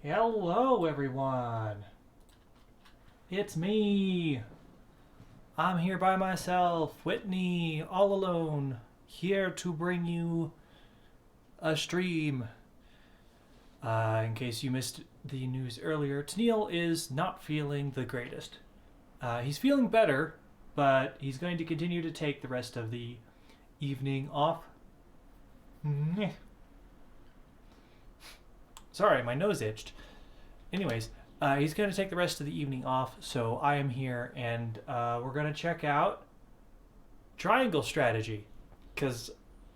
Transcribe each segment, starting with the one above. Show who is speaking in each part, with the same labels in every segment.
Speaker 1: Hello, everyone. It's me. I'm here by myself, Whitney, all alone, here to bring you a stream. In case you missed the news earlier, Tennille is not feeling the greatest. He's feeling better, but he's going to continue to take the rest of the evening off. Sorry, my nose itched. Anyways, he's going to take the rest of the evening off, so I am here, and we're going to check out Triangle Strategy, because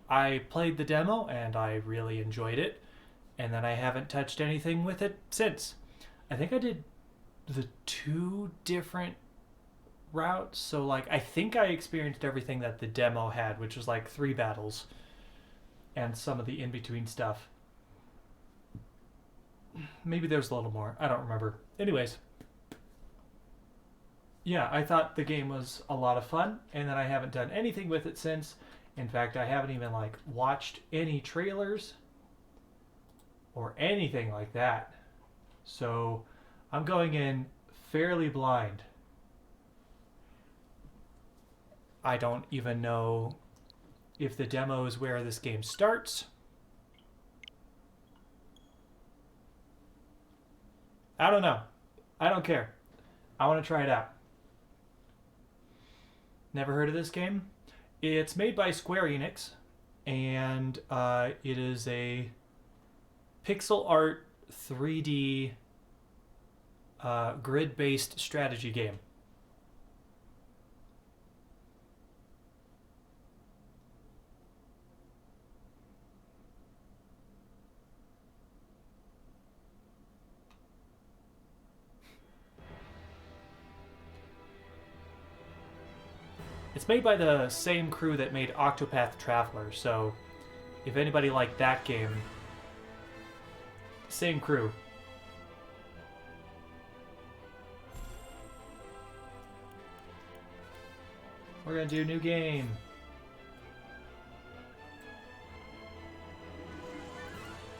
Speaker 1: I played the demo, and I really enjoyed it, and then I haven't touched anything with it since. I think I did the 2 different routes, so like I think I experienced everything that the demo had, which was like 3 battles, and some of the in-between stuff. Maybe there's a little more. I don't remember. Anyways, yeah, I thought the game was a lot of fun, and then I haven't done anything with it since. In fact, I haven't even like watched any trailers or anything like that. So I'm going in fairly blind. I don't even know if the demo is where this game starts. I don't know. I don't care. I want to try it out. Never heard of this game? It's made by Square Enix, and it is a pixel art 3D grid-based strategy game. It's made by the same crew that made Octopath Traveler, so if anybody liked that game, same crew. We're gonna do a new game.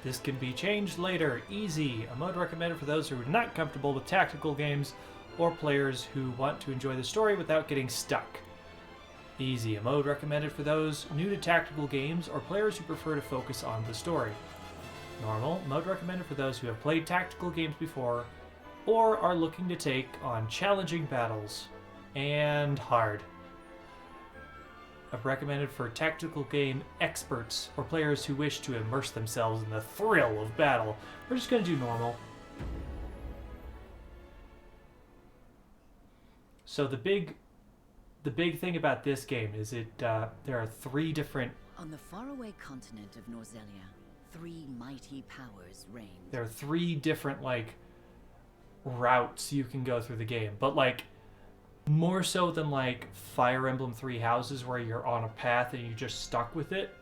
Speaker 1: This can be changed later. Easy. A mode recommended for those who are not comfortable with tactical games or players who want to enjoy the story without getting stuck. Easy. A mode recommended for those new to tactical games or players who prefer to focus on the story. Normal. Mode recommended for those who have played tactical games before or are looking to take on challenging battles. And hard. Recommended for tactical game experts or players who wish to immerse themselves in the thrill of battle. We're just going to do normal. So the big thing about this game is there are 3 different...
Speaker 2: On the faraway continent of Norzelia, 3 mighty powers reign.
Speaker 1: There are 3 different, like, routes you can go through the game. But, like, more so than, like, Fire Emblem 3 Houses where you're on a path and you're just stuck with it,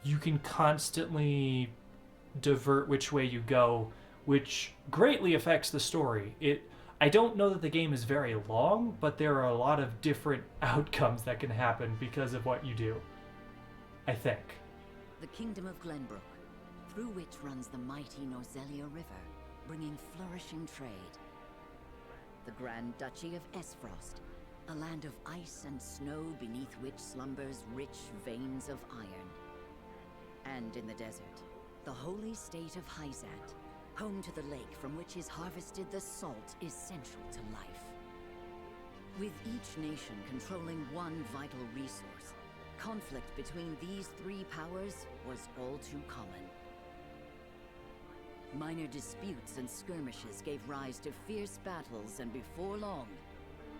Speaker 1: you can constantly divert which way you go, which greatly affects the story. I don't know that the game is very long, but there are a lot of different outcomes that can happen because of what you do, I think.
Speaker 2: The Kingdom of Glenbrook, through which runs the mighty Norzelia River, bringing flourishing trade. The Grand Duchy of Esfrost, a land of ice and snow beneath which slumbers rich veins of iron. And in the desert, the holy state of Hyzat, home to the lake from which is harvested the salt essential to life. With each nation controlling one vital resource, conflict between these 3 powers was all too common. Minor disputes and skirmishes gave rise to fierce battles, and before long,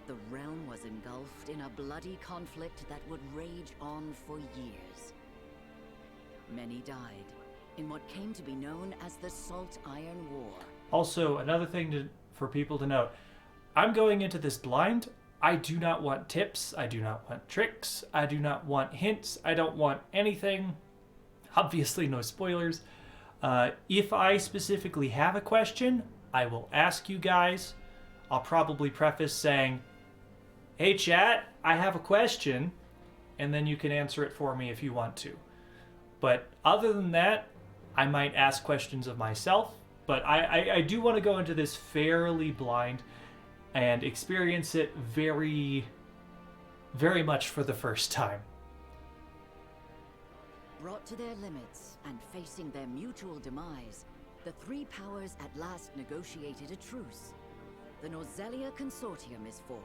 Speaker 2: the realm was engulfed in a bloody conflict that would rage on for years. Many died in what came to be known as the Salt Iron War.
Speaker 1: Also, another thing for people to note, I'm going into this blind. I do not want tips. I do not want tricks. I do not want hints. I don't want anything. Obviously, no spoilers. If I specifically have a question, I will ask you guys. I'll probably preface saying, hey chat, I have a question, and then you can answer it for me if you want to. But other than that, I might ask questions of myself, But I do want to go into this fairly blind and experience it very, very much for the first time.
Speaker 2: Brought to their limits and facing their mutual demise, the three powers at last negotiated a truce. The Norzelia Consortium is formed,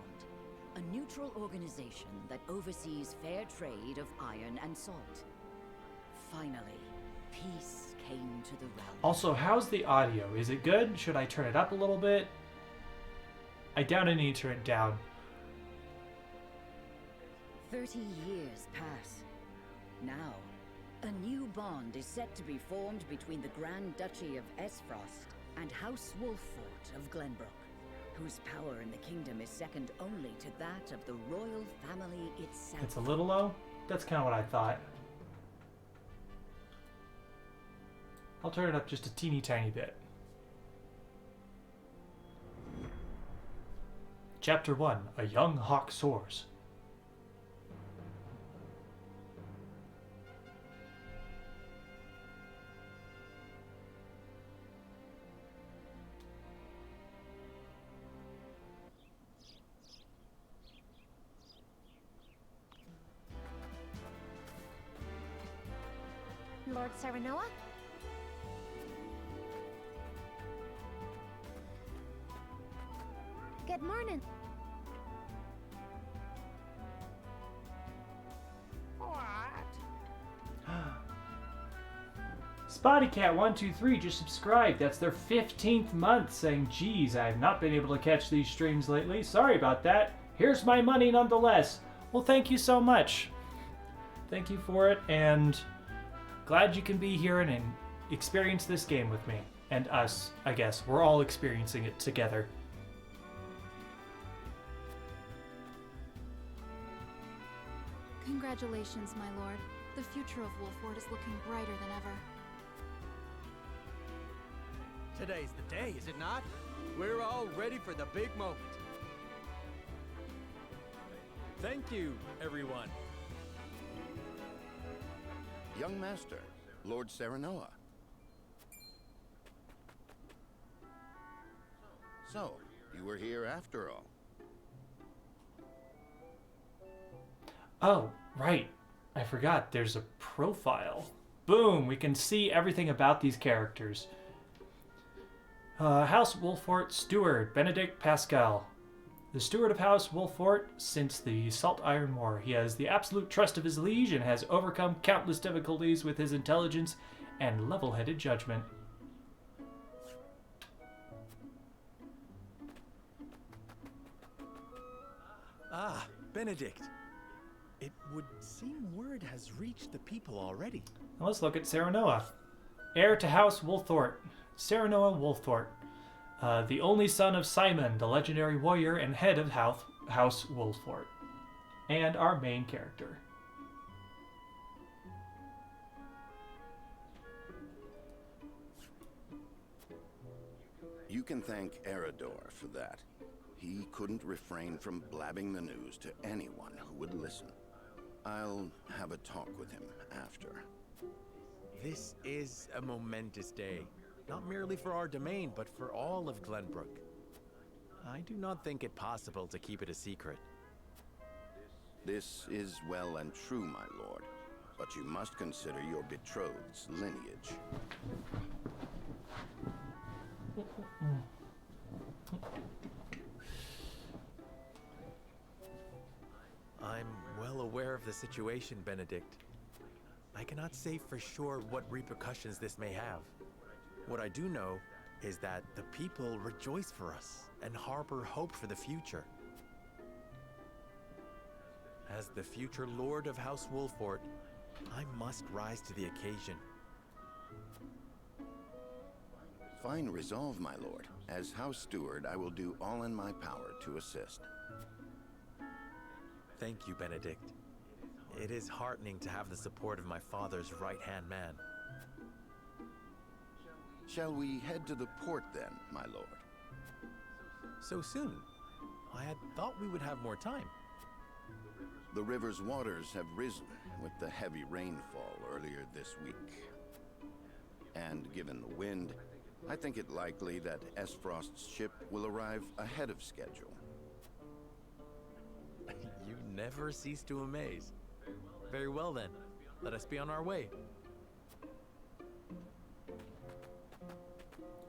Speaker 2: a neutral organization that oversees fair trade of iron and salt. Finally, peace came to the realm.
Speaker 1: Also, how's the audio? Is it good? Should I turn it up a little bit? I doubt I need to turn it down.
Speaker 2: 30 years pass. Now, a new bond is set to be formed between the Grand Duchy of Esfrost and House Wolffort of Glenbrook, whose power in the kingdom is second only to that of the royal family itself.
Speaker 1: It's a little low? That's kind of what I thought. I'll turn it up just a teeny tiny bit. Chapter 1, A Young Hawk Soars.
Speaker 3: Lord Serenoa? Good morning.
Speaker 1: SpottyCat123 just subscribed. That's their 15th month, saying, geez, I have not been able to catch these streams lately. Sorry about that. Here's my money nonetheless. Well, thank you so much. Thank you for it, and glad you can be here and experience this game with me. And us, I guess. We're all experiencing it together.
Speaker 4: Congratulations, my lord. The future of Wolffort is looking brighter than ever.
Speaker 5: Today's the day, is it not? We're all ready for the big moment. Thank you, everyone.
Speaker 6: Young Master, Lord Serenoa. So, you were here after all.
Speaker 1: Oh, right. I forgot. There's a profile. Boom! We can see everything about these characters. House Wolffort Steward, Benedict Pascal. The steward of House Wolffort since the Salt Iron War. He has the absolute trust of his liege and has overcome countless difficulties with his intelligence and level-headed judgment.
Speaker 5: Ah, Benedict. It would seem word has reached the people already.
Speaker 1: Now let's look at Serenoa. Heir to House Wolffort. Serenoa Wolffort. The only son of Simon, the legendary warrior and head of House Wolffort. And our main character.
Speaker 6: You can thank Eridor for that. He couldn't refrain from blabbing the news to anyone who would listen. I'll have a talk with him after.
Speaker 5: This is a momentous day, not merely for our domain, but for all of Glenbrook. I do not think it possible to keep it a secret.
Speaker 6: This is well and true, my lord, but you must consider your betrothed's lineage.
Speaker 5: I'm well aware of the situation, Benedict. I cannot say for sure what repercussions this may have. What I do know is that the people rejoice for us and harbor hope for the future. As the future Lord of House Wolffort, I must rise to the occasion.
Speaker 6: Fine resolve, my lord. As House Steward, I will do all in my power to assist.
Speaker 5: Thank you, Benedict. It is heartening to have the support of my father's right-hand man.
Speaker 6: Shall we head to the port then, my lord?
Speaker 5: So soon? I had thought we would have more time.
Speaker 6: The river's waters have risen with the heavy rainfall earlier this week. And given the wind, I think it likely that Frost's ship will arrive ahead of schedule.
Speaker 5: You never cease to amaze. Very well then. Let us be on our way.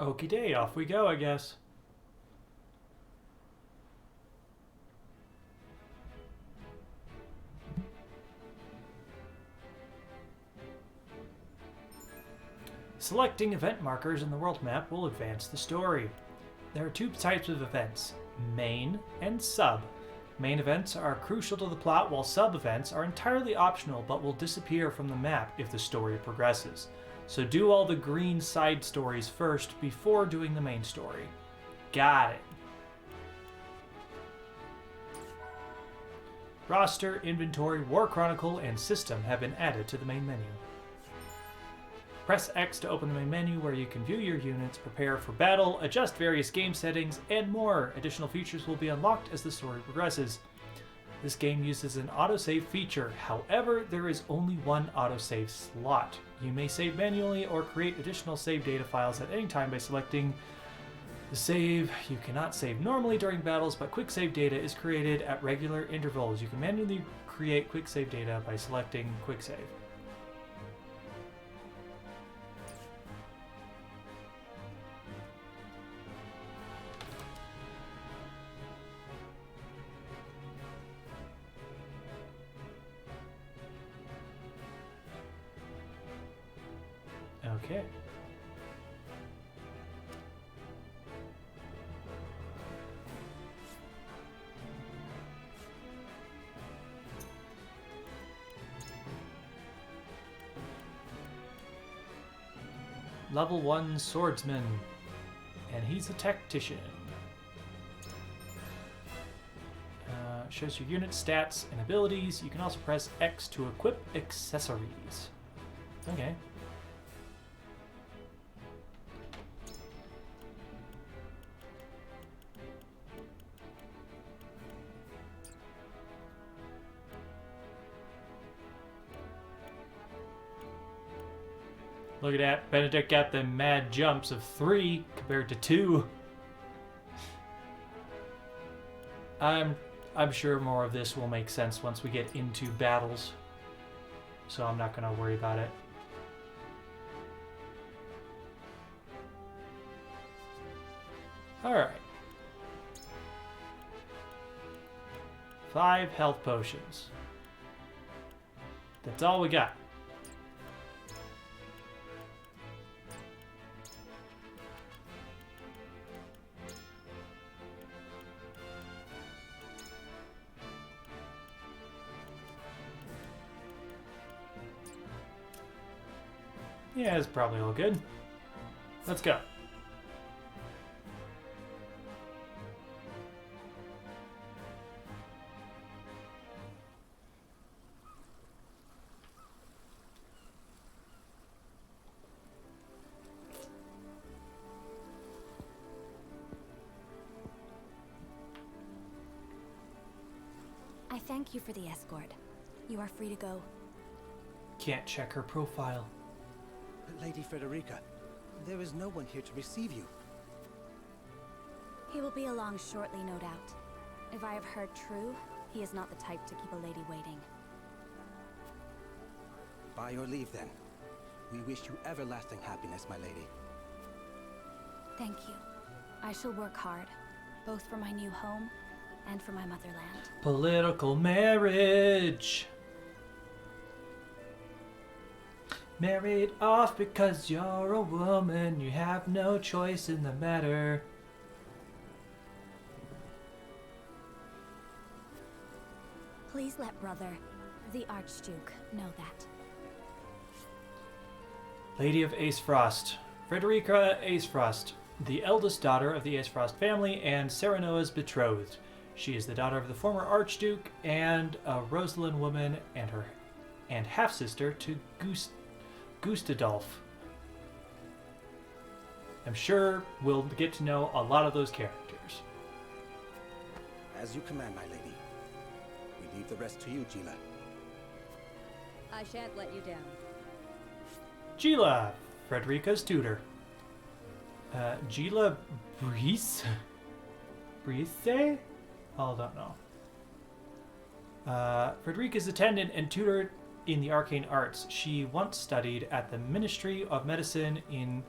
Speaker 1: Okie day, off we go, I guess. Selecting event markers in the world map will advance the story. There are two types of events, main and sub. Main events are crucial to the plot, while sub events are entirely optional but will disappear from the map if the story progresses. So do all the green side stories first before doing the main story. Got it. Roster, inventory, War Chronicle, and system have been added to the main menu. Press X to open the main menu where you can view your units, prepare for battle, adjust various game settings, and more. Additional features will be unlocked as the story progresses. This game uses an autosave feature, however, there is only one autosave slot. You may save manually or create additional save data files at any time by selecting the save. You cannot save normally during battles, but quick save data is created at regular intervals. You can manually create quick save data by selecting quick save. Okay. Level 1 swordsman, and he's a tactician. Shows your unit stats and abilities. You can also press X to equip accessories. Okay. Look at that. Benedict got the mad jumps of 3 compared to 2. I'm sure more of this will make sense once we get into battles. So I'm not going to worry about it. Alright. 5 health potions. That's all we got. Yeah, it's probably all good. Let's go.
Speaker 3: I thank you for the escort. You are free to go.
Speaker 1: Can't check her profile.
Speaker 7: Lady Frederica, there is no one here to receive you.
Speaker 3: He will be along shortly, no doubt. If I have heard true, he is not the type to keep a lady waiting.
Speaker 7: By your leave, then. We wish you everlasting happiness, my lady.
Speaker 3: Thank you. I shall work hard, both for my new home and for my motherland.
Speaker 1: Political marriage. Married off because you're a woman. You have no choice in the matter.
Speaker 3: Please let brother, the Archduke, know that.
Speaker 1: Lady of Acefrost. Frederica Acefrost, the eldest daughter of the Acefrost family and Serenoa's betrothed. She is the daughter of the former Archduke and a Rosalind woman and half-sister to Gustadolf. I'm sure we'll get to know a lot of those characters.
Speaker 7: As you command, my lady. We leave the rest to you, Gila.
Speaker 8: I shan't let you down.
Speaker 1: Gila, Frederica's tutor. Gila Breeze? Breeze? Oh, don't know. Frederica's attendant and tutor in the arcane arts. She once studied at the Ministry of Medicine in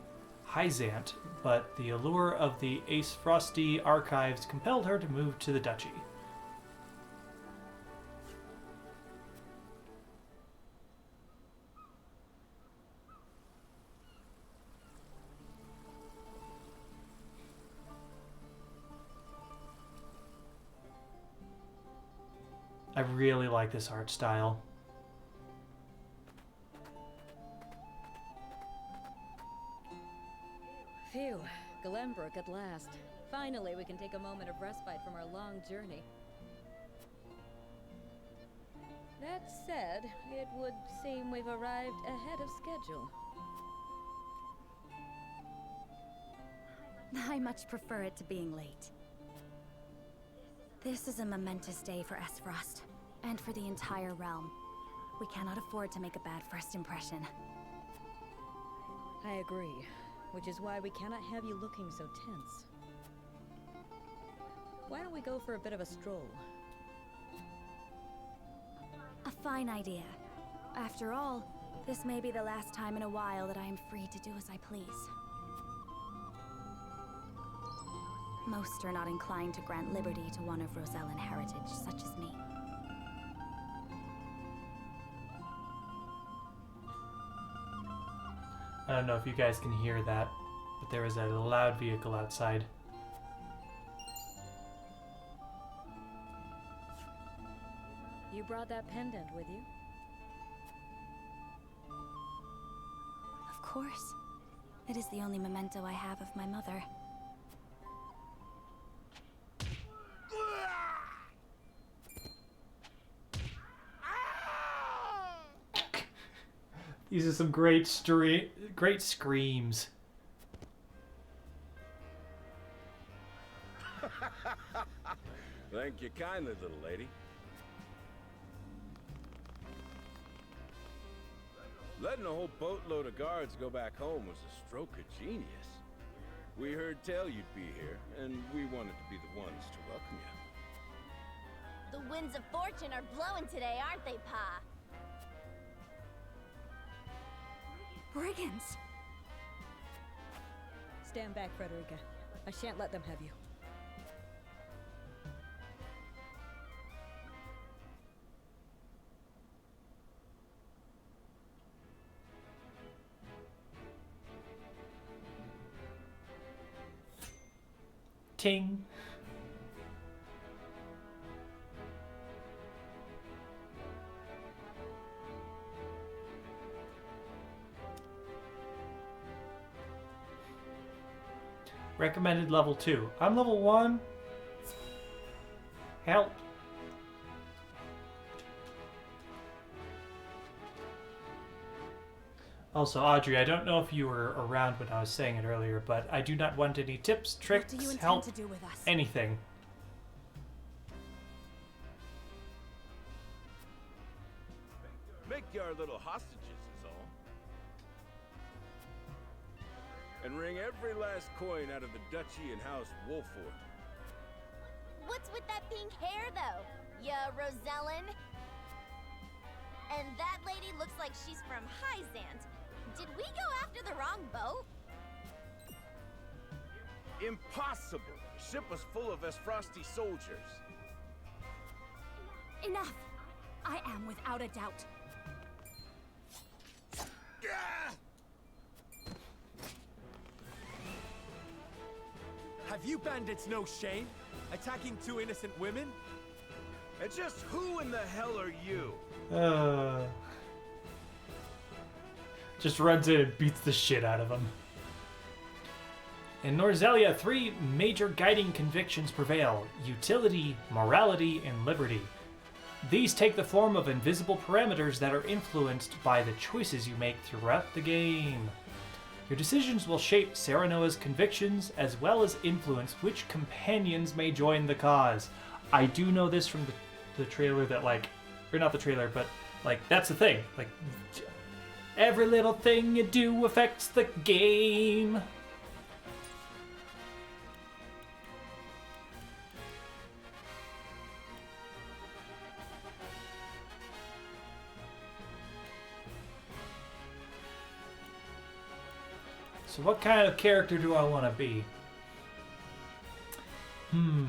Speaker 1: Hyzant, but the allure of the Ace Frosty archives compelled her to move to the duchy. I really like this art style.
Speaker 8: Phew, Glenbrook at last. Finally, we can take a moment of respite from our long journey. That said, it would seem we've arrived ahead of schedule.
Speaker 3: I much prefer it to being late. This is a momentous day for Esfrost, and for the entire realm. We cannot afford to make a bad first impression.
Speaker 8: I agree, which is why we cannot have you looking so tense. Why don't we go for a bit of a stroll?
Speaker 3: A fine idea. After all, this may be the last time in a while that I am free to do as I please. Most are not inclined to grant liberty to one of Rosellan heritage, such as me.
Speaker 1: I don't know if you guys can hear that, but there is a loud vehicle outside.
Speaker 8: You brought that pendant with you?
Speaker 3: Of course. It is the only memento I have of my mother.
Speaker 1: These are some great screams.
Speaker 9: Thank you kindly, little lady. Letting a whole boatload of guards go back home was a stroke of genius. We heard tell you'd be here, and we wanted to be the ones to welcome you.
Speaker 10: The winds of fortune are blowing today, aren't they, Pa?
Speaker 3: Brigands!
Speaker 8: Stand back, Frederica. I shan't let them have you.
Speaker 1: Ting. Recommended level 2. I'm level 1. Help. Also, Audrey, I don't know if you were around when I was saying it earlier, but I do not want any tips, tricks,
Speaker 3: What do you intend
Speaker 1: help,
Speaker 3: to do with us?
Speaker 1: anything.
Speaker 9: Make you our little hostages is all. And wring every last coin out of the duchy and House Wolford.
Speaker 10: What's with that pink hair, though? Ya Rosellan? And that lady looks like she's from Hyzant. Did we go after the wrong boat?
Speaker 9: Impossible! The ship was full of Esfrosti soldiers.
Speaker 3: Enough! I am without a doubt.
Speaker 5: Have you bandits no shame? Attacking two innocent women?
Speaker 9: And just who in the hell are you?
Speaker 1: Just runs in and beats the shit out of him. In Norzelia, 3 major guiding convictions prevail: utility, morality, and liberty. These take the form of invisible parameters that are influenced by the choices you make throughout the game. Your decisions will shape Serenoa's convictions as well as influence which companions may join the cause. I do know this from the trailer that, like, or not the trailer, but, like, that's the thing. Like, every little thing you do affects the game. So what kind of character do I want to be? Who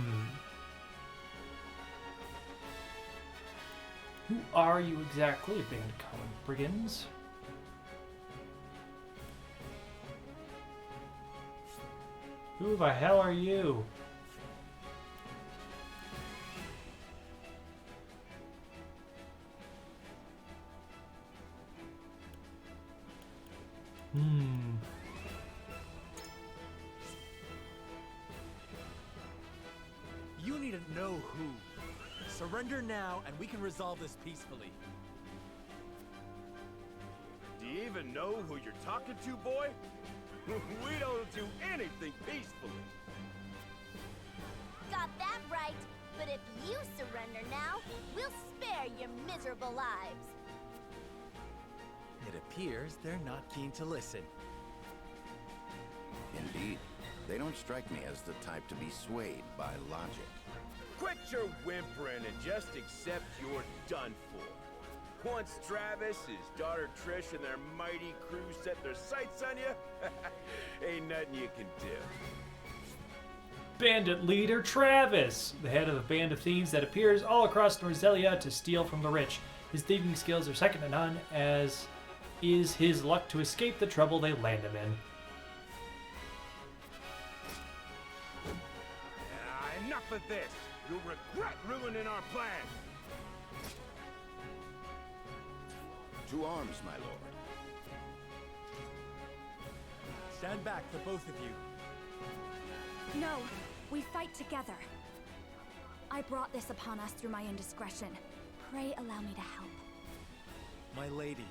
Speaker 1: are you exactly, band of common brigands? Who the hell are you?
Speaker 5: You need to know who. Surrender now, and we can resolve this peacefully.
Speaker 9: Do you even know who you're talking to, boy? We don't do anything peacefully.
Speaker 10: Got that right. But if you surrender now, we'll spare your miserable lives.
Speaker 5: It appears they're not keen to listen.
Speaker 6: Indeed. They don't strike me as the type to be swayed by logic.
Speaker 9: Quit your whimpering and just accept you're done for. Once Travis, his daughter Trish, and their mighty crew set their sights on you, ain't nothing you can do.
Speaker 1: Bandit leader Travis, the head of a band of thieves that appears all across Norzelia to steal from the rich. His thieving skills are second to none, as is his luck to escape the trouble they land him in.
Speaker 9: Enough of this! You'll regret ruining our plan!
Speaker 6: To arms, my lord.
Speaker 5: Stand back, the both of you.
Speaker 3: No, we fight together. I brought this upon us through my indiscretion. Pray allow me to help.
Speaker 5: My lady.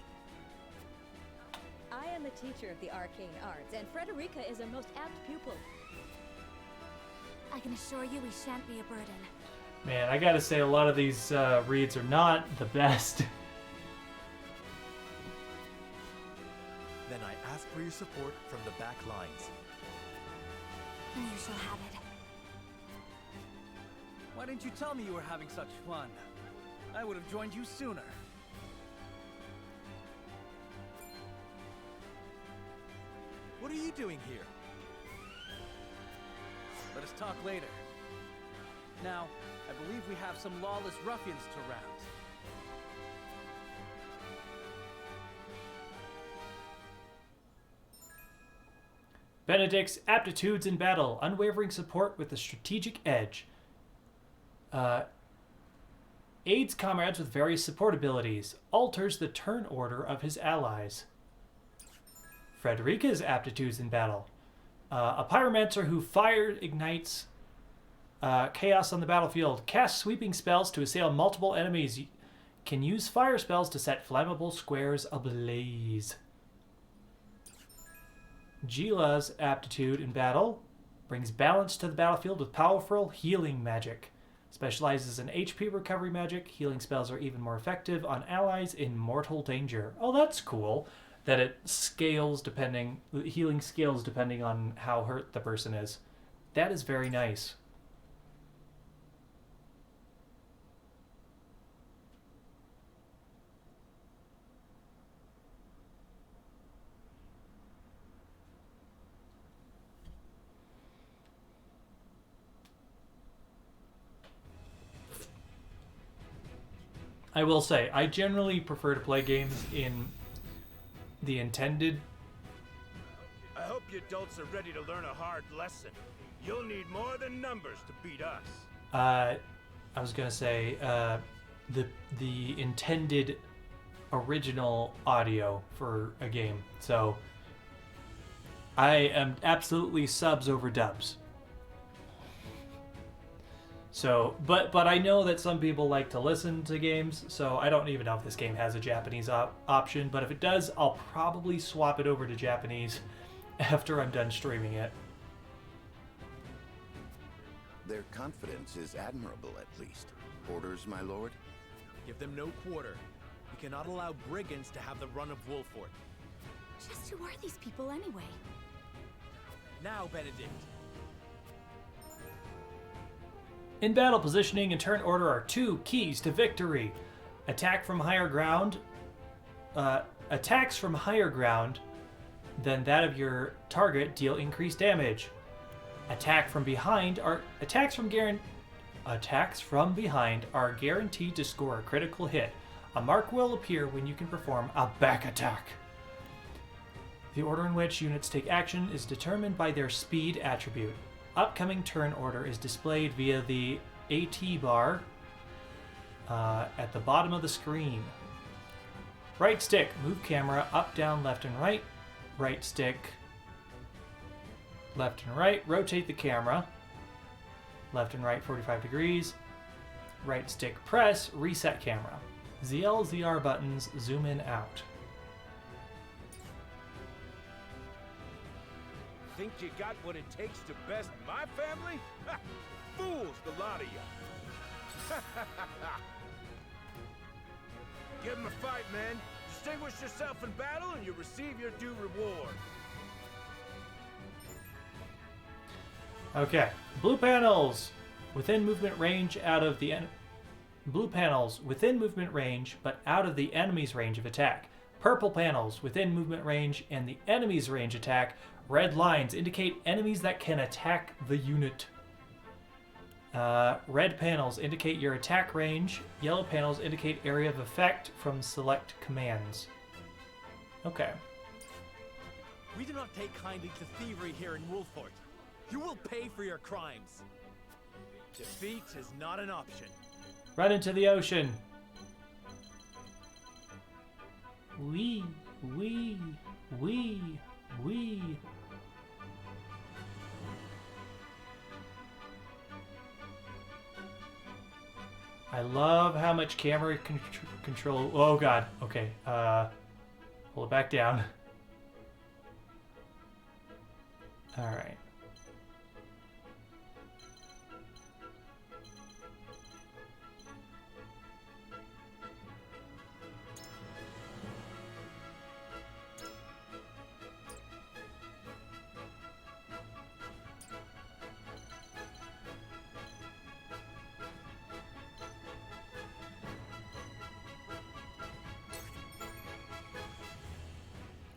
Speaker 8: I am the teacher of the arcane arts, and Frederica is a most apt pupil.
Speaker 3: I can assure you we shan't be a burden.
Speaker 1: Man, I gotta say, a lot of these reads are not the best.
Speaker 5: Then I ask for your support from the back lines.
Speaker 3: And you shall have it.
Speaker 11: Why didn't you tell me you were having such fun? I would have joined you sooner.
Speaker 5: What are you doing here?
Speaker 11: Let us talk later. Now, I believe we have some lawless ruffians to rout.
Speaker 1: Benedict's aptitudes in battle, unwavering support with a strategic edge. Aids comrades with various support abilities, alters the turn order of his allies. Frederica's aptitudes in battle. A pyromancer who ignites chaos on the battlefield, casts sweeping spells to assail multiple enemies, can use fire spells to set flammable squares ablaze. Gila's aptitude in battle brings balance to the battlefield with powerful healing magic. Specializes in HP recovery magic. Healing spells are even more effective on allies in mortal danger. Oh, that's cool. That it scales depending, healing scales depending on how hurt the person is. That is very nice. I will say, I generally prefer to play games in the intended.
Speaker 9: I hope you adults are ready to learn a hard lesson. You'll need more than numbers to beat us.
Speaker 1: I was gonna say the intended original audio for a game. So I am absolutely subs over dubs. So, but I know that some people like to listen to games, so I don't even know if this game has a Japanese option, but if it does, I'll probably swap it over to Japanese after I'm done streaming it.
Speaker 6: Their confidence is admirable, at least. Orders, my lord?
Speaker 5: Give them no quarter. We cannot allow brigands to have the run of Wolfort.
Speaker 3: Just who are these people anyway?
Speaker 5: Now, Benedict.
Speaker 1: In battle, positioning and turn order are two keys to victory. Attack from higher ground. Attacks from higher ground than that of your target deal increased damage. Attacks from behind are guaranteed to score a critical hit. A mark will appear when you can perform a back attack. The order in which units take action is determined by their speed attribute. Upcoming turn order is displayed via the AT bar at the bottom of the screen. Right stick, move camera up, down, left, and right. Right stick, left and right, rotate the camera. Left and right 45 degrees. Right stick press, reset camera. ZL, ZR buttons, zoom in, out.
Speaker 9: Think you got what it takes to best my family? Ha! Fools, the lot of you. Give him a fight, man. Distinguish yourself in battle and you receive your due reward.
Speaker 1: Okay. Blue panels within movement range blue panels within movement range but out of the enemy's range of attack. Purple panels within movement range and the enemy's range attack. Red lines indicate enemies that can attack the unit. Red panels indicate your attack range. Yellow panels indicate area of effect from select commands. Okay.
Speaker 11: We do not take kindly to thievery here in Wolfort. You will pay for your crimes. Defeat is not an option.
Speaker 1: Run into the ocean. Wee, wee, wee, wee. I love how much camera control. Oh god. Okay. Pull it back down. All right.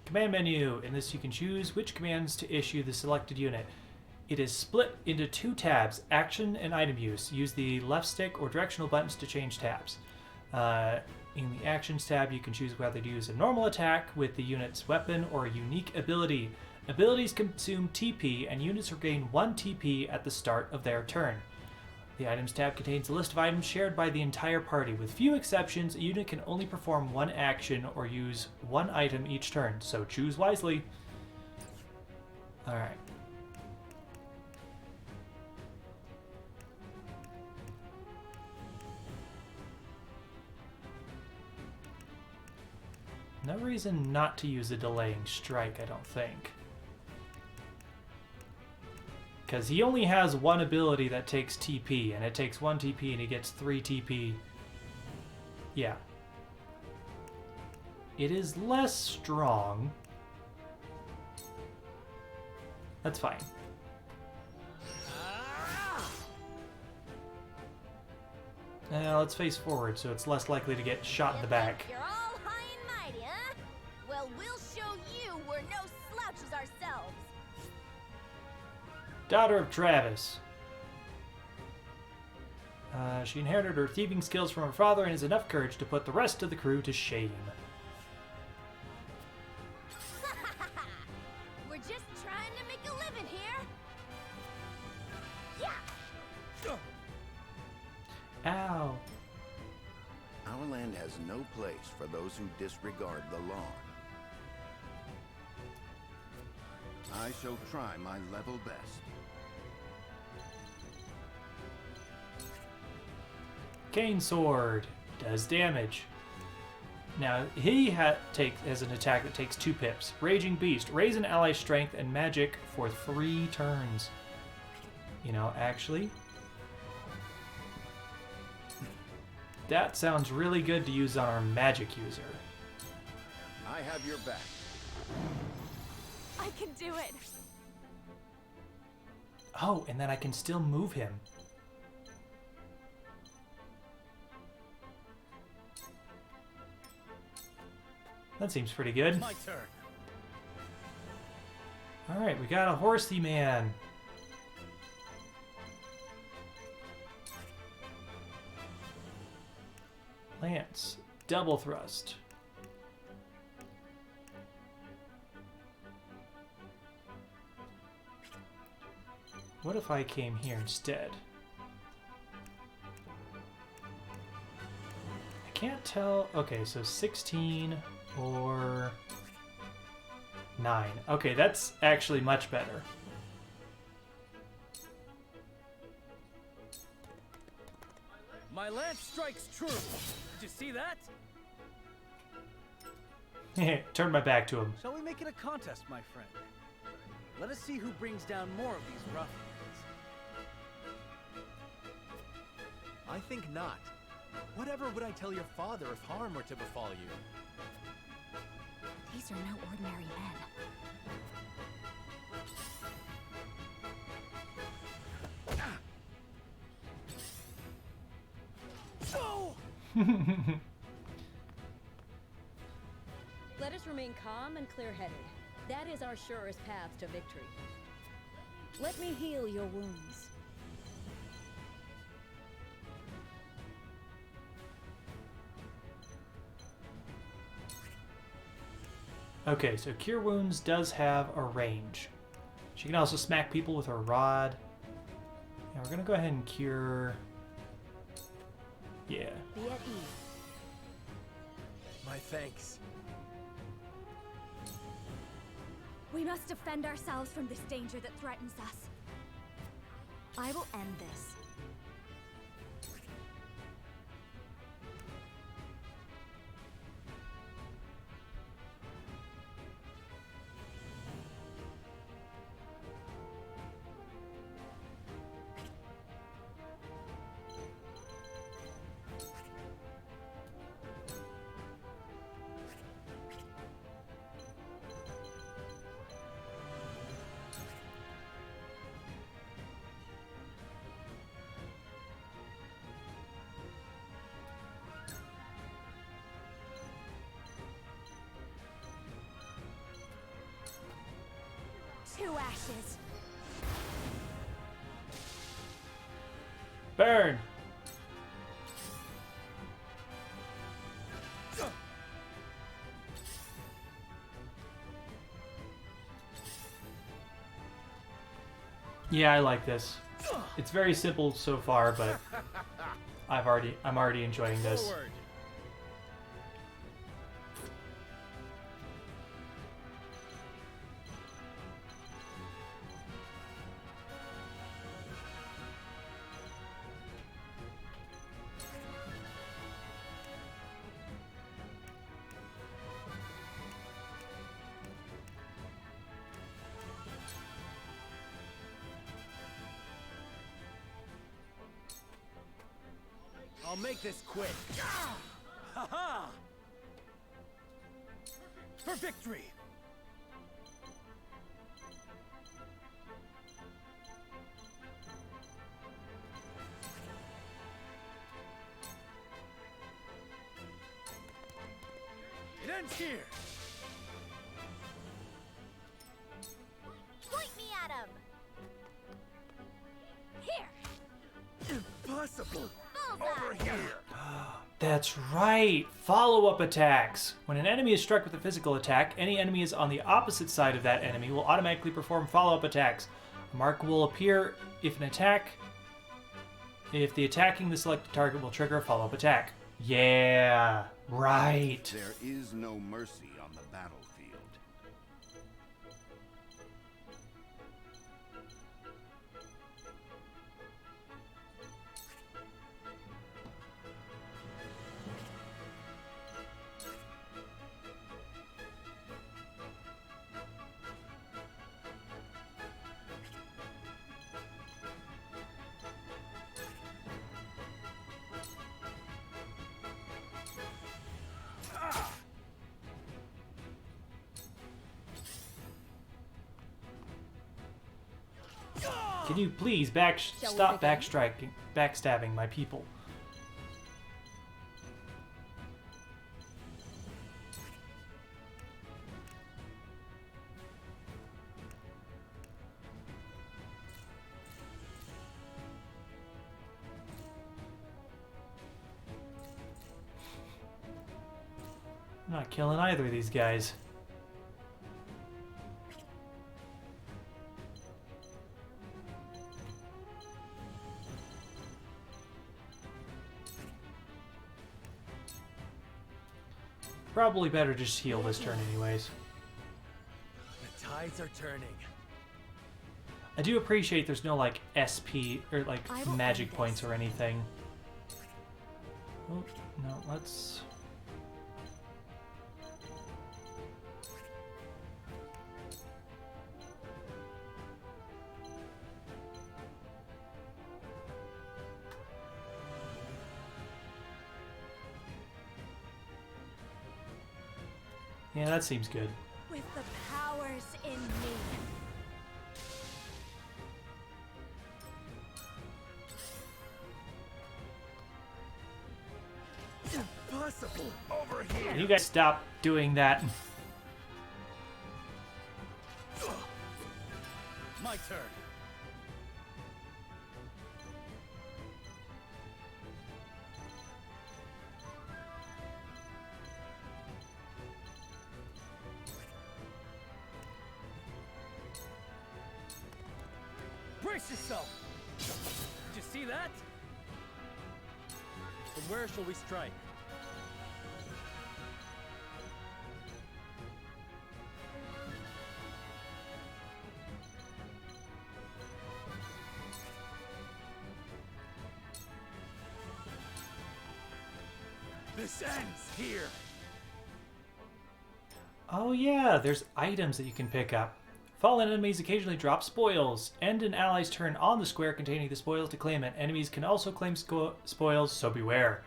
Speaker 1: Command menu. In this you can choose which commands to issue the selected unit. It is split into two tabs, action and item use. Use the left stick or directional buttons to change tabs. In the actions tab you can choose whether to use a normal attack with the unit's weapon or a unique ability. Abilities consume TP and units regain 1 TP at the start of their turn. The items tab contains a list of items shared by the entire party. With few exceptions, a unit can only perform one action or use one item each turn, so choose wisely. Alright. No reason not to use a delaying strike, I don't think. Because he only has one ability that takes TP, and it takes 1 TP and he gets 3 TP. Yeah. It is less strong. That's fine. Let's face forward, so it's less likely to get shot in the back.
Speaker 10: You're all high and mighty, huh? Well, we'll show you we're no slouches ourselves.
Speaker 1: Daughter of Travis. She inherited her thieving skills from her father and has enough courage to put the rest of the crew to shame.
Speaker 10: We're just trying to make a living here. Yeah.
Speaker 1: Ow.
Speaker 6: Our land has no place for those who disregard the law. I shall try my level best.
Speaker 1: Cane Sword does damage. Now, he has an attack that takes 2 pips. Raging Beast. Raise an ally's strength and magic for 3 turns. You know, actually, that sounds really good to use on our magic user.
Speaker 6: I have your back.
Speaker 3: I can do it.
Speaker 1: Oh, and then I can still move him. That seems pretty good.
Speaker 11: My turn.
Speaker 1: Alright, we got a horsey man. Lance. Double thrust. What if I came here instead? I can't tell. Okay, so 16 or 9. Okay, that's actually much better.
Speaker 11: My lance strikes true. Did you see that?
Speaker 1: Turn my back to him.
Speaker 11: Shall we make it a contest, my friend? Let us see who brings down more of these ruffians.
Speaker 5: I think not. Whatever would I tell your father if harm were to befall you?
Speaker 3: These are no ordinary men.
Speaker 8: Let us remain calm and clear-headed. That is our surest path to victory. Let me heal your wounds.
Speaker 1: Okay, so Cure Wounds does have a range. She can also smack people with her rod. And we're gonna go ahead and cure... Yeah.
Speaker 8: Be at ease.
Speaker 5: My thanks.
Speaker 3: We must defend ourselves from this danger that threatens us. I will end this. Two ashes.
Speaker 1: Burn! Yeah, I like this. It's very simple so far, but I'm already enjoying this.
Speaker 11: Forward. I'll make this quick. Ha-ha! For victory! It ends here!
Speaker 10: Point me at him! Here!
Speaker 5: Impossible!
Speaker 10: Bullseye!
Speaker 5: Over here!
Speaker 1: That's right! Follow-up attacks! When an enemy is struck with a physical attack, any enemies on the opposite side of that enemy will automatically perform follow-up attacks. A mark will appear if the attacking the selected target will trigger a follow-up attack. Yeah, right.
Speaker 6: There is no mercy on the battlefield.
Speaker 1: Can you please stop backstabbing my people? I'm not killing either of these guys. Probably better just heal this turn anyways.
Speaker 11: The tides are turning.
Speaker 1: I do appreciate there's no like SP or like magic points or anything. Oh, no, let's... Yeah, that seems good.
Speaker 3: With the powers in me.
Speaker 9: Impossible! Over here!
Speaker 1: Can you guys stop doing that?
Speaker 11: My turn. Brace yourself! Did you see that? And where shall we strike? This ends here!
Speaker 1: Oh yeah, there's items that you can pick up. Fallen enemies occasionally drop spoils. End an ally's turn on the square containing the spoils to claim it. Enemies can also claim spoils, so beware.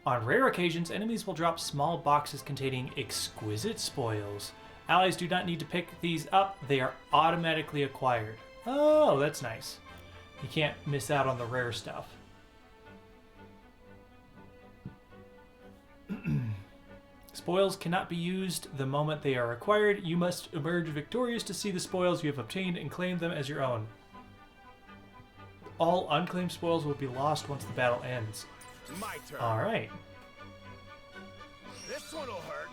Speaker 1: On rare occasions, enemies will drop small boxes containing exquisite spoils. Allies do not need to pick these up, they are automatically acquired. Oh, that's nice. You can't miss out on the rare stuff. Spoils cannot be used the moment they are acquired. You must emerge victorious to see the spoils you have obtained and claim them as your own. All unclaimed spoils will be lost once the battle ends.
Speaker 9: My turn.
Speaker 1: Alright.
Speaker 9: This one'll hurt.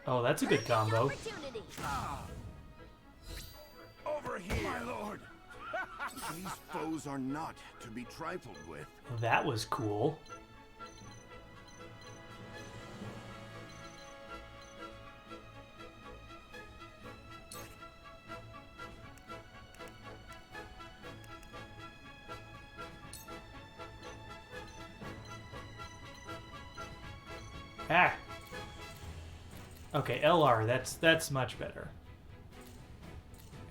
Speaker 1: Oh, that's a good combo.
Speaker 9: Over here, my lord.
Speaker 6: These foes are not to be trifled with.
Speaker 1: That was cool. Ah. Okay, LR, that's much better.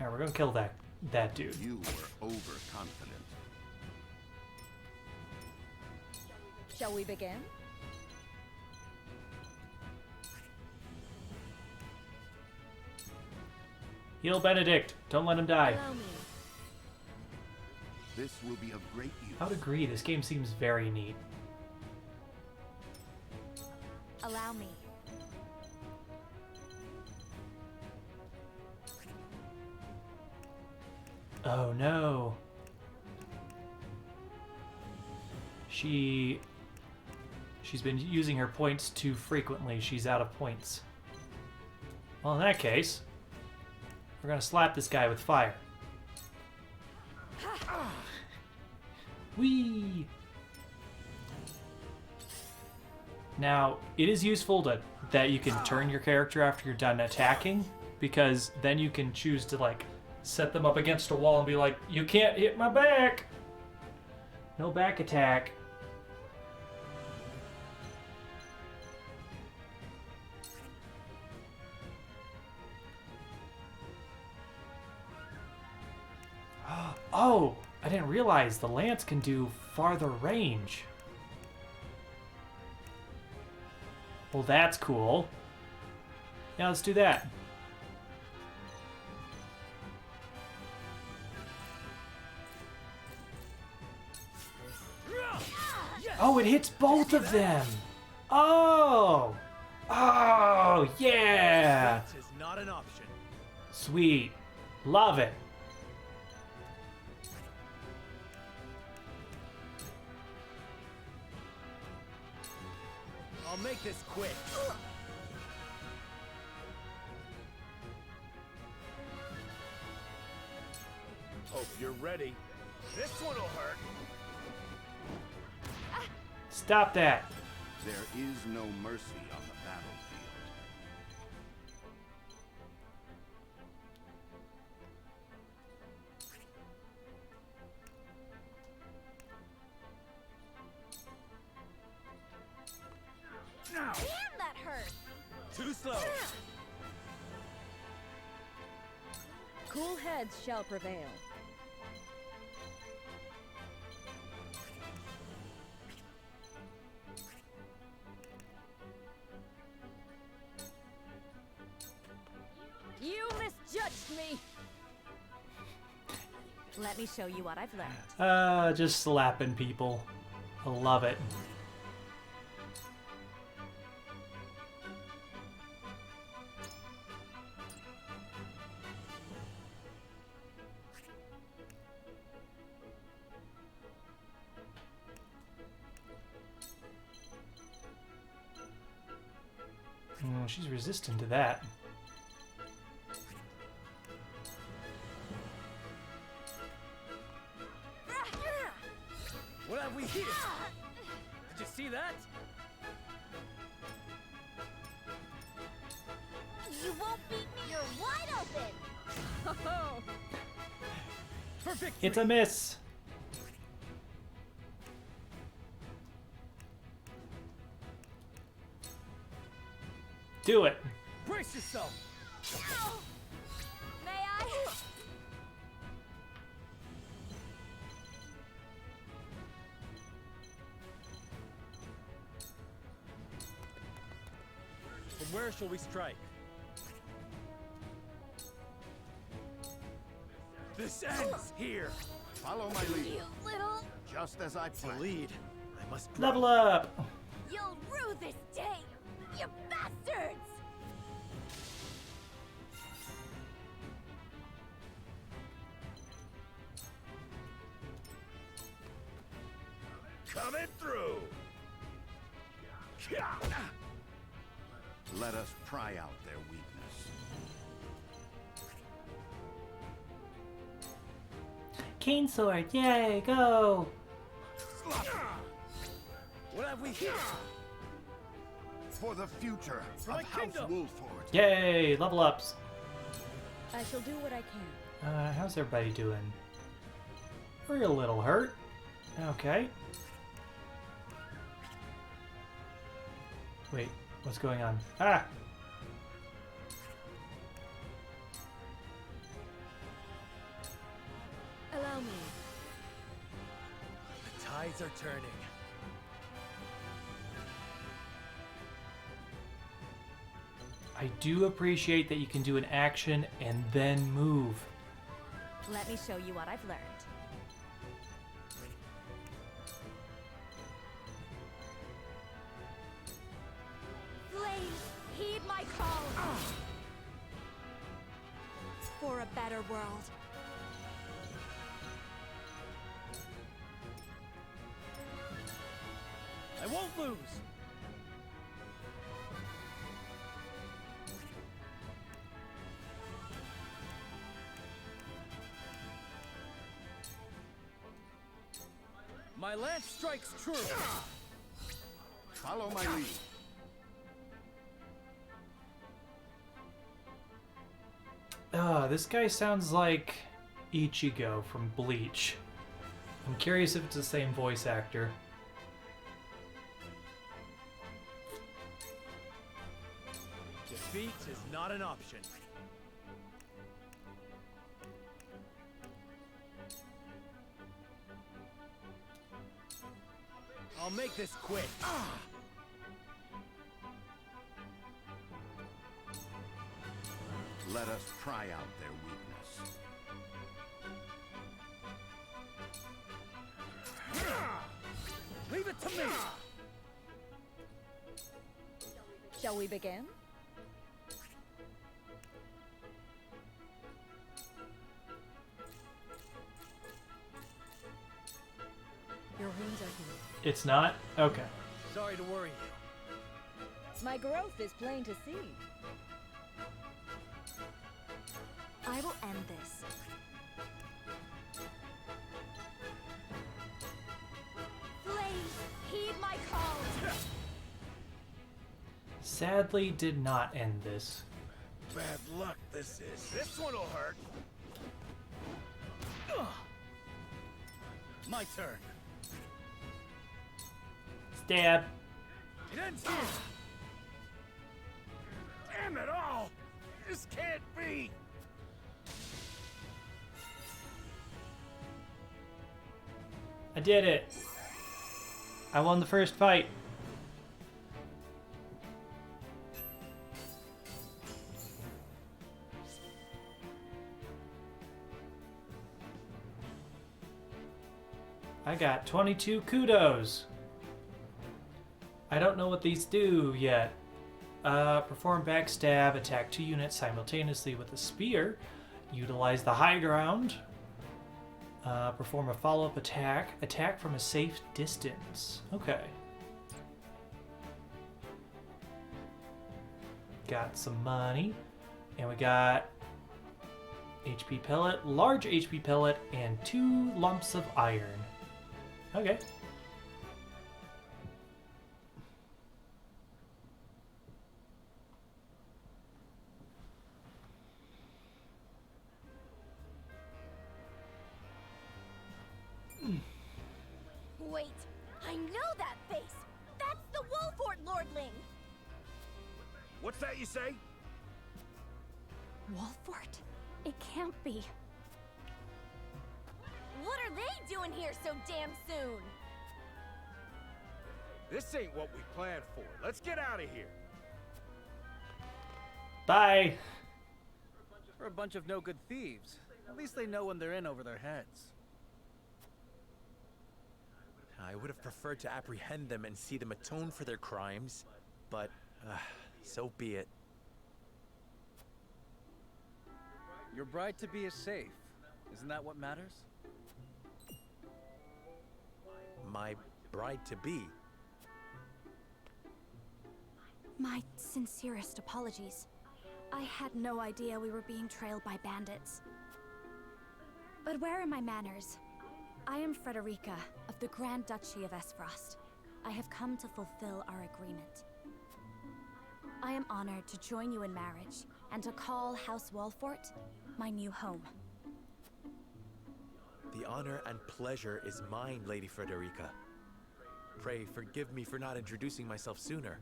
Speaker 1: Alright, we're gonna kill that dude.
Speaker 6: You were overconfident.
Speaker 8: Shall we begin?
Speaker 1: Heal Benedict. Don't let him die.
Speaker 3: Allow me.
Speaker 6: This will be of great use.
Speaker 1: I would agree, this game seems very neat.
Speaker 3: Allow me.
Speaker 1: Oh no. She's been using her points too frequently. She's out of points. Well, in that case, we're gonna slap this guy with fire. Whee! Now, it is useful that you can turn your character after you're done attacking, because then you can choose to, like, set them up against a wall and be like, you can't hit my back! No back attack. Oh, I didn't realize the lance can do farther range. Well, that's cool. Yeah, let's do that. Oh, it hits both of them. Oh. Oh, yeah.
Speaker 11: That is not an option.
Speaker 1: Sweet. Love it.
Speaker 11: make this quick.
Speaker 9: Hope you're ready. This one'll hurt.
Speaker 1: Stop that.
Speaker 6: There is no mercy on the battlefield.
Speaker 10: Damn, that hurt!
Speaker 11: Too slow.
Speaker 8: Cool heads shall prevail. You misjudged me!
Speaker 3: Let me show you what I've learned.
Speaker 1: Just slapping people. I love it. Oh, she's resistant to that.
Speaker 11: What have we here? Did you see that?
Speaker 10: You won't beat me! You're wide open!
Speaker 8: Oh,
Speaker 11: For victory.
Speaker 1: It's a miss. Do it.
Speaker 11: Brace yourself.
Speaker 10: May I?
Speaker 11: From where shall we strike? This ends here.
Speaker 6: Follow my lead,
Speaker 10: You little...
Speaker 6: just as I
Speaker 11: To
Speaker 6: planned.
Speaker 11: lead, I must grow.
Speaker 1: Level up.
Speaker 10: You'll rue this day! You bastards!
Speaker 9: Coming through.
Speaker 6: Let us pry out their weakness.
Speaker 1: Cane sword. Yay, go.
Speaker 11: What have we here?
Speaker 6: For the future
Speaker 11: For
Speaker 6: of
Speaker 11: my
Speaker 6: House
Speaker 11: kingdom.
Speaker 6: Wolford.
Speaker 1: Yay, level ups.
Speaker 8: I shall do what I can.
Speaker 1: How's everybody doing? We're a little hurt. Okay. Wait, what's going on? Ah!
Speaker 8: Allow me.
Speaker 11: The tides are turning.
Speaker 1: I do appreciate that you can do an action and then move.
Speaker 3: Let me show you what I've learned.
Speaker 10: Flames, heed my call!
Speaker 3: For a better world.
Speaker 11: I won't lose. My lance strikes true.
Speaker 6: Follow my lead.
Speaker 1: This guy sounds like Ichigo from Bleach. I'm curious if it's the same voice actor.
Speaker 11: Defeat is not an option. I'll make this quick.
Speaker 6: Let us pry out their weakness.
Speaker 11: Leave it to me.
Speaker 8: Shall we begin? Your wounds are healed.
Speaker 1: It's not? Okay.
Speaker 11: Sorry to worry you.
Speaker 8: My growth is plain to see.
Speaker 3: I will end this.
Speaker 10: Flames, heed my calls!
Speaker 1: Sadly, did not end this.
Speaker 9: Bad luck this is. This one'll hurt.
Speaker 11: My turn.
Speaker 1: Stab.
Speaker 9: It ends here. Damn it all! This can't be!
Speaker 1: I did it. I won the first fight. I got 22 kudos. I don't know what these do yet. Perform backstab, attack 2 units simultaneously with a spear, utilize the high ground, perform a follow-up attack, attack from a safe distance. Okay. Got some money, and we got HP pellet, large HP pellet, and 2 lumps of iron. Okay.
Speaker 10: Wait, I know that face! That's the Wolfort Lordling!
Speaker 9: What's that you say?
Speaker 3: Wolfort? It can't be.
Speaker 10: What are they doing here so damn soon?
Speaker 9: This ain't what we planned for. Let's get out of here.
Speaker 1: Bye.
Speaker 11: We're a bunch of no-good thieves. At least they know when they're in over their heads.
Speaker 5: I would have preferred to apprehend them and see them atone for their crimes, but so be it.
Speaker 11: Your bride-to-be is safe. Isn't that what matters?
Speaker 5: My bride-to-be.
Speaker 3: My sincerest apologies. I had no idea we were being trailed by bandits. But where are my manners? I am Frederica of the Grand Duchy of Esfrost. I have come to fulfill our agreement. I am honored to join you in marriage and to call House Wolfort my new home.
Speaker 5: The honor and pleasure is mine, Lady Frederica. Pray forgive me for not introducing myself sooner.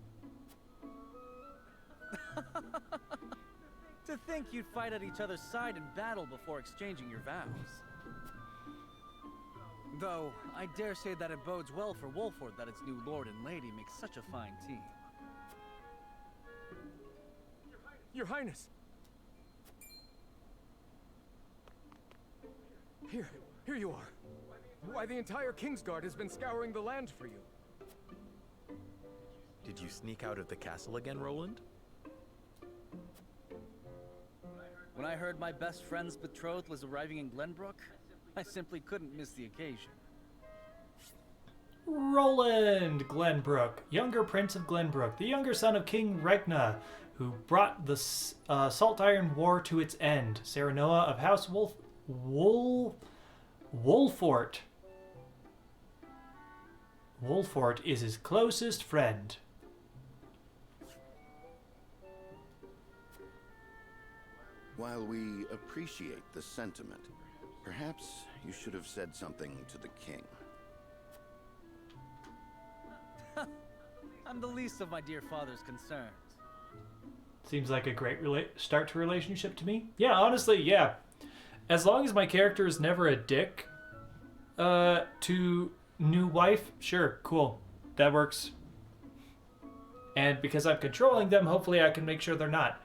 Speaker 11: To think you'd fight at each other's side in battle before exchanging your vows. Though, I dare say that it bodes well for Wolford that its new lord and lady make such a fine team.
Speaker 12: Your Highness! Here you are. Why, the entire Kingsguard has been scouring the land for you.
Speaker 5: Did you sneak out of the castle again, Roland?
Speaker 11: When I heard my best friend's betrothed was arriving in Glenbrook, I simply couldn't miss the occasion.
Speaker 1: Roland Glenbrook, younger prince of Glenbrook, the younger son of King Regna, who brought the Salt Iron War to its end. Serenoa of House Wolfort. Wolfort is his closest friend.
Speaker 6: While we appreciate the sentiment, perhaps you should have said something to the king.
Speaker 11: I'm the least of my dear father's concerns.
Speaker 1: Seems like a great start to relationship to me. Yeah, honestly, yeah. As long as my character is never a dick to new wife, sure, cool. That works. And because I'm controlling them, hopefully I can make sure they're not.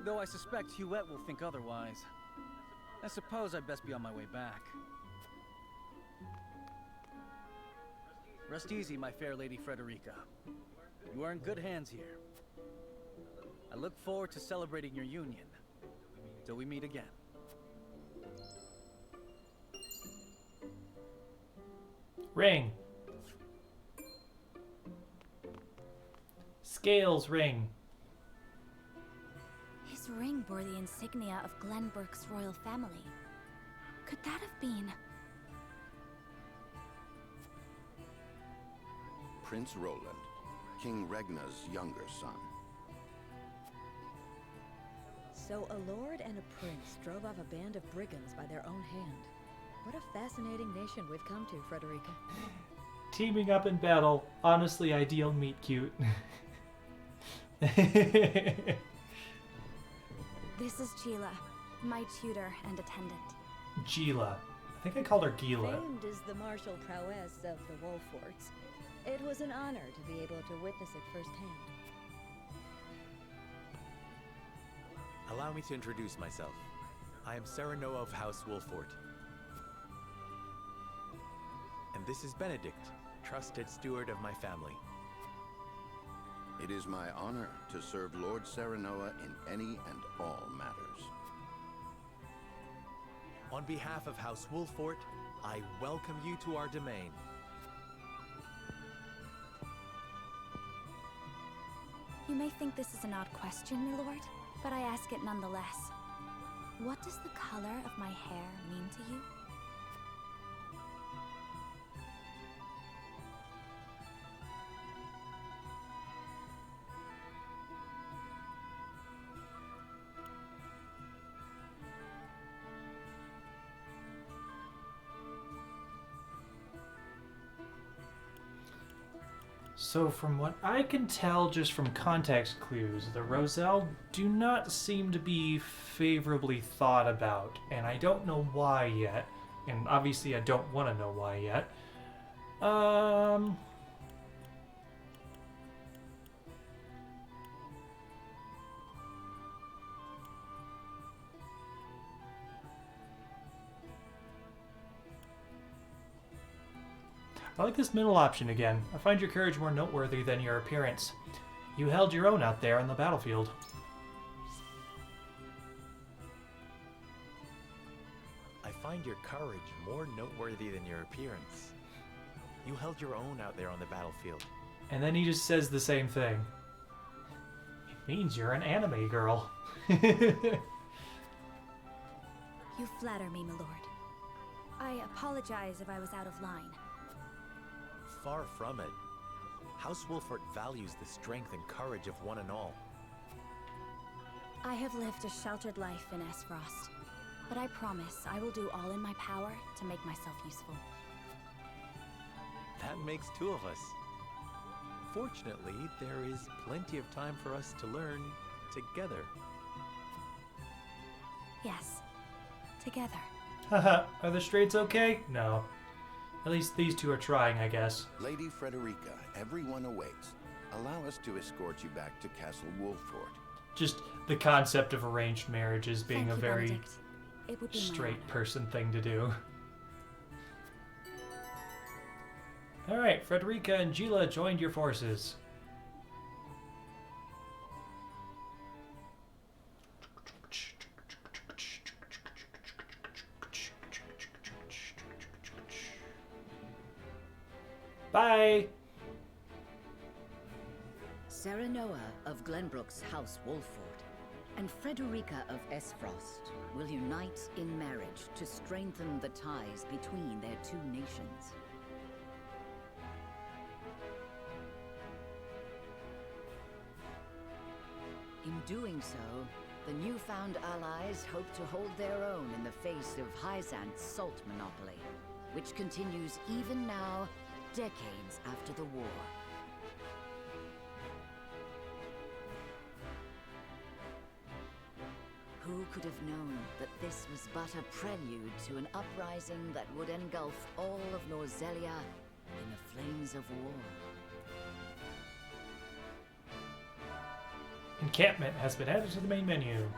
Speaker 11: Though I suspect Huette will think otherwise. I suppose I'd best be on my way back. Rest easy, my fair Lady Frederica. You are in good hands here. I look forward to celebrating your union. Till we meet again.
Speaker 1: Ring. Scales ring.
Speaker 3: His ring bore the insignia of Glenbrook's royal family. Could that have been...
Speaker 6: Prince Roland, King Regna's younger son.
Speaker 8: So a lord and a prince drove off a band of brigands by their own hand. What a fascinating nation we've come to, Frederica.
Speaker 1: Teaming up in battle. Honestly, ideal meet cute.
Speaker 3: This is Gila, my tutor and attendant.
Speaker 1: Gila. I think I called her Gila.
Speaker 8: Famed is the martial prowess of the Wolforts. It was an honor to be able to witness it firsthand.
Speaker 5: Allow me to introduce myself. I am Serenoa of House Wolfort. And this is Benedict, trusted steward of my family.
Speaker 6: It is my honor to serve Lord Serenoa in any and all matters.
Speaker 5: On behalf of House Wolfort, I welcome you to our domain.
Speaker 3: You may think this is an odd question, my lord, but I ask it nonetheless. What does the color of my hair mean to you?
Speaker 1: So from what I can tell just from context clues, the Roselle do not seem to be favorably thought about, and I don't know why yet, and obviously I don't want to know why yet. I like this middle option again. I find your courage more noteworthy than your appearance. You held your own out there on the battlefield.
Speaker 5: I find your courage more noteworthy than your appearance. You held your own out there on the battlefield.
Speaker 1: And then he just says the same thing. It means you're an anime girl.
Speaker 3: You flatter me, my lord. I apologize if I was out of line.
Speaker 5: Far from it. House Wolfort values the strength and courage of one and all.
Speaker 3: I have lived a sheltered life in Esfrost, but I promise I will do all in my power to make myself useful.
Speaker 5: That makes two of us. Fortunately, there is plenty of time for us to learn together.
Speaker 3: Yes, together.
Speaker 1: Haha, are the Straits okay? No. At least these two are trying, I guess.
Speaker 6: Lady Frederica, everyone awaits. Allow us to escort you back to Castle Wolfort.
Speaker 1: Just the concept of arranged marriages being
Speaker 3: Thank
Speaker 1: a
Speaker 3: you,
Speaker 1: very
Speaker 3: Benedict. It would be my
Speaker 1: straight
Speaker 3: honor.
Speaker 1: person thing to do. Alright, Frederica and Gila joined your forces. Bye!
Speaker 2: Serenoa of Glenbrook's House Wolfort and Frederica of Esfrost will unite in marriage to strengthen the ties between their two nations. In doing so, the newfound allies hope to hold their own in the face of Hyzant's salt monopoly, which continues even now, decades after the war. Who could have known that this was but a prelude to an uprising that would engulf all of Norzelia in the flames of war?
Speaker 1: Encampment has been added to the main menu.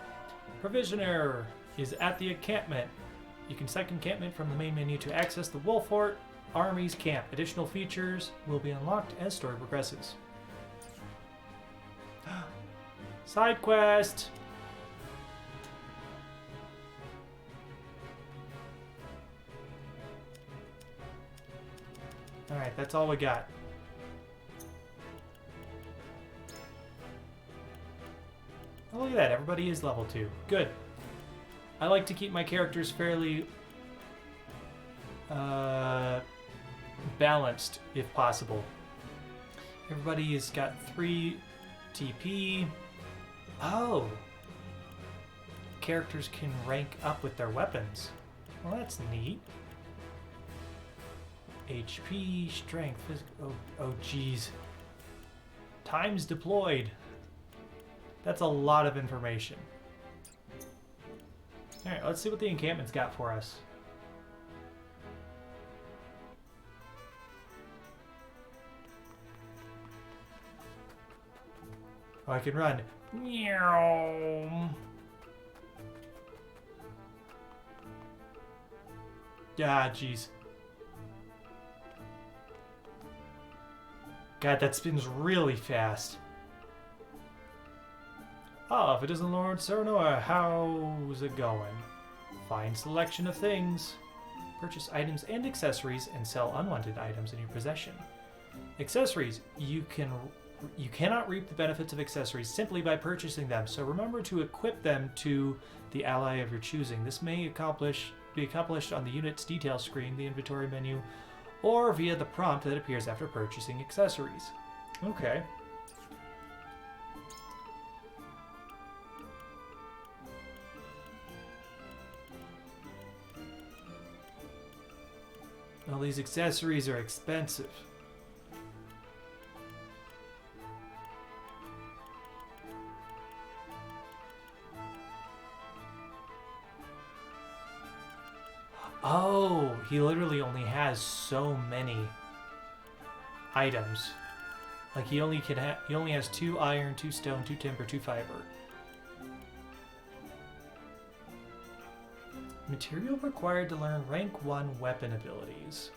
Speaker 1: Provisioner is at the encampment. You can select encampment from the main menu to access the Wolfort Army's camp. Additional features will be unlocked as story progresses. Side quest! Alright, that's all we got. Oh, look at that. Everybody is level 2. Good. I like to keep my characters fairly balanced, if possible. Everybody's got 3 TP. Oh. Characters can rank up with their weapons. Well, that's neat. HP, strength, physical. Oh, geez. Times deployed. That's a lot of information. Alright, let's see what the encampment's got for us. Oh, I can run. Meow. Ah, jeez. God, that spins really fast. Ah, if it isn't Lord Serenoa, how's it going? Fine selection of things. Purchase items and accessories and sell unwanted items in your possession. Accessories. You cannot reap the benefits of accessories simply by purchasing them, so remember to equip them to the ally of your choosing. This may be accomplished on the unit's detail screen, the inventory menu, or via the prompt that appears after purchasing accessories. Okay. Well, these accessories are expensive. Oh, he literally only has so many items. Like he only has 2 iron, 2 stone, 2 timber, 2 fiber. Material required to learn rank 1 weapon abilities.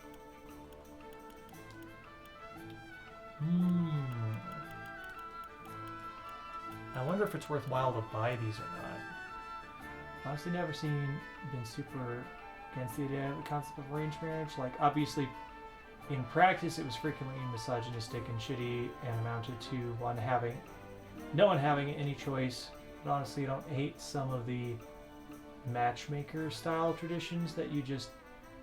Speaker 1: I wonder if it's worthwhile to buy these or not. Honestly, never been super against the idea of the concept of arranged marriage. Like, obviously, in practice, it was frequently misogynistic and shitty and amounted to no one having any choice. But honestly, I don't hate some of the matchmaker style traditions that you just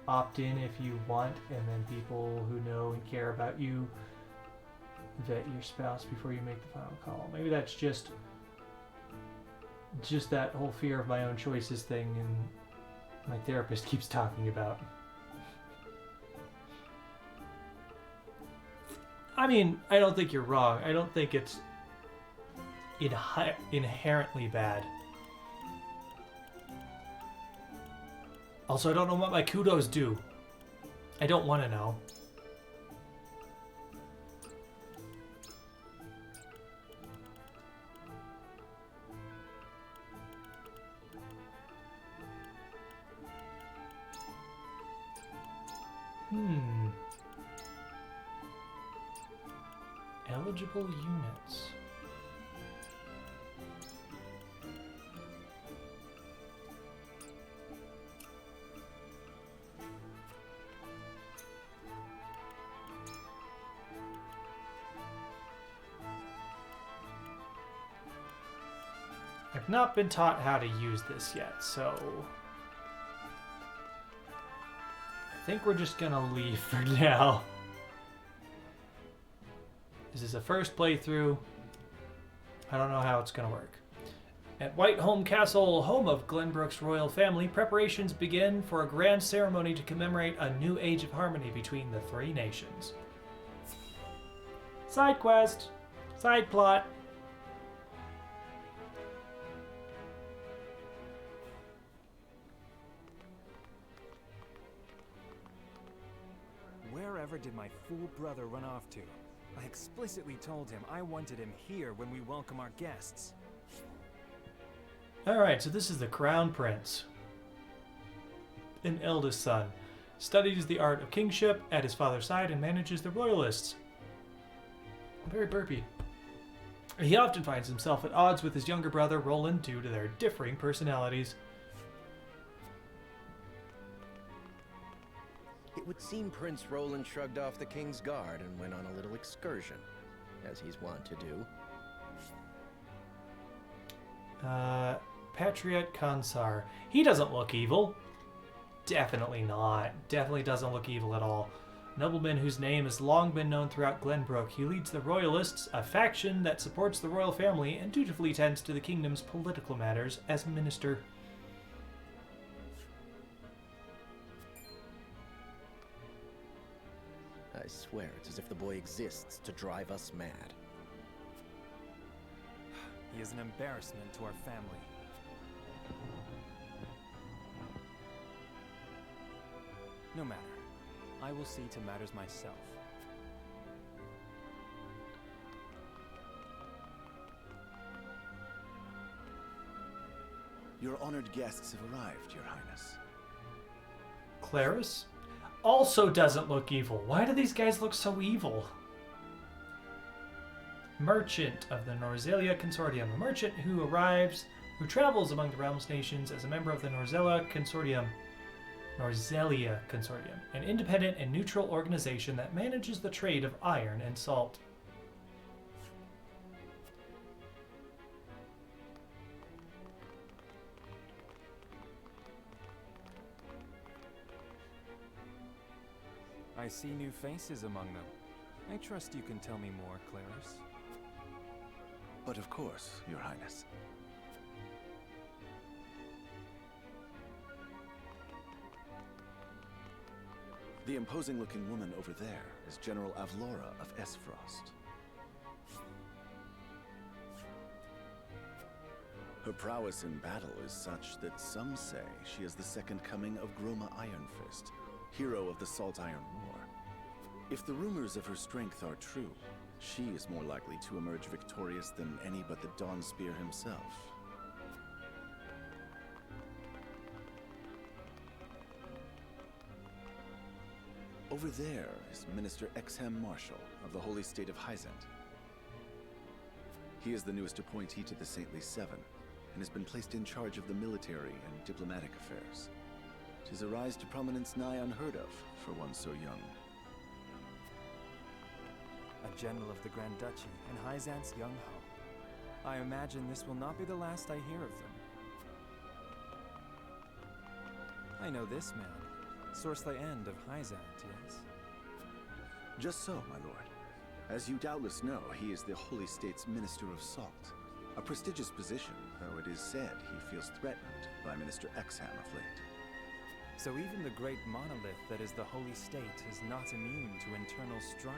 Speaker 1: opt in if you want, and then people who know and care about you vet your spouse before you make the final call. Maybe that's just that whole fear of my own choices thing and my therapist keeps talking about. I mean, I don't think you're wrong. I don't think it's inherently bad. Also, I don't know what my kudos do. I don't want to know. Eligible units. I've not been taught how to use this yet, so I think we're just gonna leave for now. This is a first playthrough. I don't know how it's gonna work. At Whitehome Castle, home of Glenbrook's royal family, preparations begin for a grand ceremony to commemorate a new age of harmony between the 3 nations. Side quest. Side plot.
Speaker 12: Wherever did my fool brother run off to? I explicitly told him I wanted him here when we welcome our guests.
Speaker 1: Alright, so this is the Crown Prince. An eldest son. Studies the art of kingship at his father's side and manages the royalists. Very burpy. He often finds himself at odds with his younger brother Roland due to their differing personalities.
Speaker 13: It would seem Prince Roland shrugged off the King's Guard and went on a little excursion, as he's wont to do.
Speaker 1: Patriot Kansar. He doesn't look evil. Definitely not. Definitely doesn't look evil at all. Nobleman whose name has long been known throughout Glenbrook. He leads the Royalists, a faction that supports the royal family and dutifully tends to the kingdom's political matters as minister.
Speaker 13: I swear it's as if the boy exists to drive us mad.
Speaker 12: He is an embarrassment to our family. No matter. I will see to matters myself.
Speaker 14: Your honored guests have arrived, Your Highness.
Speaker 1: Claris also doesn't look evil. Why do these guys look so evil? Merchant of the Norzelia Consortium. A merchant who travels among the realm's nations as a member of the Norzelia Consortium, an independent and neutral organization that manages the trade of iron and salt.
Speaker 12: I see new faces among them. I trust you can tell me more, Claris.
Speaker 14: But of course, Your Highness. The imposing-looking woman over there is General Avlora of Esfrost. Her prowess in battle is such that some say she is the second coming of Groma Ironfist, hero of the Salt Iron War. If the rumors of her strength are true, she is more likely to emerge victorious than any but the Dawnspear himself. Over there is Minister Exham Marshall of the Holy State of Hyzant. He is the newest appointee to the Saintly Seven, and has been placed in charge of the military and diplomatic affairs. 'Tis a rise to prominence nigh unheard of for one so young.
Speaker 12: A general of the Grand Duchy and Hyzant's young hope. I imagine this will not be the last I hear of them. I know this man, Sorsle End of Hyzant, yes?
Speaker 14: Just so, my lord. As you doubtless know, he is the Holy State's Minister of Salt. A prestigious position, though it is said he feels threatened by Minister Exham of late.
Speaker 12: So even the great monolith that is the Holy State is not immune to internal strife.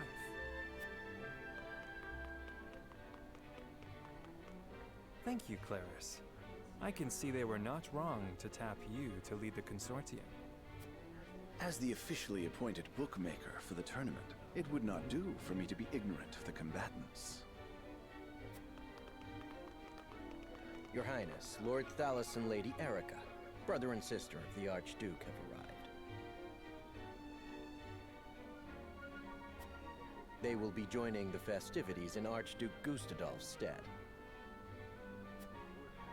Speaker 12: Thank you, Claris. I can see they were not wrong to tap you to lead the consortium.
Speaker 14: As the officially appointed bookmaker for the tournament, it would not do for me to be ignorant of the combatants.
Speaker 13: Your Highness, Lord Thalos and Lady Erica, brother and sister of the Archduke, have arrived. They will be joining the festivities in Archduke Gustadolf's stead.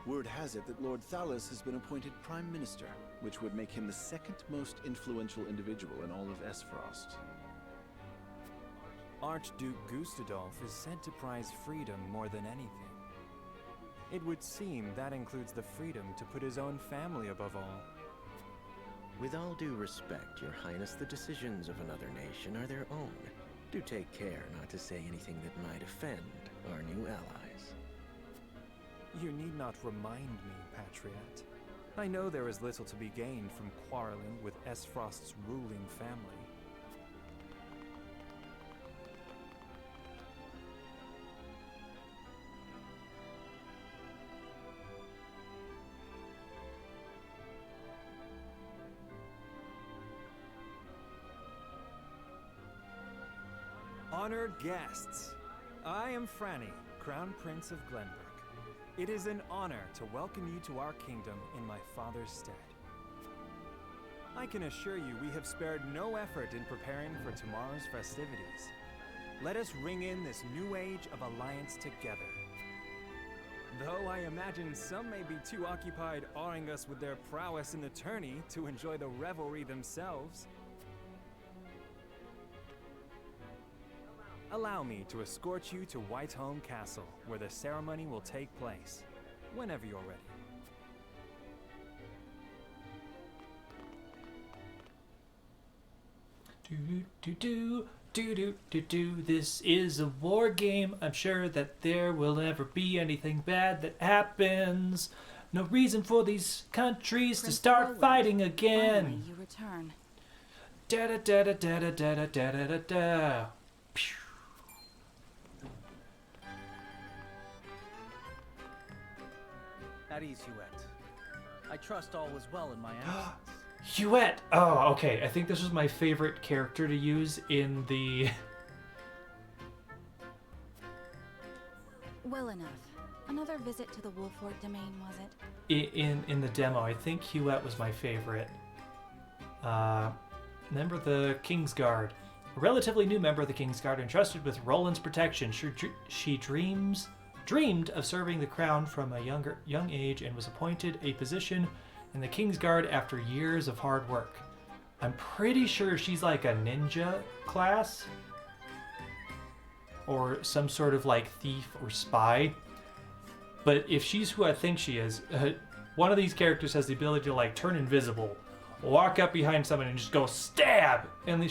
Speaker 14: Word has it that Lord Thalos has been appointed Prime Minister, which would make him the second most influential individual in all of Esfrost.
Speaker 12: Archduke Gustadolf is said to prize freedom more than anything. It would seem that includes the freedom to put his own family above all.
Speaker 13: With all due respect, Your Highness, the decisions of another nation are their own. Do take care not to say anything that might offend our new allies.
Speaker 12: You need not remind me, Patriot. I know there is little to be gained from quarreling with Esfrost's ruling family. Honored guests, I am Franny, Crown Prince of Glenbrook. It is an honor to welcome you to our kingdom in my father's stead. I can assure you we have spared no effort in preparing for tomorrow's festivities. Let us ring in this new age of alliance together. Though I imagine some may be too occupied awing us with their prowess in the tourney to enjoy the revelry themselves. Allow me to escort you to Whitehome Castle, where the ceremony will take place. whenever you're ready.
Speaker 1: This is a war game. I'm sure that there will never be anything bad that happens. No reason for these countries to start
Speaker 2: Roland,
Speaker 1: fighting again.
Speaker 2: Finally, you return.
Speaker 1: Da da da da da da da da da da da.
Speaker 15: At ease, Huet. I trust all was well in my absence.
Speaker 1: Huet! Oh, okay. I think this was my favorite character to use in the...
Speaker 2: Well enough. Another visit to the Wolfort domain, was it?
Speaker 1: in the demo. I think Huet was my favorite. Member of the Kingsguard. A relatively new member of the Kingsguard entrusted with Roland's protection. She dreamed of serving the crown from a young age and was appointed a position in the Kingsguard after years of hard work. I'm pretty sure she's like a ninja class or some sort of like thief or spy. But if she's who I think she is, one of these characters has the ability to like turn invisible, walk up behind someone and just go stab. And then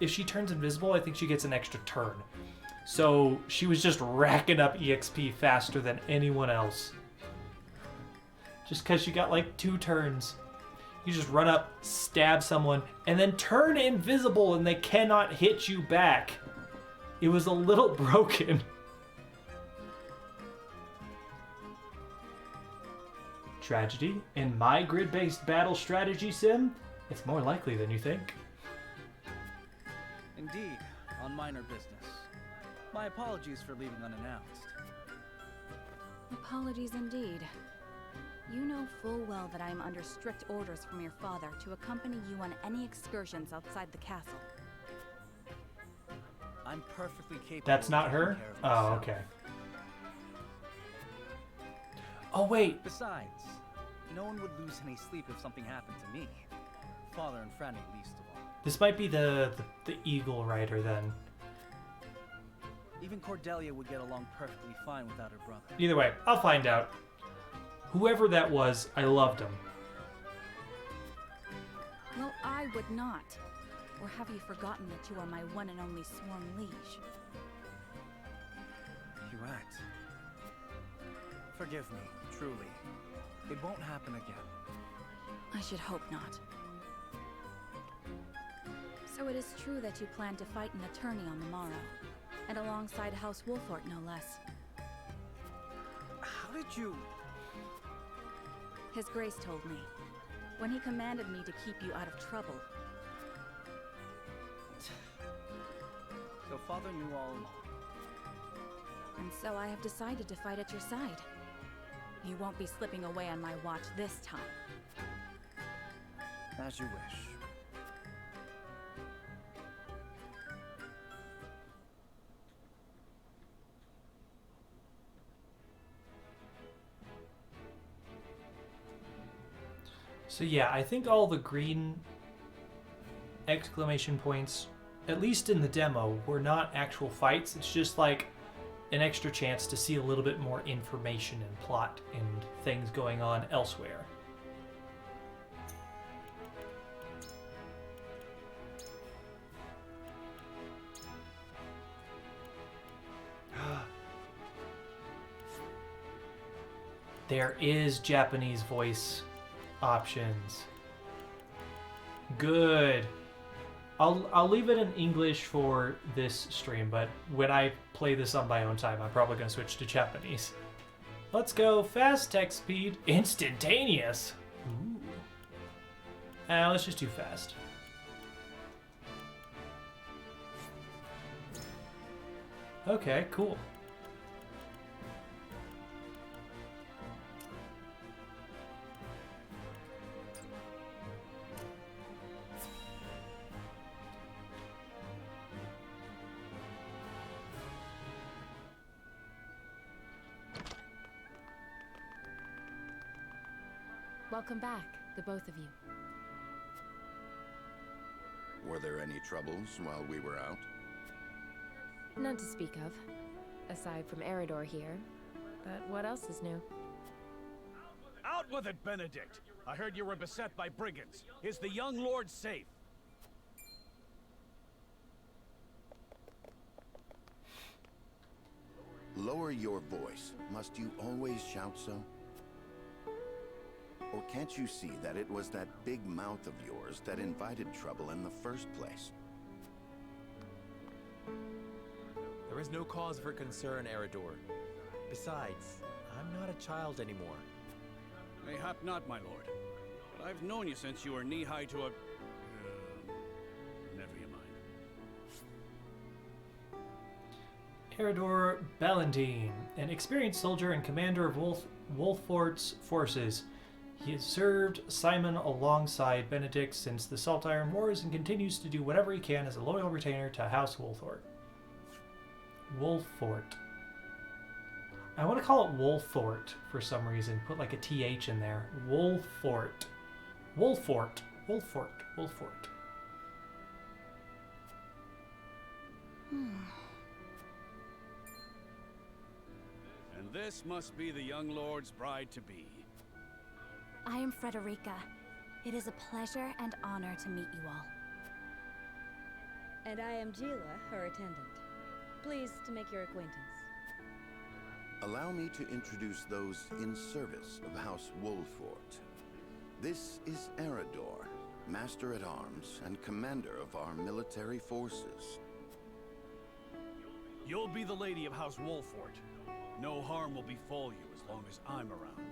Speaker 1: if she turns invisible, I think she gets an extra turn. So she was just racking up EXP faster than anyone else. Just because she got like 2 turns. You just run up, stab someone, and then turn invisible and they cannot hit you back. It was a little broken. Tragedy? In my grid-based battle strategy sim, it's more likely than you think.
Speaker 15: Indeed, on minor business. My apologies for leaving unannounced.
Speaker 2: Apologies indeed. You know full well that I am under strict orders from your father to accompany you on any excursions outside the castle.
Speaker 15: I'm perfectly capable.
Speaker 1: That's not
Speaker 15: of
Speaker 1: her?
Speaker 15: taking care of
Speaker 1: Oh,
Speaker 15: myself.
Speaker 1: okay. Oh, wait.
Speaker 15: Besides, no one would lose any sleep if something happened to me. Father and Franny least of all.
Speaker 1: This might be the Eagle Rider then.
Speaker 15: Even Cordelia would get along perfectly fine without her brother.
Speaker 1: Either way, I'll find out. Whoever that was, I loved him.
Speaker 2: Well, I would not. Or have you forgotten that you are my one and only sworn liege?
Speaker 15: Huet. Forgive me, truly. It won't happen again.
Speaker 2: I should hope not. So it is true that you plan to fight an attorney on the morrow, and alongside House Wolfort, no less.
Speaker 15: How did you...
Speaker 2: His Grace told me, when he commanded me to keep you out of trouble.
Speaker 15: So Father knew all along.
Speaker 2: And so I have decided to fight at your side. You won't be slipping away on my watch this time.
Speaker 15: As you wish.
Speaker 1: So yeah, I think all the green exclamation points, at least in the demo, were not actual fights. It's just like an extra chance to see a little bit more information and plot and things going on elsewhere. There is Japanese voice options. Good. I'll leave it in English for this stream, but when I play this on my own time, I'm probably going to switch to Japanese. Let's go. Fast text speed. Instantaneous. Ooh. Let's just do fast. Okay, cool.
Speaker 16: Welcome back, the both of you.
Speaker 6: Were there any troubles while we were out?
Speaker 16: None to speak of, aside from Eridor here. But what else is new?
Speaker 17: Out with it, Benedict! I heard you were beset by brigands. Is the young lord safe?
Speaker 6: Lower your voice. Must you always shout so? Or can't you see that it was that big mouth of yours that invited trouble in the first place?
Speaker 5: There is no cause for concern, Eredor. Besides, I'm not a child anymore.
Speaker 17: Mayhap not, my lord. But I've known you since you were knee-high to a... never you mind.
Speaker 1: Eredor Ballandine, an experienced soldier and commander of Wolfort's forces. He has served Simon alongside Benedict since the Salt Iron Wars and continues to do whatever he can as a loyal retainer to House Wolfort. Wolfort. I want to call it Wolfort for some reason. Put like a TH in there. Wolfort. Wolfort. Wolfort. Wolfort.
Speaker 17: And this must be the young lord's bride-to-be.
Speaker 3: I am Frederica. It is a pleasure and honor to meet you all.
Speaker 8: And I am Gila, her attendant. Pleased to make your acquaintance.
Speaker 6: Allow me to introduce those in service of House Wolfort. This is Eredor, Master-at-Arms and Commander of our military forces.
Speaker 17: You'll be the lady of House Wolfort. No harm will befall you as long as I'm around.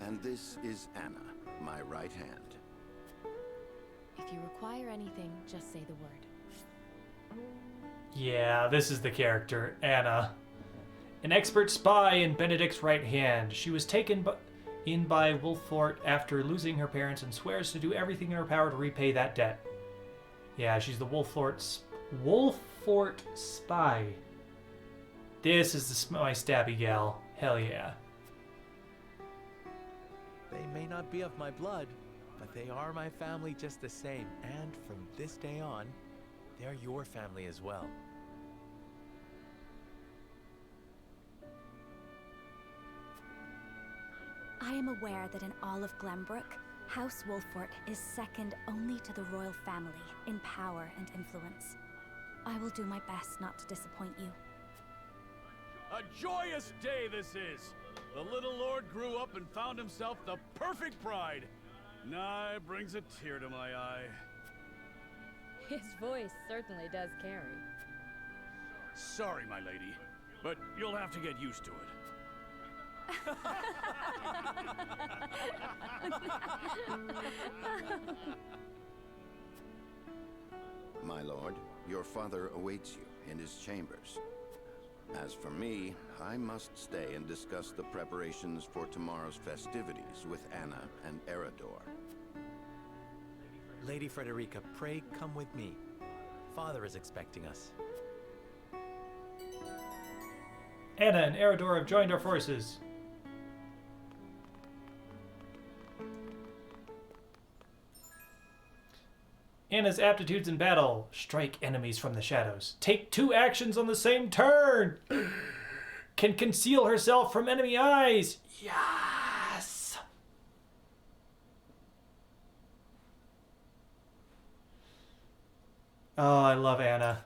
Speaker 6: And this is Anna, my right hand.
Speaker 16: If you require anything, just say the word.
Speaker 1: Yeah, this is the character, Anna. An expert spy and Benedict's right hand. She was taken in by Wolfort after losing her parents and swears to do everything in her power to repay that debt. Yeah, she's the Wolfort spy. This is my stabby gal. Hell yeah.
Speaker 5: They may not be of my blood, but they are my family just the same. And from this day on, they're your family as well.
Speaker 3: I am aware that in all of Glenbrook, House Wolfort is second only to the royal family in power and influence. I will do my best not to disappoint you.
Speaker 17: A joyous day this is! The little lord grew up and found himself the perfect bride. Nigh brings a tear to my eye.
Speaker 8: His voice certainly does carry.
Speaker 17: Sorry, my lady, but you'll have to get used to it.
Speaker 6: My lord, your father awaits you in his chambers. As for me, I must stay and discuss the preparations for tomorrow's festivities with Anna and Eredor.
Speaker 5: Lady Frederica, pray come with me. Father is expecting us.
Speaker 1: Anna and Eredor have joined our forces. Anna's aptitudes in battle. Strike enemies from the shadows. Take 2 actions on the same turn. Can conceal herself from enemy eyes. Yes. Oh, I love Anna.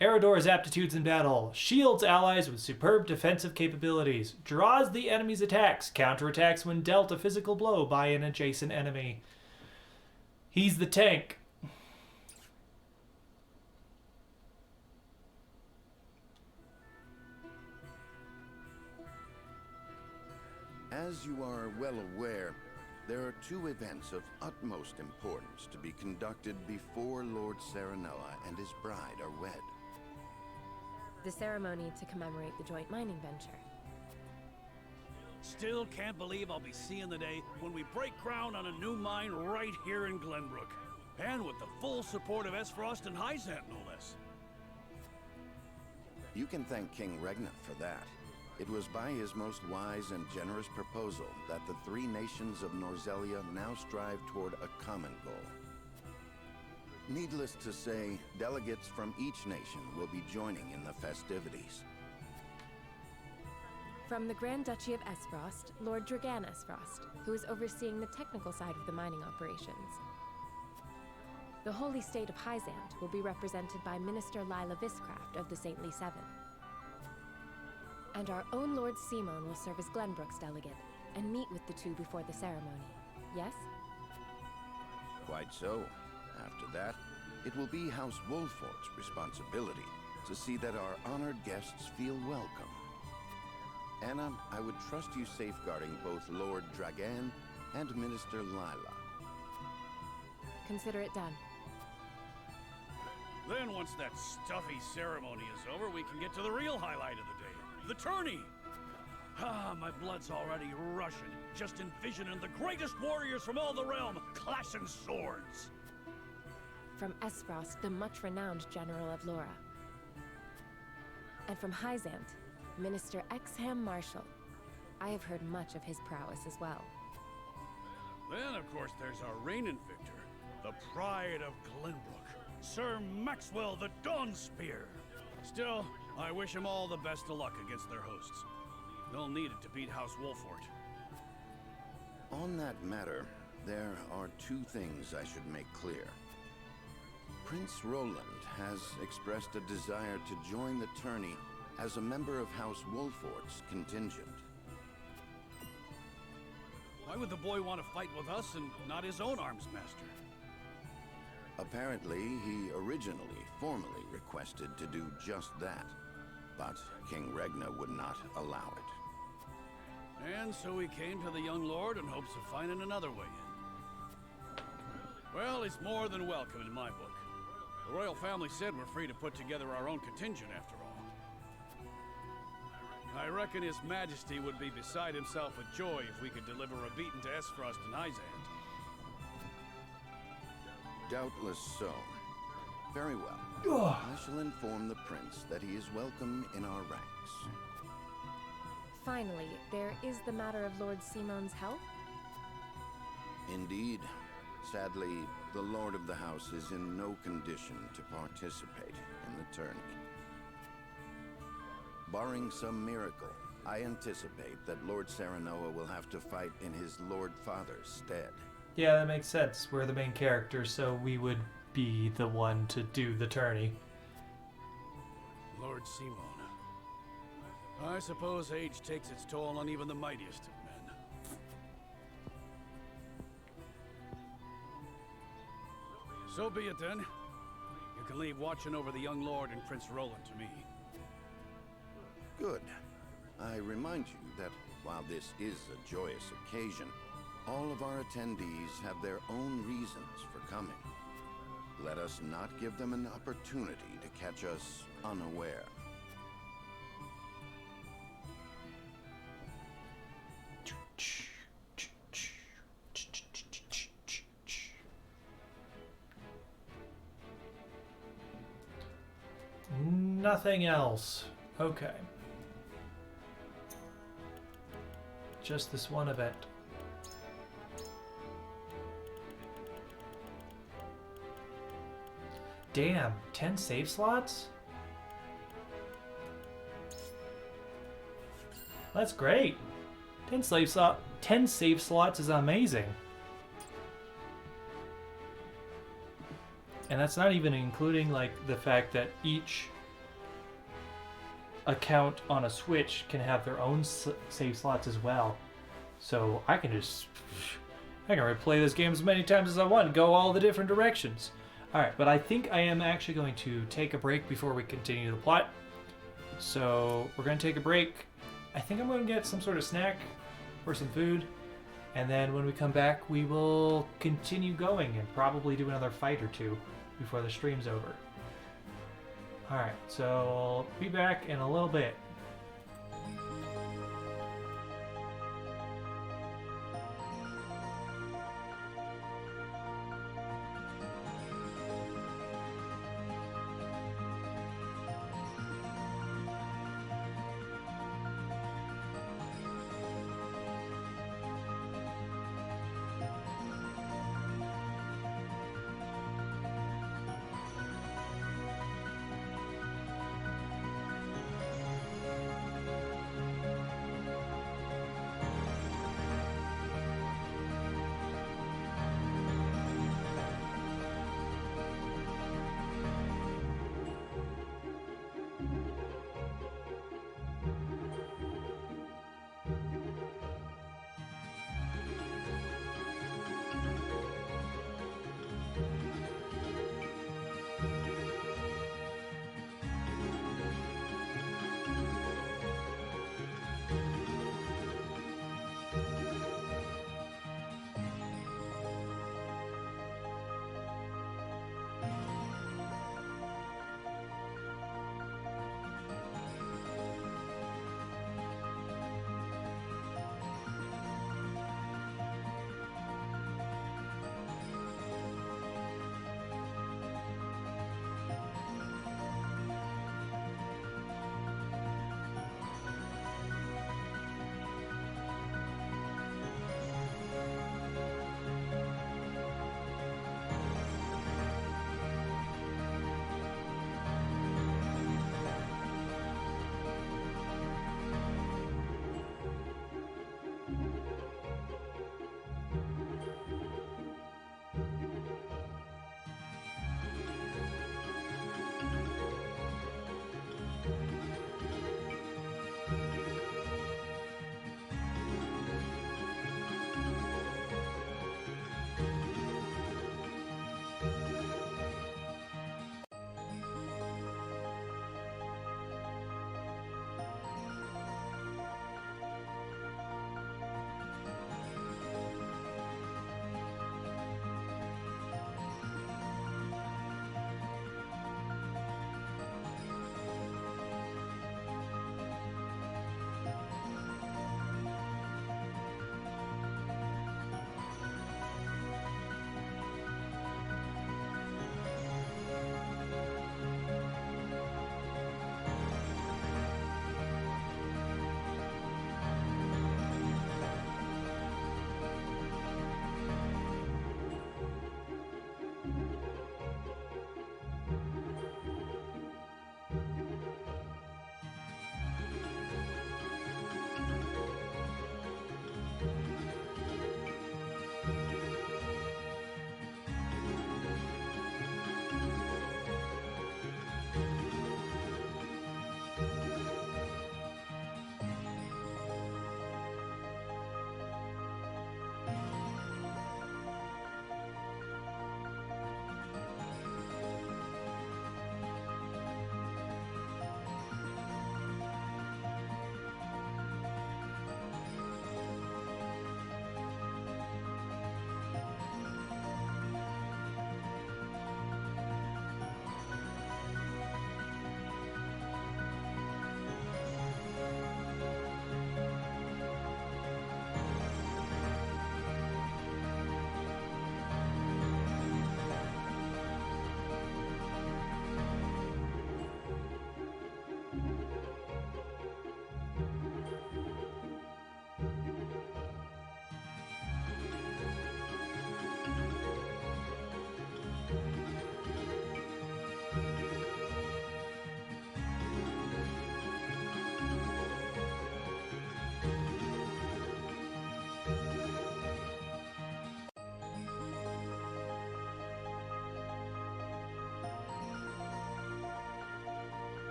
Speaker 1: Eredor's aptitudes in battle. Shields allies with superb defensive capabilities. Draws the enemy's attacks. Counterattacks when dealt a physical blow by an adjacent enemy. He's the tank.
Speaker 6: As you are well aware, there are 2 events of utmost importance to be conducted before Lord Serenella and his bride are wed.
Speaker 16: The ceremony to commemorate the joint mining venture.
Speaker 17: Still can't believe I'll be seeing the day when we break ground on a new mine right here in Glenbrook. And with the full support of Esfrost and Hyzant, no less.
Speaker 6: You can thank King Regna for that. It was by his most wise and generous proposal that the 3 nations of Norzelia now strive toward a common goal. Needless to say, delegates from each nation will be joining in the festivities.
Speaker 16: From the Grand Duchy of Esfrost, Lord Dragan Esfrost, who is overseeing the technical side of the mining operations. The Holy State of Hyzant will be represented by Minister Lila Viscraft of the Saintly Seven. And our own Lord Simon will serve as Glenbrook's delegate and meet with the two before the ceremony. Yes?
Speaker 6: Quite so. After that, it will be House Wolfort's responsibility to see that our honored guests feel welcome. Anna, I would trust you safeguarding both Lord Dragan and Minister Lila.
Speaker 16: Consider it done.
Speaker 17: Then once that stuffy ceremony is over, we can get to the real highlight of the day. The tourney! Ah, my blood's already rushing, just envisioning the greatest warriors from all the realm clashing swords.
Speaker 16: From Esfrost, the much-renowned General of Laura. And from Hyzant, Minister Exham Marshall. I have heard much of his prowess as well.
Speaker 17: Then, of course, there's our reigning victor, the pride of Glenbrook, Sir Maxwell the Dawnspear. Still, I wish him all the best of luck against their hosts. They'll need it to beat House Wolfort.
Speaker 6: On that matter, there are two things I should make clear. Prince Roland has expressed a desire to join the tourney as a member of House Wolfort's contingent.
Speaker 17: Why would the boy want to fight with us and not his own arms master?
Speaker 6: Apparently, he originally formally requested to do just that, but King Regna would not allow it.
Speaker 17: And so he came to the young lord in hopes of finding another way in. Well, he's more than welcome in my book. The royal family said we're free to put together our own contingent after all. I reckon His Majesty would be beside himself with joy if we could deliver a beating to Esfrost and Hyzant.
Speaker 6: Doubtless so. Very well. I shall inform the prince that he is welcome in our ranks.
Speaker 16: Finally, there is the matter of Lord Simon's health?
Speaker 6: Indeed. Sadly, the Lord of the House is in no condition to participate in the tourney. Barring some miracle, I anticipate that Lord Serenoa will have to fight in his Lord Father's stead.
Speaker 1: Yeah, that makes sense. We're the main character, so we would be the one to do the tourney.
Speaker 17: Lord Simon. I suppose age takes its toll on even the mightiest of men. So be it then. You can leave watching over the young lord and Prince Roland to me.
Speaker 6: Good. I remind you that while this is a joyous occasion, all of our attendees have their own reasons for coming. Let us not give them an opportunity to catch us unaware.
Speaker 1: Nothing else. Okay. Just this one event. Damn, 10 save slots? That's great. 10 save slots is amazing. And that's not even including like the fact that each account on a Switch can have their own save slots as well. So I can replay this game as many times as I want and go all the different directions. Alright, but I think I am actually going to take a break before we continue the plot. So we're going to take a break. I think I'm going to get some sort of snack or some food. And then when we come back, we will continue going and probably do another fight or two before the stream's over. Alright, so I'll be back in a little bit.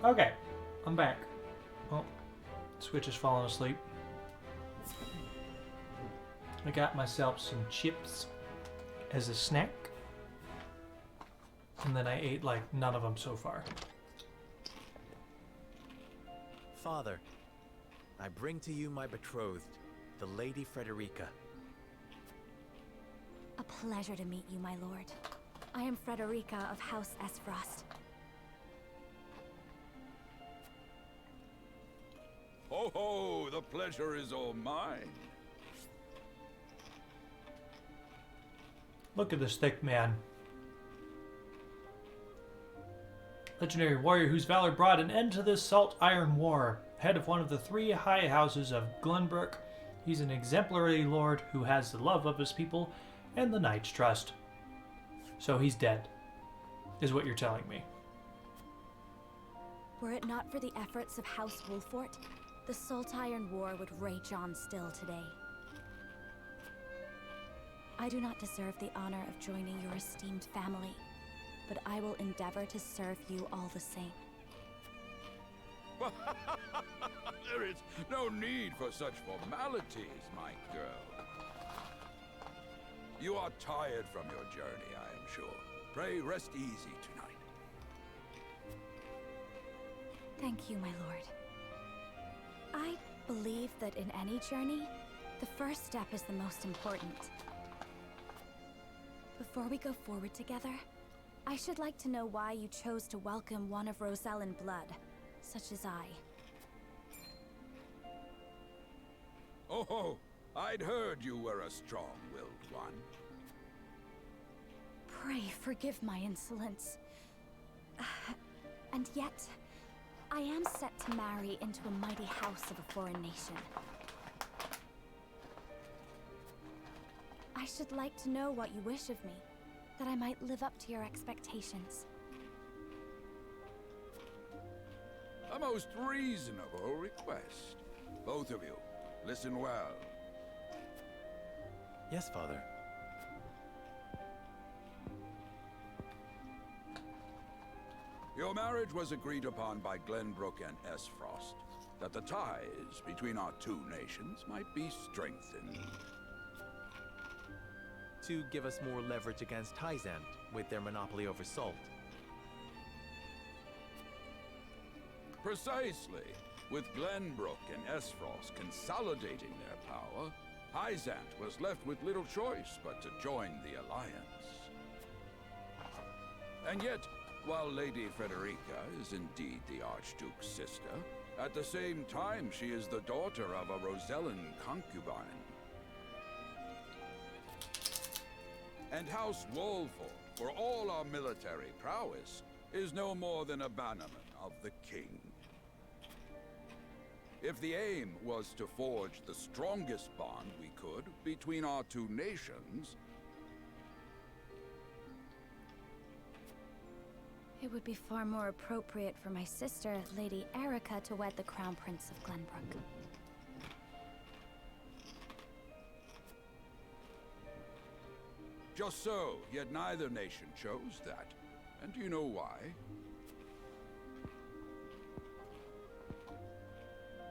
Speaker 1: Okay, I'm back. Oh, Switch has fallen asleep. I got myself some chips as a snack. And then I ate like none of them so far.
Speaker 5: Father, I bring to you my betrothed, the Lady Frederica.
Speaker 3: A pleasure to meet you, my lord. I am Frederica of House Esfrost.
Speaker 18: Ho ho, the pleasure is all mine.
Speaker 1: Look at this thick man. Legendary warrior whose valor brought an end to the Salt Iron War. Head of one of the 3 high houses of Glenbrook. He's an exemplary lord who has the love of his people and the Knight's trust. So he's dead, is what you're telling me.
Speaker 3: Were it not for the efforts of House Wolfort, the Salt Iron War would rage on still today. I do not deserve the honor of joining your esteemed family, but I will endeavor to serve you all the same.
Speaker 18: There is no need for such formalities, my girl. You are tired from your journey, I am sure. Pray rest easy tonight.
Speaker 3: Thank you, my lord. I believe that in any journey, the first step is the most important. Before we go forward together, I should like to know why you chose to welcome one of Rosellan blood, such as I.
Speaker 18: Oh, I'd heard you were a strong-willed one.
Speaker 3: Pray forgive my insolence. And yet, I am set to marry into a mighty house of a foreign nation. I should like to know what you wish of me, that I might live up to your expectations.
Speaker 18: A most reasonable request. Both of you, listen well.
Speaker 5: Yes, Father.
Speaker 18: Your marriage was agreed upon by Glenbrook and Esfrost, that the ties between our 2 nations might be strengthened.
Speaker 5: To give us more leverage against Hyzant with their monopoly over salt.
Speaker 18: Precisely. With Glenbrook and Esfrost consolidating their power, Hyzant was left with little choice but to join the alliance. And yet, while Lady Frederica is indeed the Archduke's sister, at the same time she is the daughter of a Rosellan concubine. And House Wolfort, for all our military prowess, is no more than a bannerman of the king. If the aim was to forge the strongest bond we could between our 2 nations,
Speaker 3: It would be far more appropriate for my sister, Lady Erica, to wed the Crown Prince of Glenbrook.
Speaker 18: just so, yet neither nation chose that. And do you know why?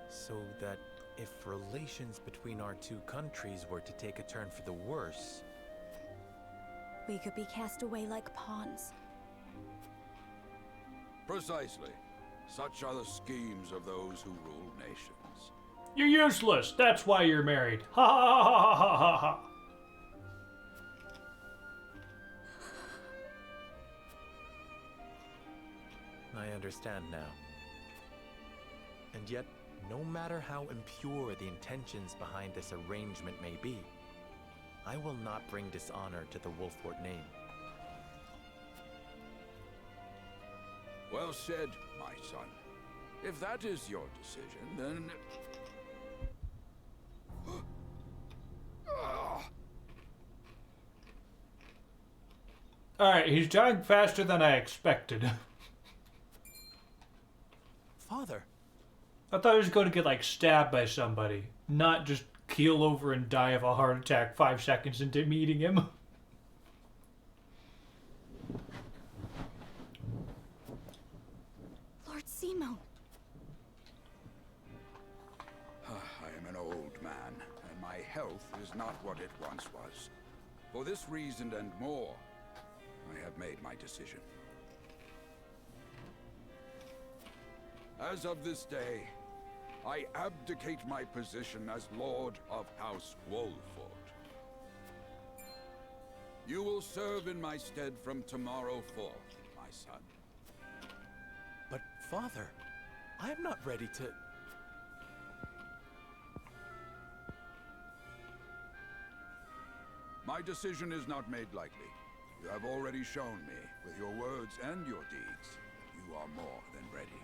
Speaker 5: So that if relations between our 2 countries were to take a turn for the worse...
Speaker 3: We could be cast away like pawns.
Speaker 18: Precisely. Such are the schemes of those who rule nations.
Speaker 1: You're useless. That's why you're married. Ha ha ha ha ha ha.
Speaker 5: I understand now. And yet, no matter how impure the intentions behind this arrangement may be, I will not bring dishonor to the Wolfort name.
Speaker 18: Well said, my son. If that is your decision, then...
Speaker 1: Alright, he's dying faster than I expected.
Speaker 5: Father!
Speaker 1: I thought he was going to get, like, stabbed by somebody. Not just keel over and die of a heart attack 5 seconds into meeting him.
Speaker 3: Lord Simo.
Speaker 18: South is not what it once was. For this reason and more, I have made my decision. As of this day, I abdicate my position as Lord of House Wolford. You will serve in my stead from tomorrow forth, my son.
Speaker 5: But, Father, I am not ready to...
Speaker 18: My decision is not made lightly. You have already shown me, with your words and your deeds, that you are more than ready.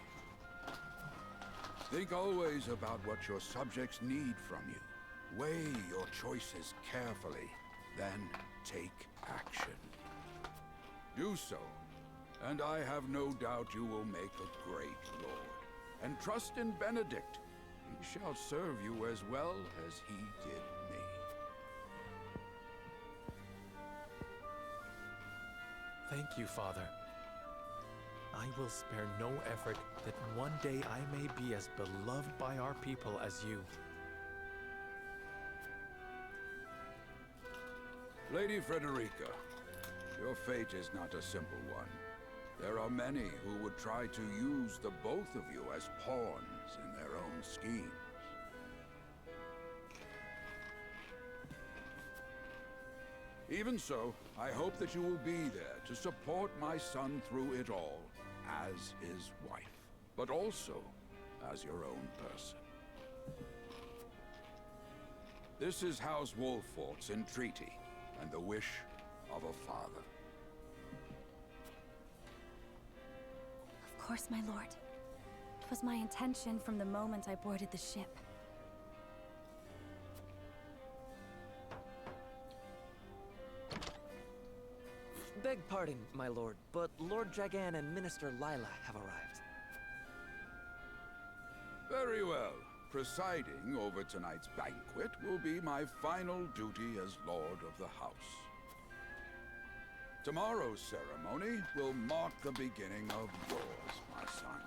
Speaker 18: Think always about what your subjects need from you. Weigh your choices carefully, then take action. Do so, and I have no doubt you will make a great lord. And trust in Benedict. He shall serve you as well as he did me.
Speaker 5: Thank you, Father. I will spare no effort that one day I may be as beloved by our people as you.
Speaker 18: Lady Frederica, your fate is not a simple one. There are many who would try to use the both of you as pawns in their own schemes. Even so, I hope that you will be there to support my son through it all, as his wife, but also as your own person. This is House Wolfort's entreaty, and the wish of a father.
Speaker 3: Of course, my lord. It was my intention from the moment I boarded the ship.
Speaker 19: Beg pardon, my lord, but Lord Dragan and Minister Lila have arrived.
Speaker 18: Very well. Presiding over tonight's banquet will be my final duty as Lord of the House. Tomorrow's ceremony will mark the beginning of yours, my son.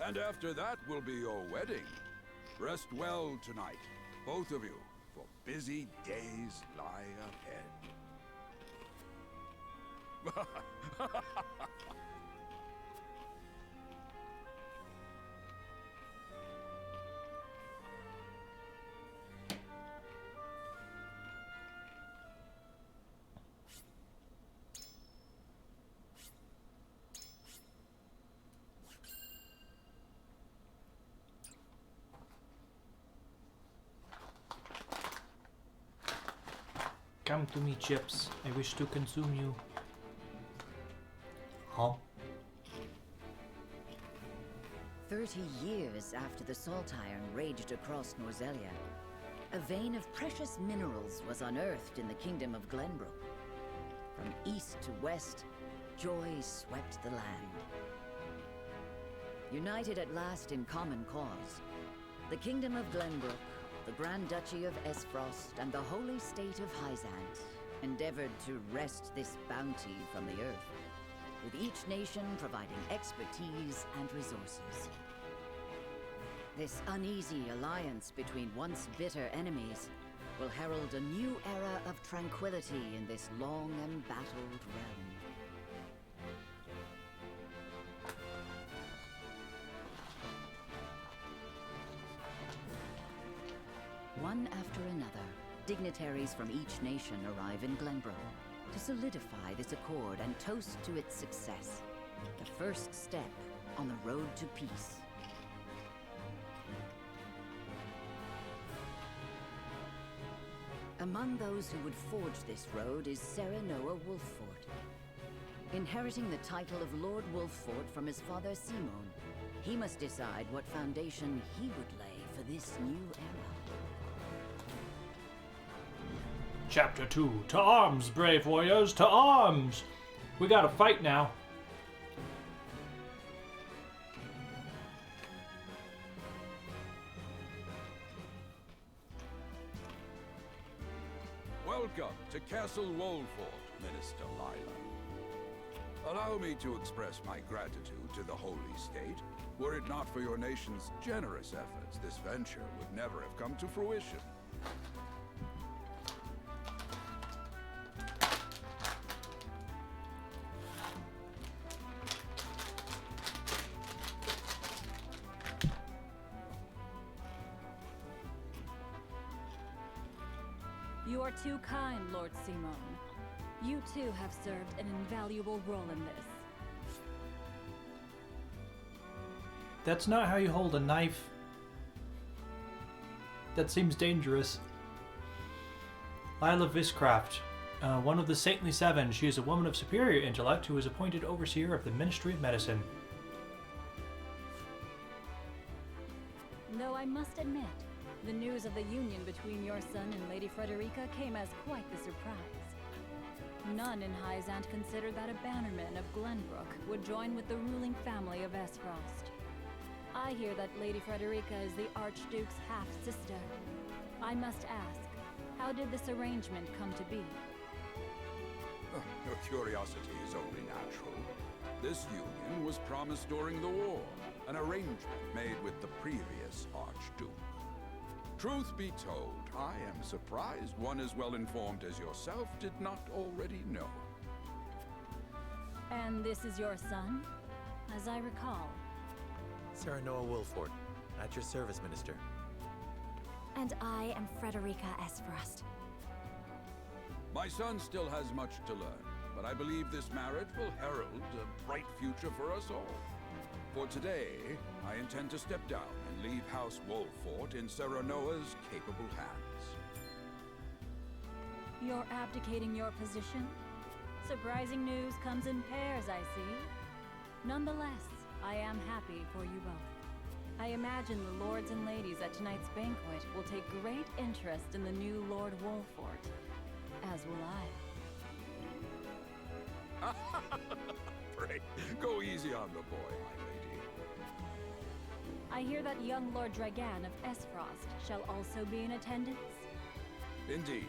Speaker 18: And after that will be your wedding. Rest well tonight, both of you, for busy days lie ahead.
Speaker 1: Come to me, Chips. I wish to consume you. Huh?
Speaker 2: 30 years after the Salt Iron raged across Norzelia, a vein of precious minerals was unearthed in the kingdom of Glenbrook. From east to west, joy swept the land. United at last in common cause, the kingdom of Glenbrook, the Grand Duchy of Esfrost, and the holy state of Hyzant endeavored to wrest this bounty from the earth, with each nation providing expertise and resources. This uneasy alliance between once bitter enemies will herald a new era of tranquility in this long embattled realm. One after another, dignitaries from each nation arrive in Glenbrook to solidify this accord and toast to its success, the first step on the road to peace. Among those who would forge this road is Serenoa Wolffort. Inheriting the title of Lord Wolffort from his father Simon, he must decide what foundation he would lay for this new era.
Speaker 1: Chapter 2. To arms, brave warriors, to arms! We gotta fight now.
Speaker 18: Welcome to Castle Wolford, Minister Lila. Allow me to express my gratitude to the Holy State. Were it not for your nation's generous efforts, this venture would never have come to fruition.
Speaker 8: You are too kind, Lord Simon. You too have served an invaluable role in this.
Speaker 1: That's not how you hold a knife. That seems dangerous. Lila Viscraft, one of the Saintly Seven. She is a woman of superior intellect who is appointed overseer of the Ministry of Medicine.
Speaker 8: Though I must admit, the news of the union between your son and Lady Frederica came as quite the surprise. None in Hyzant considered that a bannerman of Glenbrook would join with the ruling family of Esfrost. I hear that Lady Frederica is the Archduke's half-sister. I must ask, how did this arrangement come to be?
Speaker 18: Your curiosity is only natural. This union was promised during the war, an arrangement made with the previous Archduke. Truth be told, I am surprised one as well informed as yourself did not already know.
Speaker 8: And this is your son? As I recall.
Speaker 5: Serenoa Wolfort, at your service, Minister.
Speaker 3: And I am Frederica Esfrost.
Speaker 18: My son still has much to learn, but I believe this marriage will herald a bright future for us all. For today, I intend to step down and leave House Wolfort in Serenoa's capable hands.
Speaker 8: You're abdicating your position? Surprising news comes in pairs, I see. Nonetheless, I am happy for you both. I imagine the lords and ladies at tonight's banquet will take great interest in the new Lord Wolfort, as will I.
Speaker 18: Pray, go easy on the boy, my lady.
Speaker 8: I hear that young Lord Dragan of Esfrost shall also be in attendance?
Speaker 18: Indeed.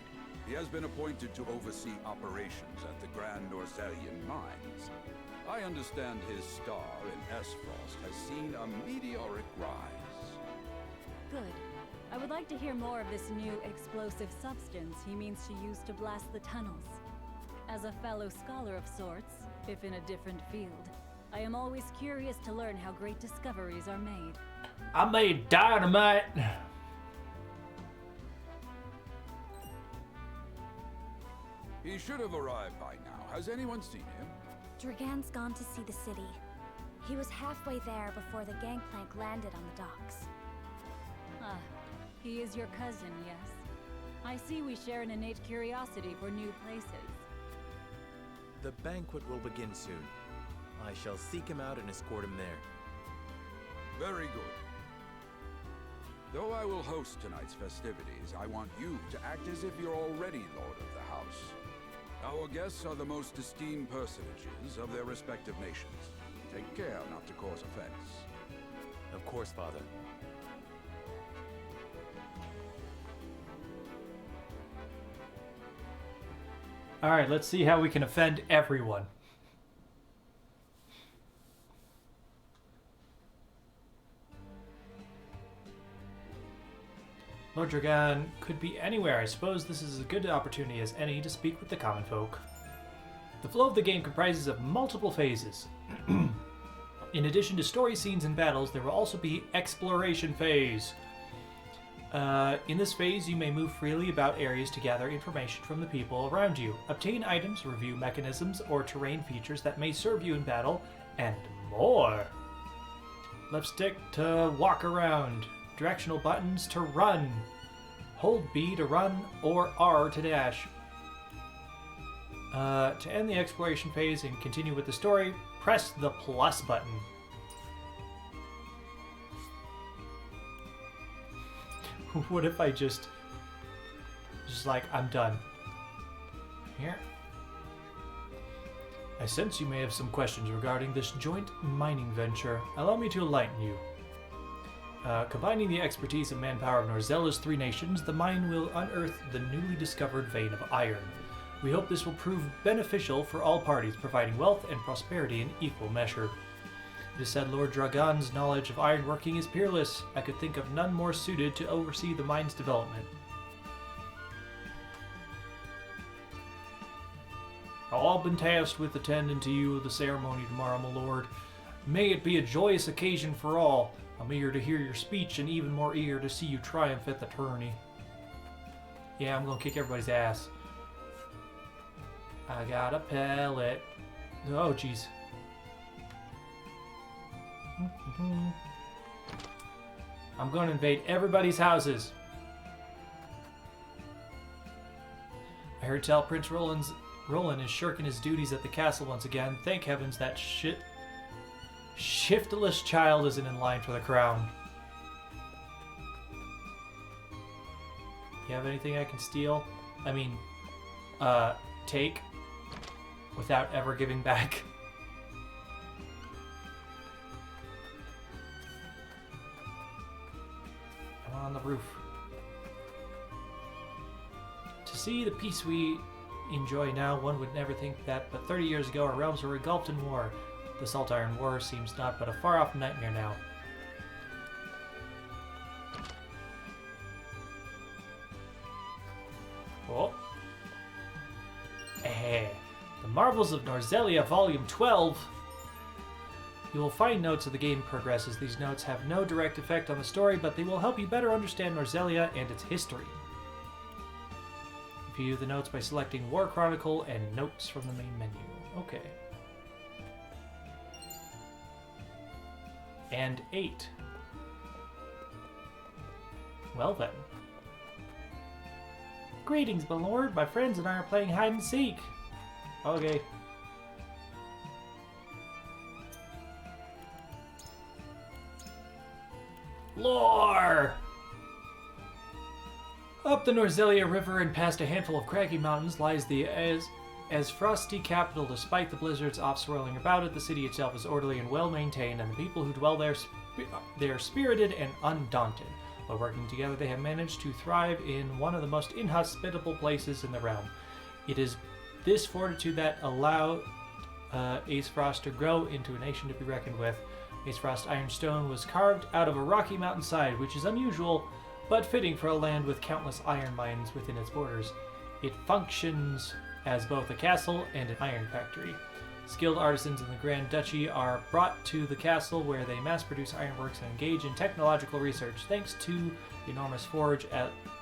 Speaker 18: He has been appointed to oversee operations at the Grand Norselian mines. I understand his star in Esfrost has seen a meteoric rise.
Speaker 8: Good. I would like to hear more of this new explosive substance he means to use to blast the tunnels. As a fellow scholar of sorts, if in a different field, I am always curious to learn how great discoveries are made.
Speaker 1: I made dynamite!
Speaker 18: He should have arrived by now. Has anyone seen him?
Speaker 3: Dragan's gone to see the city. He was halfway there before the gangplank landed on the docks.
Speaker 8: Ah, he is your cousin, yes? I see we share an innate curiosity for new places.
Speaker 5: The banquet will begin soon. I shall seek him out and escort him there.
Speaker 18: Very good. Though I will host tonight's festivities, I want you to act as if you're already Lord of the House. Our guests are the most esteemed personages of their respective nations. Take care not to cause offense.
Speaker 5: Of course, Father.
Speaker 1: Alright, let's see how we can offend everyone. Lord Dragan could be anywhere. I suppose this is as good an opportunity as any to speak with the common folk. The flow of the game comprises of multiple phases. In addition to story scenes and battles, there will also be exploration phase. In this phase, you may move freely about areas to gather information from the people around you, obtain items, review mechanisms or terrain features that may serve you in battle, and more. Left stick to walk around. Directional buttons to run. Hold B to run or R to dash. To end the exploration phase and continue with the story, press the plus button. What if I just like, I'm done. Here. I sense you may have some questions regarding this joint mining venture. Allow me to enlighten you. Combining the expertise and manpower of Norzella's three nations, the mine will unearth the newly discovered vein of iron. We hope this will prove beneficial for all parties, providing wealth and prosperity in equal measure. It is said Lord Dragon's knowledge of ironworking is peerless. I could think of none more suited to oversee the mine's development. I've all been tasked with attending to you the ceremony tomorrow, my lord. May it be a joyous occasion for all. I'm eager to hear your speech and even more eager to see you triumph at the tourney. Yeah, I'm gonna kick everybody's ass. I got a pellet. Oh, jeez. I'm gonna invade everybody's houses. I heard tell Prince Roland is shirking his duties at the castle once again. Thank heavens that shiftless child isn't in line for the crown. You have anything I can steal? I mean, take without ever giving back. I'm on the roof. To see the peace we enjoy now, one would never think that, but 30 years ago our realms were engulfed in war. The Salt Iron War seems not but a far-off nightmare now. Oh. The Marvels of Norzelia, Volume 12. You will find notes as the game progresses. These notes have no direct effect on the story, but they will help you better understand Norzelia and its history. View the notes by selecting War Chronicle and Notes from the main menu. Okay. And 8. Well then. Greetings, my lord. My friends and I are playing hide and seek. Okay. Lore! Up the Norzelia River and past a handful of craggy mountains lies the as frosty capital. Despite the blizzards off swirling about it, the city itself is orderly and well maintained, and the people who dwell there they are spirited and undaunted. By working together, they have managed to thrive in one of the most inhospitable places in the realm. It is this fortitude that allowed Ace Frost to grow into a nation to be reckoned with. Ace Frost Ironstone was carved out of a rocky mountainside, which is unusual, but fitting for a land with countless iron mines within its borders. It functions as both a castle and an iron factory. Skilled artisans in the Grand Duchy are brought to the castle where they mass-produce ironworks and engage in technological research. Thanks to the enormous forge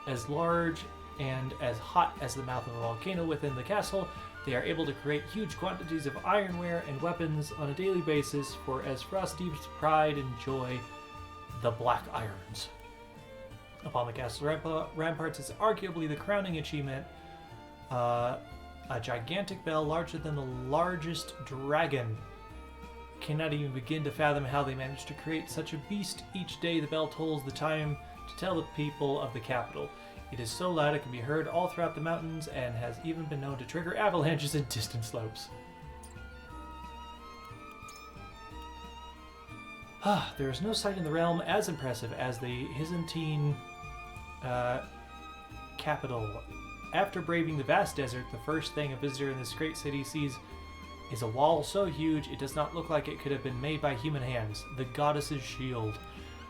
Speaker 1: as large and as hot as the mouth of a volcano within the castle, they are able to create huge quantities of ironware and weapons on a daily basis for as Frost's pride and joy, the Black Irons. Upon the castle ramparts is arguably the crowning achievement, a gigantic bell larger than the largest dragon. Cannot even begin to fathom how they managed to create such a beast. Each day the bell tolls the time to tell the people of the capital. It is so loud it can be heard all throughout the mountains and has even been known to trigger avalanches in distant slopes. There is no sight in the realm as impressive as the Byzantine capital. After braving the vast desert, the first thing a visitor in this great city sees is a wall so huge it does not look like it could have been made by human hands. The goddess's shield.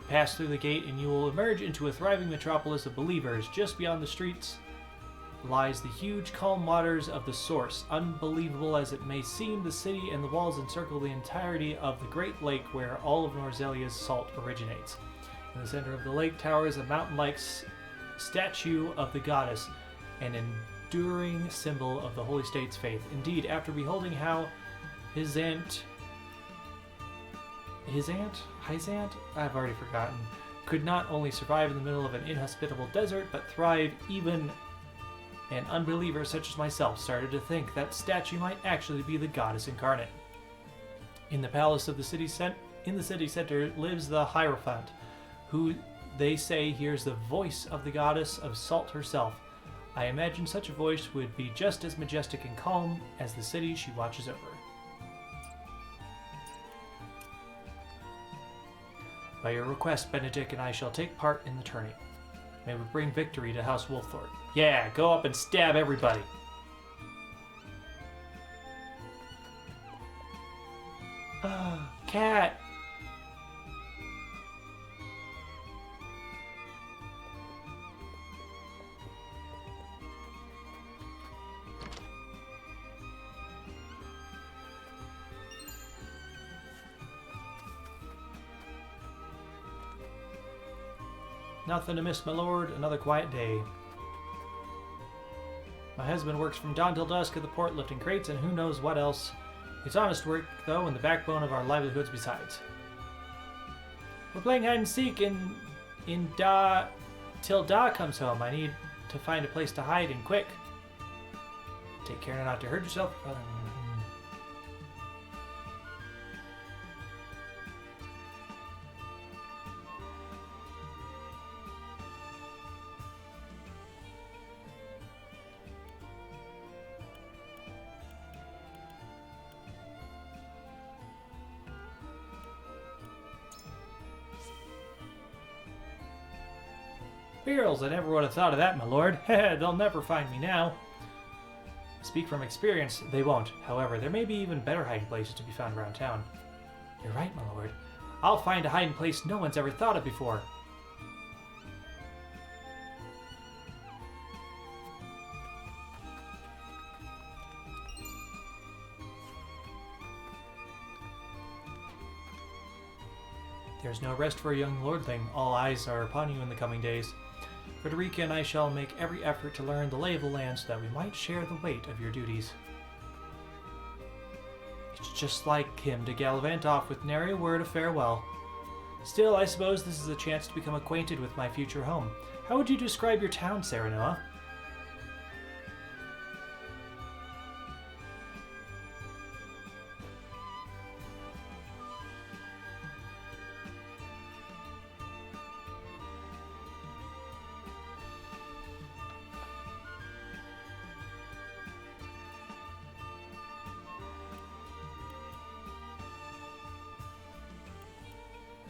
Speaker 1: Pass through the gate and you will emerge into a thriving metropolis of believers. Just beyond the streets lies the huge calm waters of the Source. Unbelievable as it may seem, the city and the walls encircle the entirety of the Great Lake where all of Norzelia's salt originates. In the center of the lake towers a mountain-like statue of the goddess, an enduring symbol of the Holy State's faith. Indeed, after beholding how his aunt, I've already forgotten, could not only survive in the middle of an inhospitable desert, but thrive, even an unbeliever such as myself started to think that statue might actually be the goddess incarnate. In the palace of the city center lives the Hierophant, who they say hears the voice of the goddess of salt herself. I imagine such a voice would be just as majestic and calm as the city she watches over. By your request, Benedict and I shall take part in the tourney. May we bring victory to House Wolfthorpe. Yeah, go up and stab everybody. Cat! Nothing to miss, my lord. Another quiet day. My husband works from dawn till dusk at the port lifting crates and who knows what else. It's honest work, though, and the backbone of our livelihoods besides. We're playing hide and seek in Da till Da comes home. I need to find a place to hide and quick. Take care not to hurt yourself. Beerles, I never would have thought of that, my lord. They'll never find me now. Speak from experience, they won't. However, there may be even better hiding places to be found around town. You're right, my lord. I'll find a hiding place no one's ever thought of before. There's no rest for a young lordling. All eyes are upon you in the coming days. Frederica and I shall make every effort to learn the lay of the land so that we might share the weight of your duties. It's just like him to gallivant off with nary a word of farewell. Still, I suppose this is a chance to become acquainted with my future home. How would you describe your town, Serenoa?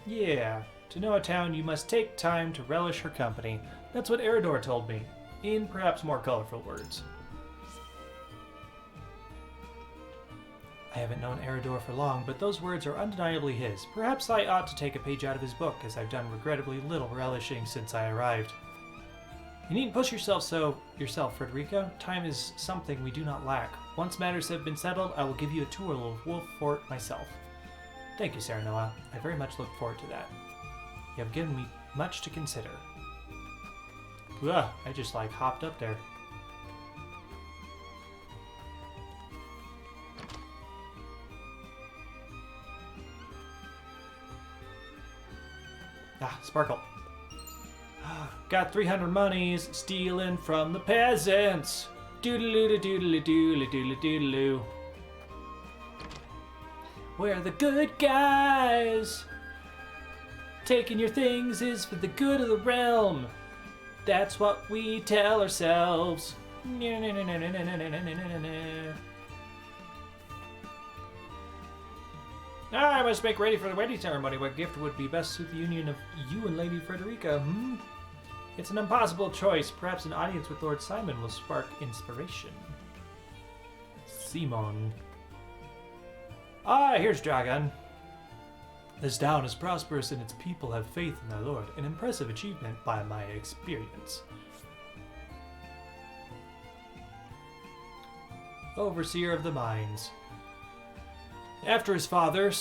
Speaker 1: Yeah, to know a town you must take time to relish her company. That's what Eridor told me, in perhaps more colorful words. I haven't known Eridor for long, but those words are undeniably his. Perhaps I ought to take a page out of his book, as I've done regrettably little relishing since I arrived. You needn't push yourself, Frederica. Time is something we do not lack. Once matters have been settled, I will give you a tour of Wolf Fort myself. Thank you, Serenoa. I very much look forward to that. You have given me much to consider. Ugh, I just hopped up there. Ah, Sparkle. Got 300 monies, stealing from the peasants. Doodaloo doodaloo doodaloo doodaloo doodaloo. We're the good guys. Taking your things is for the good of the realm. That's what we tell ourselves. I must make ready for the wedding ceremony. What gift would be best suit the union of you and Lady Frederica? It's an impossible choice. Perhaps an audience with Lord Simon will spark inspiration. Simon. Ah, here's Dragon. This town is prosperous and its people have faith in their lord. An impressive achievement by my experience. Overseer of the mines. After his father,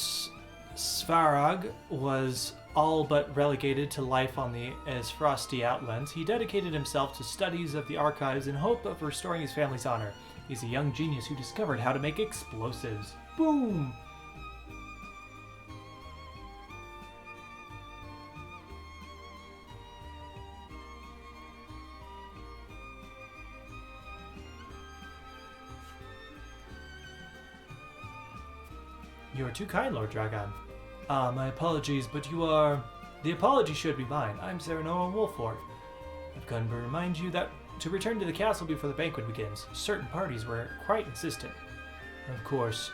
Speaker 1: Svarog, was all but relegated to life on the Frosty Outlands, he dedicated himself to studies of the archives in hope of restoring his family's honor. He's a young genius who discovered how to make explosives. Boom! You are too kind, Lord Dragon. My apologies, but you are... The apology should be mine. I'm Serenoa Wolfort. I've come to remind you that to return to the castle before the banquet begins. Certain parties were quite insistent. Of course,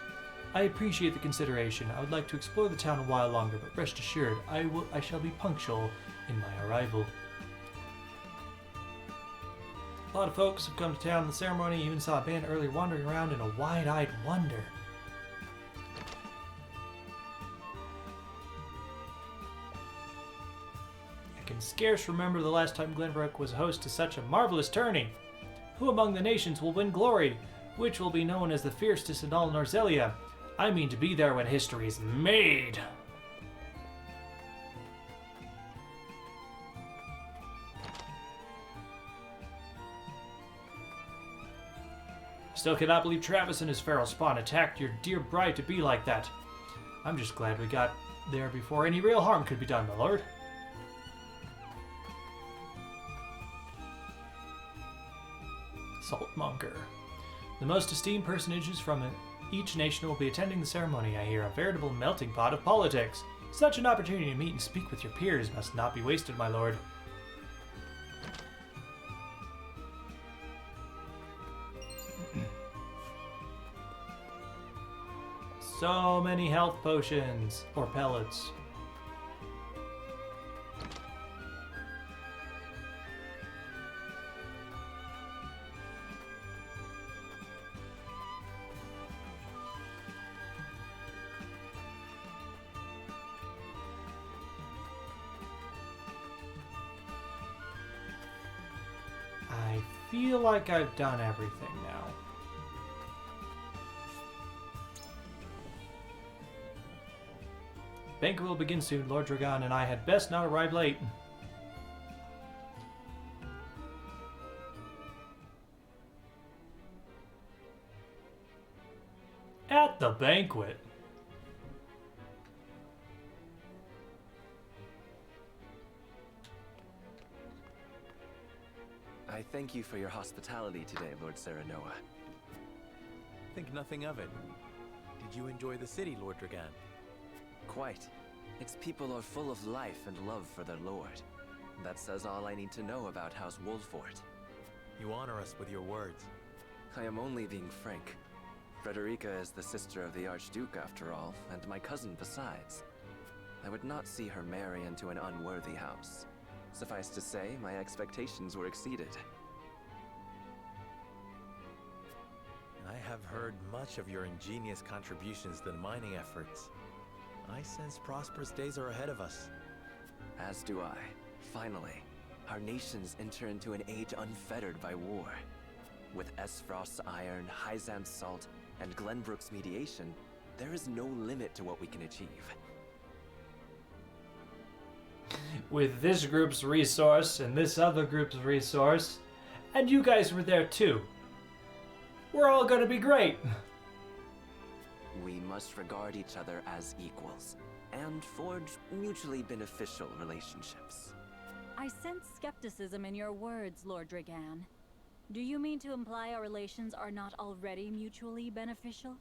Speaker 1: I appreciate the consideration. I would like to explore the town a while longer, but rest assured, I shall be punctual in my arrival. A lot of folks have come to town. The ceremony even saw a band earlier wandering around in a wide-eyed wonder. can scarce remember the last time Glenbrook was host to such a marvelous tourney. Who among the nations will win glory? Which will be known as the fiercest in all Norzelia? I mean to be there when history is made. Still cannot believe Travis and his feral spawn attacked your dear bride to be like that. I'm just glad we got there before any real harm could be done, my lord. Saltmonger. The most esteemed personages from each nation will be attending the ceremony. I hear a veritable melting pot of politics. Such an opportunity to meet and speak with your peers must not be wasted, my lord. So many health potions, or pellets. I feel like I've done everything now. Banquet will begin soon. Lord Dragon and I had best not arrive late. At the banquet.
Speaker 19: I thank you for your hospitality today, Lord Serenoa.
Speaker 5: Think nothing of it. Did you enjoy the city, Lord Dragan?
Speaker 19: Quite. Its people are full of life and love for their lord. That says all I need to know about House Wolfort.
Speaker 5: You honor us with your words.
Speaker 19: I am only being frank. Frederica is the sister of the Archduke, after all, and my cousin besides. I would not see her marry into an unworthy house. Suffice to say, my expectations were exceeded.
Speaker 5: I have heard much of your ingenious contributions to the mining efforts. I sense prosperous days are ahead of us.
Speaker 19: As do I. Finally, our nations enter into an age unfettered by war. With Esfrost's iron, Hyzant's salt, and Glenbrook's mediation, there is no limit to what we can achieve.
Speaker 1: With this group's resource and this other group's resource, and you guys were there too. We're all gonna be great.
Speaker 19: We must regard each other as equals, and forge mutually beneficial relationships.
Speaker 8: I sense skepticism in your words, Lord Dragan. Do you mean to imply our relations are not already mutually beneficial?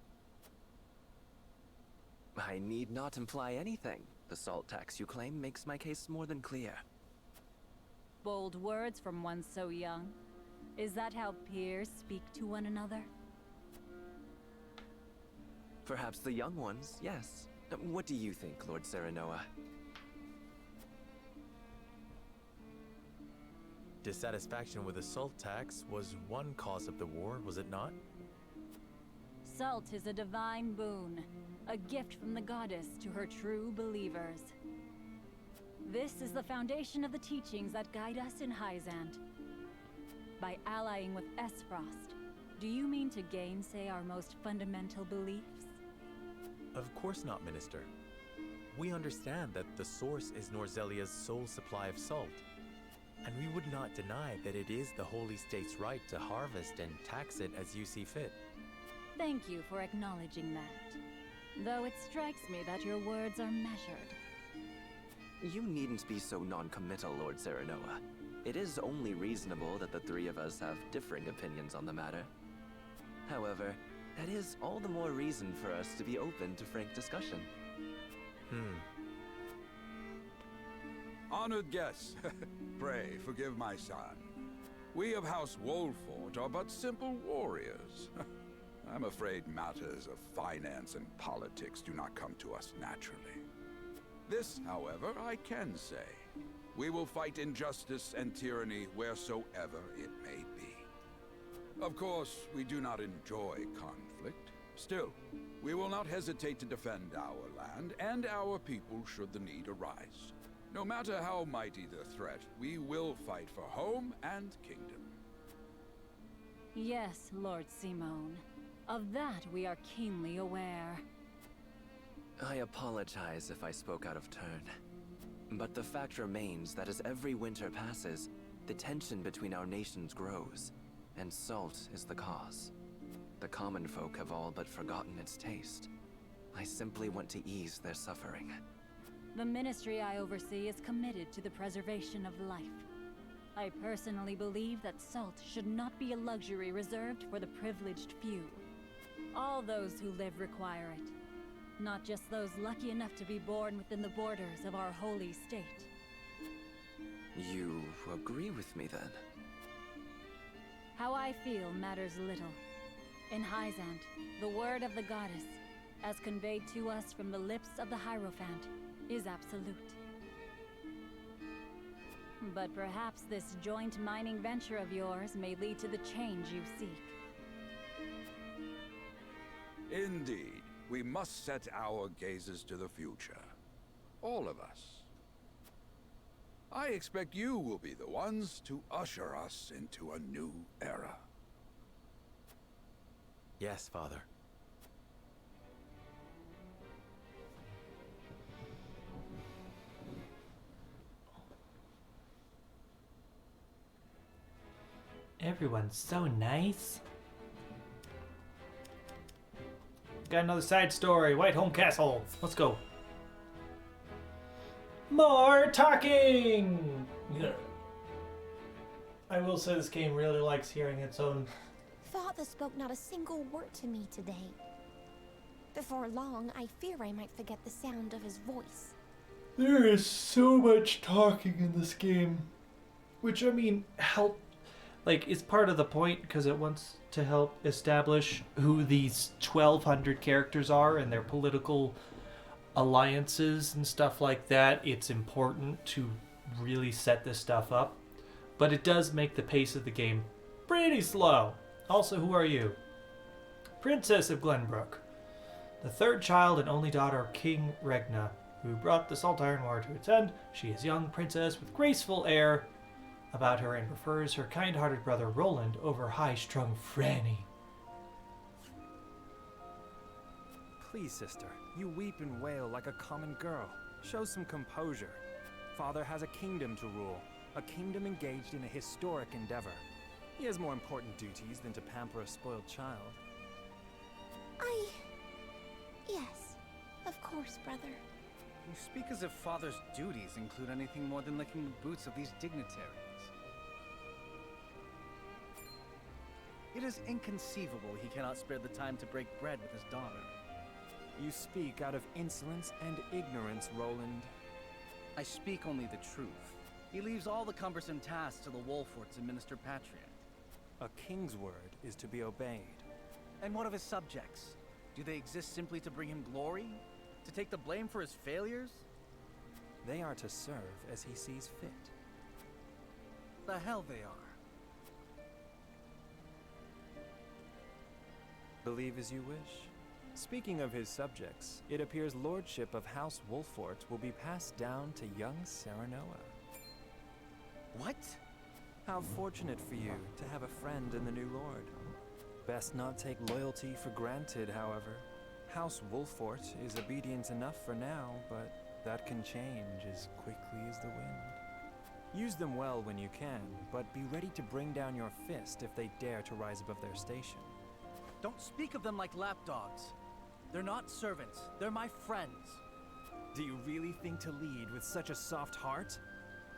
Speaker 19: I need not imply anything. The salt tax you claim makes my case more than clear.
Speaker 8: Bold words from one so young. Is that how peers speak to one another?
Speaker 19: Perhaps the young ones, yes. What do you think, Lord Serenoa?
Speaker 5: Dissatisfaction with the salt tax was one cause of the war, was it not?
Speaker 8: Salt is a divine boon, a gift from the goddess to her true believers. This is the foundation of the teachings that guide us in Hyzant. By allying with Esfrost, do you mean to gainsay our most fundamental beliefs?
Speaker 5: Of course not, Minister. We understand that the source is Norzelia's sole supply of salt. And we would not deny that it is the Holy State's right to harvest and tax it as you see fit.
Speaker 8: Thank you for acknowledging that. Though it strikes me that your words are measured.
Speaker 19: You needn't be so non-committal, Lord Serenoa. It is only reasonable that the three of us have differing opinions on the matter. However, that is all the more reason for us to be open to frank discussion.
Speaker 18: Honored guests, pray forgive my son. We of House Wolfort are but simple warriors. I'm afraid matters of finance and politics do not come to us naturally. This, however, I can say. We will fight injustice and tyranny wheresoever it may be. Of course, we do not enjoy conflict. Still, we will not hesitate to defend our land and our people should the need arise. No matter how mighty the threat, we will fight for home and kingdom.
Speaker 8: Yes, Lord Simone. Of that we are keenly aware.
Speaker 19: I apologize if I spoke out of turn. But the fact remains that as every winter passes, the tension between our nations grows, and salt is the cause. The common folk have all but forgotten its taste. I simply want to ease their suffering.
Speaker 8: The ministry I oversee is committed to the preservation of life. I personally believe that salt should not be a luxury reserved for the privileged few. All those who live require it, not just those lucky enough to be born within the borders of our holy state.
Speaker 19: You agree with me then?
Speaker 8: How I feel matters little. In Hyzant, the word of the goddess, as conveyed to us from the lips of the Hierophant, is absolute. But perhaps this joint mining venture of yours may lead to the change you seek.
Speaker 18: Indeed, we must set our gazes to the future. All of us. I expect you will be the ones to usher us into a new era.
Speaker 5: Yes, Father.
Speaker 1: Everyone's so nice. Got another side story. Whitehome Castle. Let's go. More talking! Yeah. I will say this game really likes hearing its own.
Speaker 3: Father spoke not a single word to me today. Before long, I fear I might forget the sound of his voice.
Speaker 1: There is so much talking in this game. Which, I mean, it's part of the point because it wants to help establish who these 1,200 characters are and their political alliances and stuff like that. It's important to really set this stuff up. But it does make the pace of the game pretty slow. Also, who are you? Princess of Glenbrook, the third child and only daughter of King Regna, who brought the Salt Iron War to its end. She is a young princess with graceful air about her and prefers her kind-hearted brother Roland over high-strung Franny.
Speaker 12: Please, sister, you weep and wail like a common girl. Show some composure. Father has a kingdom to rule, a kingdom engaged in a historic endeavor. He has more important duties than to pamper a spoiled child.
Speaker 3: Yes, of course, brother.
Speaker 15: You speak as if Father's duties include anything more than licking the boots of these dignitaries. It is inconceivable he cannot spare the time to break bread with his daughter.
Speaker 12: You speak out of insolence and ignorance, Roland.
Speaker 15: I speak only the truth. He leaves all the cumbersome tasks to the Wolforts and Minister Patriot.
Speaker 12: A king's word is to be obeyed.
Speaker 15: And what of his subjects? Do they exist simply to bring him glory? To take the blame for his failures?
Speaker 12: They are to serve as he sees fit.
Speaker 15: The hell they are.
Speaker 12: Believe as you wish. Speaking of his subjects, it appears lordship of House Wolfort will be passed down to young Serenoa.
Speaker 15: What?
Speaker 12: How fortunate for you to have a friend in the new lord. Best not take loyalty for granted, however. House Wolfort is obedient enough for now, but that can change as quickly as the wind. Use them well when you can, but be ready to bring down your fist if they dare to rise above their station.
Speaker 15: Don't speak of them like lapdogs. They're not servants. They're my friends.
Speaker 12: Do you really think to lead with such a soft heart?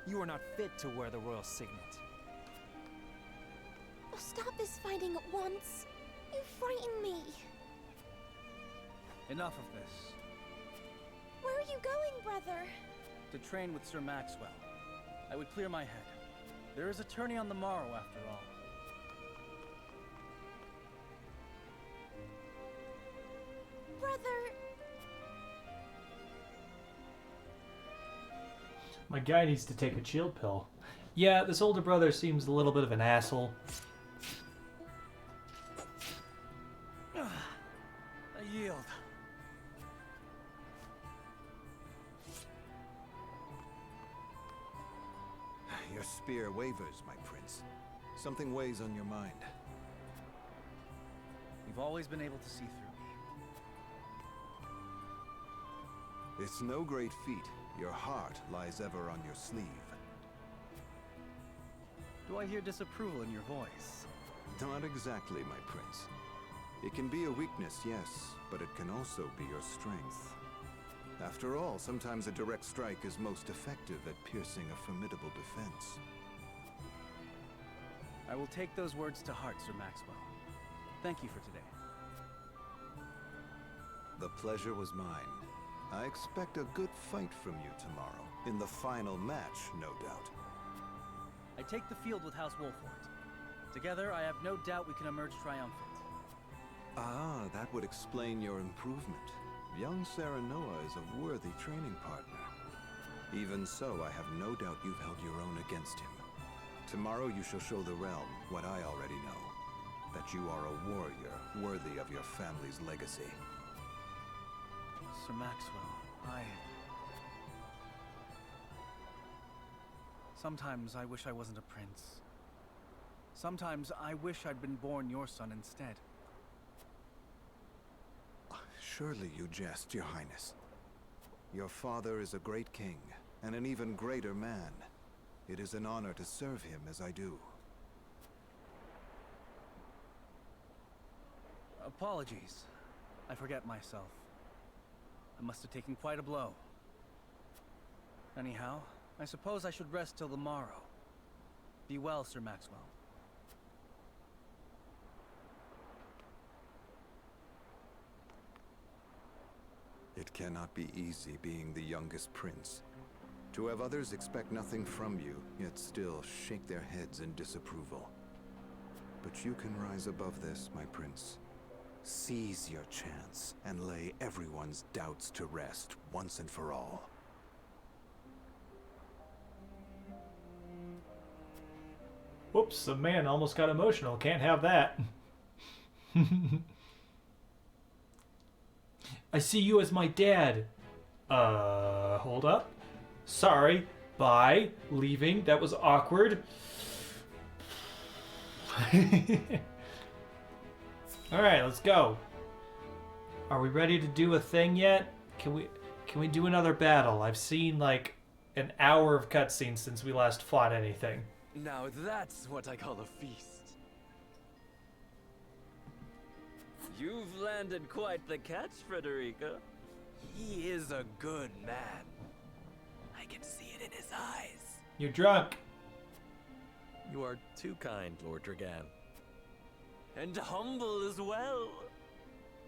Speaker 12: You are not fit to wear the royal signet.
Speaker 3: Oh, stop this fighting at once. You frighten me.
Speaker 15: Enough of this.
Speaker 3: Where are you going, brother?
Speaker 15: To train with Sir Maxwell. I would clear my head. There is a tourney on the morrow, after all.
Speaker 3: Brother...
Speaker 1: My guy needs to take a chill pill. Yeah, this older brother seems a little bit of an asshole.
Speaker 15: I yield.
Speaker 20: spear wavers, my prince. Something weighs on your mind.
Speaker 15: You've always been able to see through me.
Speaker 20: It's no great feat. Your heart lies ever on your sleeve.
Speaker 15: Do I hear disapproval in your voice?
Speaker 20: Not exactly, my prince. It can be a weakness, yes, but it can also be your strength. After all, sometimes a direct strike is most effective at piercing a formidable defense.
Speaker 15: I will take those words to heart, Sir Maxwell. Thank you for today.
Speaker 20: The pleasure was mine. I expect a good fight from you tomorrow. In the final match, no doubt.
Speaker 15: I take the field with House Wolfort. Together, I have no doubt we can emerge triumphant.
Speaker 20: Ah, that would explain your improvement. Young Serenoa is a worthy training partner. Even so, I have no doubt you've held your own against him. Tomorrow you shall show the realm what I already know. That you are a warrior worthy of your family's legacy.
Speaker 15: Sir Maxwell, Sometimes I wish I wasn't a prince. Sometimes I wish I'd been born your son instead.
Speaker 20: Surely you jest, Your Highness. Your father is a great king, and an even greater man. It is an honor to serve him as I do.
Speaker 15: Apologies. I forget myself. I must have taken quite a blow. Anyhow, I suppose I should rest till the morrow. Be well, Sir Maxwell.
Speaker 20: It cannot be easy being the youngest prince. To have others expect nothing from you, yet still shake their heads in disapproval. But you can rise above this, my prince. Seize your chance and lay everyone's doubts to rest once and for all.
Speaker 1: Whoops, the man almost got emotional. Can't have that. I see you as my dad. Hold up. Sorry. Bye. Leaving. That was awkward. Alright, let's go. Are we ready to do a thing yet? Can we do another battle? I've seen like an hour of cutscenes since we last fought anything.
Speaker 19: Now that's what I call a feast. You've landed quite the catch, Frederica. He is a good man. I can see it in his eyes.
Speaker 1: You're drunk.
Speaker 5: You are too kind, Lord Dragan.
Speaker 19: And humble as well.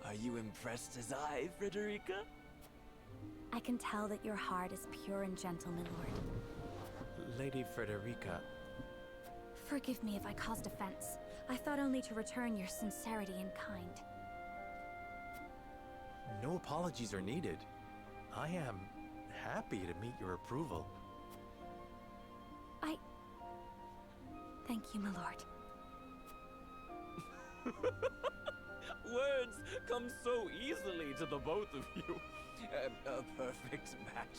Speaker 19: Are you impressed as I, Frederica?
Speaker 3: I can tell that your heart is pure and gentle, my lord.
Speaker 5: Lady Frederica.
Speaker 3: Forgive me if I caused offense. I thought only to return your sincerity and kind.
Speaker 5: No apologies are needed. I am happy to meet your approval.
Speaker 3: Thank you, my lord.
Speaker 19: Words come so easily to the both of you. A perfect match.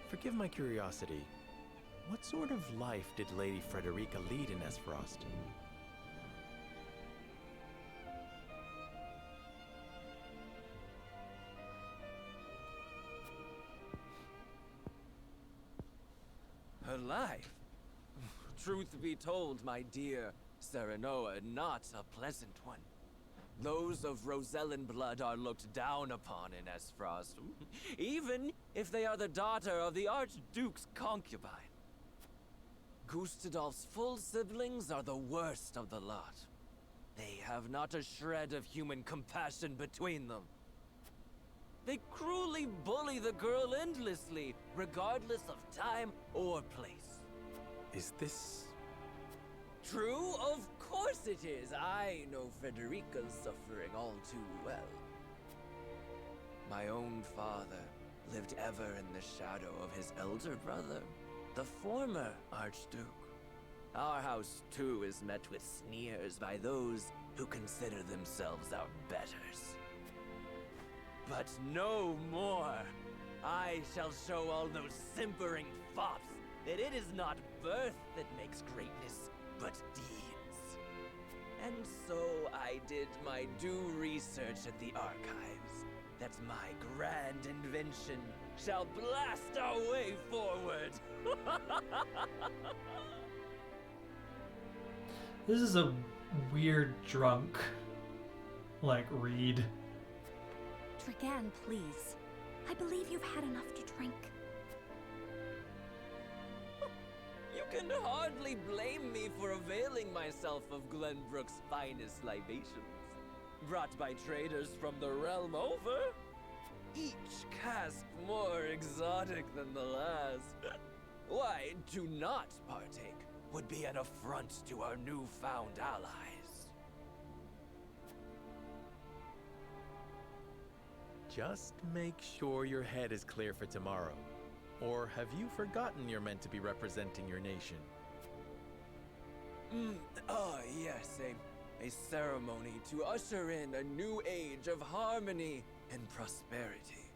Speaker 5: Forgive my curiosity. What sort of life did Lady Frederica lead in Esfrost?
Speaker 19: Her life? Truth be told, my dear Serenoa, not a pleasant one. Those of Rosellan blood are looked down upon in Esfrost, even if they are the daughter of the Archduke's concubine. Gustadolf's full siblings are the worst of the lot. They have not a shred of human compassion between them. They cruelly bully the girl endlessly, regardless of time or place.
Speaker 5: Is this...
Speaker 19: True? Of course it is. I know Frederica's suffering all too well. My own father lived ever in the shadow of his elder brother, the former Archduke. Our house, too, is met with sneers by those who consider themselves our betters. But no more! I shall show all those simpering fops
Speaker 21: that it is not birth that makes greatness, but deeds. And so I did my due research at the archives, that my grand invention shall blast our way forward.
Speaker 1: This is a weird drunk, like, read.
Speaker 3: Dragan, please. I believe you've had enough to drink.
Speaker 21: You can hardly blame me for availing myself of Glenbrook's finest libations, brought by traders from the realm over. Each cask more exotic than the last. Why, to not partake would be an affront to our newfound allies.
Speaker 5: Just make sure your head is clear for tomorrow. Or have you forgotten you're meant to be representing your nation?
Speaker 21: Yes, a ceremony to usher in a new age of harmony and prosperity.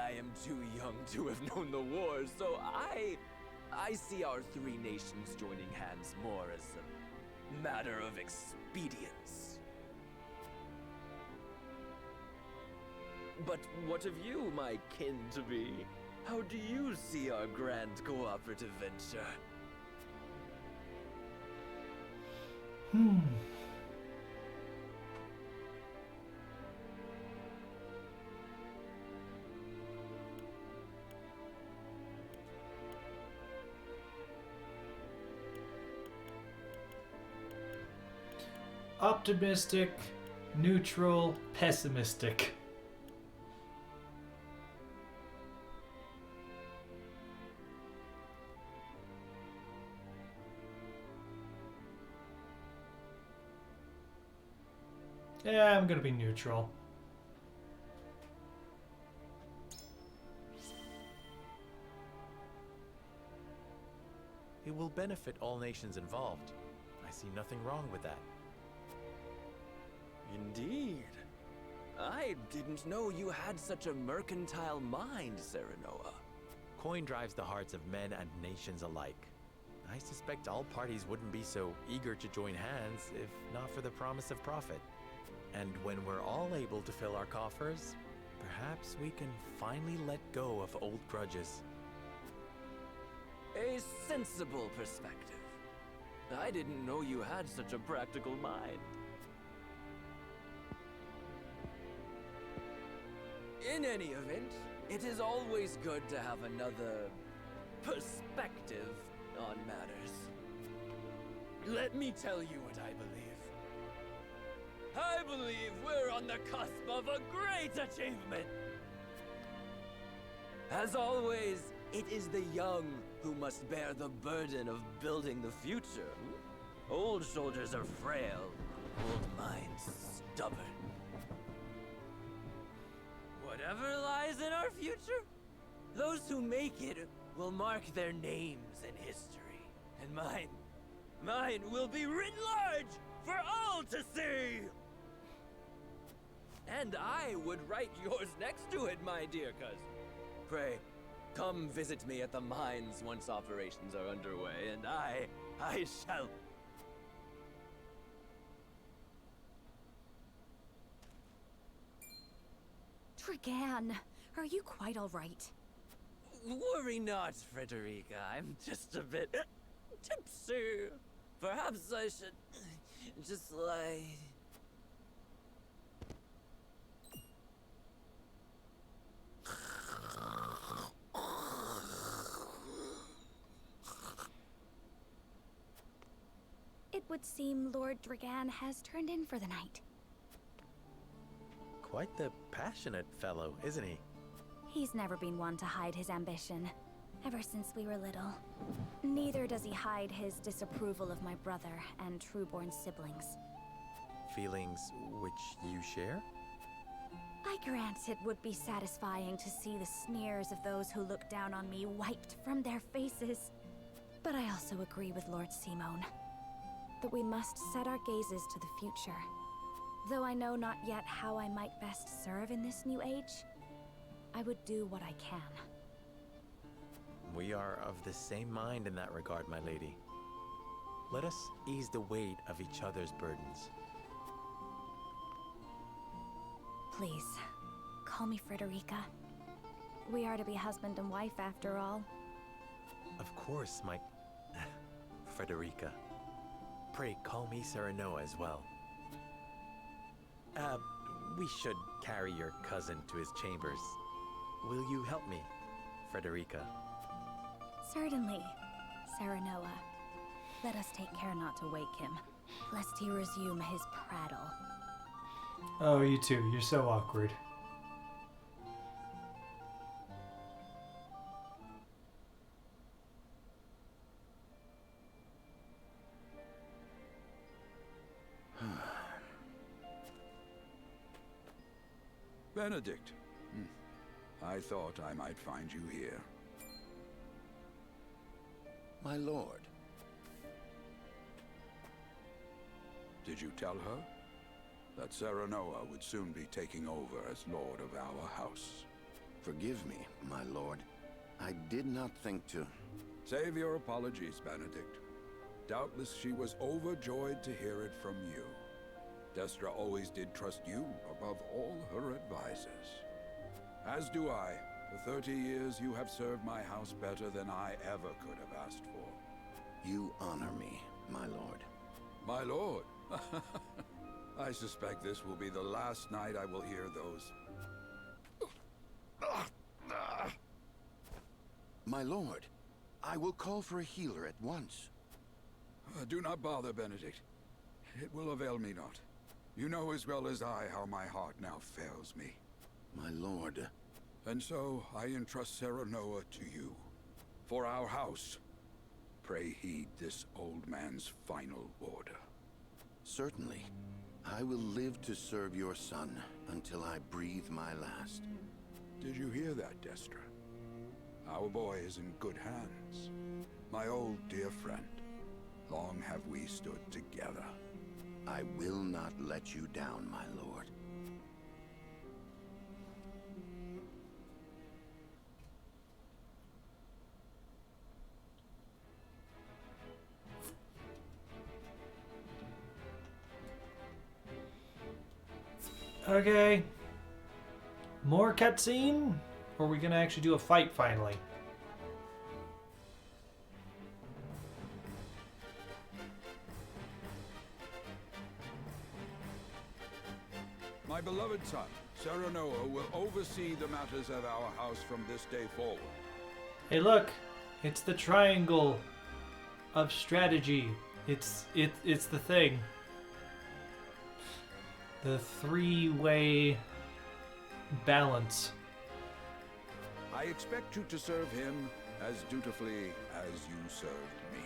Speaker 21: I am too young to have known the war, so I see our three nations joining hands more as a matter of expedience. But what of you, my kin-to-be? How do you see our grand cooperative venture?
Speaker 1: Optimistic, neutral, pessimistic. Yeah, I'm gonna be neutral.
Speaker 5: It will benefit all nations involved. I see nothing wrong with that.
Speaker 21: Indeed. I didn't know you had such a mercantile mind, Serenoa.
Speaker 5: Coin drives the hearts of men and nations alike. I suspect all parties wouldn't be so eager to join hands if not for the promise of profit. And when we're all able to fill our coffers, perhaps we can finally let go of old grudges.
Speaker 21: A sensible perspective. I didn't know you had such a practical mind. In any event, it is always good to have another perspective on matters. Let me tell you what I believe. I believe we're on the cusp of a great achievement. As always, it is the young who must bear the burden of building the future. Old soldiers are frail, old minds stubborn. Whatever lies in our future, those who make it will mark their names in history. And mine will be written large for all to see! And I would write yours next to it, my dear cousin. Pray, come visit me at the mines once operations are underway, and I shall...
Speaker 3: Dragan, are you quite all right?
Speaker 21: Worry not, Frederica. I'm just a bit tipsy. Perhaps I should just lie.
Speaker 3: It would seem Lord Dragan has turned in for the night.
Speaker 5: Quite the passionate fellow, isn't he?
Speaker 3: He's never been one to hide his ambition, ever since we were little. Neither does he hide his disapproval of my brother and Trueborn's siblings.
Speaker 5: Feelings which you share?
Speaker 3: I grant it would be satisfying to see the sneers of those who look down on me wiped from their faces. But I also agree with Lord Simone that we must set our gazes to the future. Though I know not yet how I might best serve in this new age, I would do what I can.
Speaker 5: We are of the same mind in that regard, my lady. Let us ease the weight of each other's burdens.
Speaker 3: Please, call me Frederica. We are to be husband and wife after all.
Speaker 5: Of course, my Frederica. Pray call me Serenoa as well. We should carry your cousin to his chambers. Will you help me, Frederica?
Speaker 3: Certainly, Serenoa. Let us take care not to wake him, lest he resume his prattle.
Speaker 1: Oh, you two, you're so awkward.
Speaker 18: Benedict. I thought I might find you here.
Speaker 6: My lord.
Speaker 18: Did you tell her that Serenoa would soon be taking over as lord of our house?
Speaker 6: Forgive me, my lord. I did not think to...
Speaker 18: Save your apologies, Benedict. Doubtless she was overjoyed to hear it from you. Destra always did trust you above all her advisors. As do I. For 30 years you have served my house better than I ever could have asked for.
Speaker 6: You honor me, my lord.
Speaker 18: My lord? I suspect this will be the last night I will hear those...
Speaker 6: My lord, I will call for a healer at once.
Speaker 18: Do not bother, Benedict. It will avail me not. You know as well as I how my heart now fails me.
Speaker 6: My lord.
Speaker 18: And so I entrust Serenoa to you. For our house, pray heed this old man's final order.
Speaker 6: Certainly. I will live to serve your son until I breathe my last.
Speaker 18: Did you hear that, Destra? Our boy is in good hands. My old dear friend. Long have we stood together.
Speaker 6: I will not let you down, my lord.
Speaker 1: Okay. More cutscene? Or are we gonna actually do a fight finally?
Speaker 18: My beloved son, Serenoa will oversee the matters of our house from this day forward.
Speaker 1: Hey, look! It's the triangle of strategy. It's the thing. The three-way balance.
Speaker 18: I expect you to serve him as dutifully as you served me.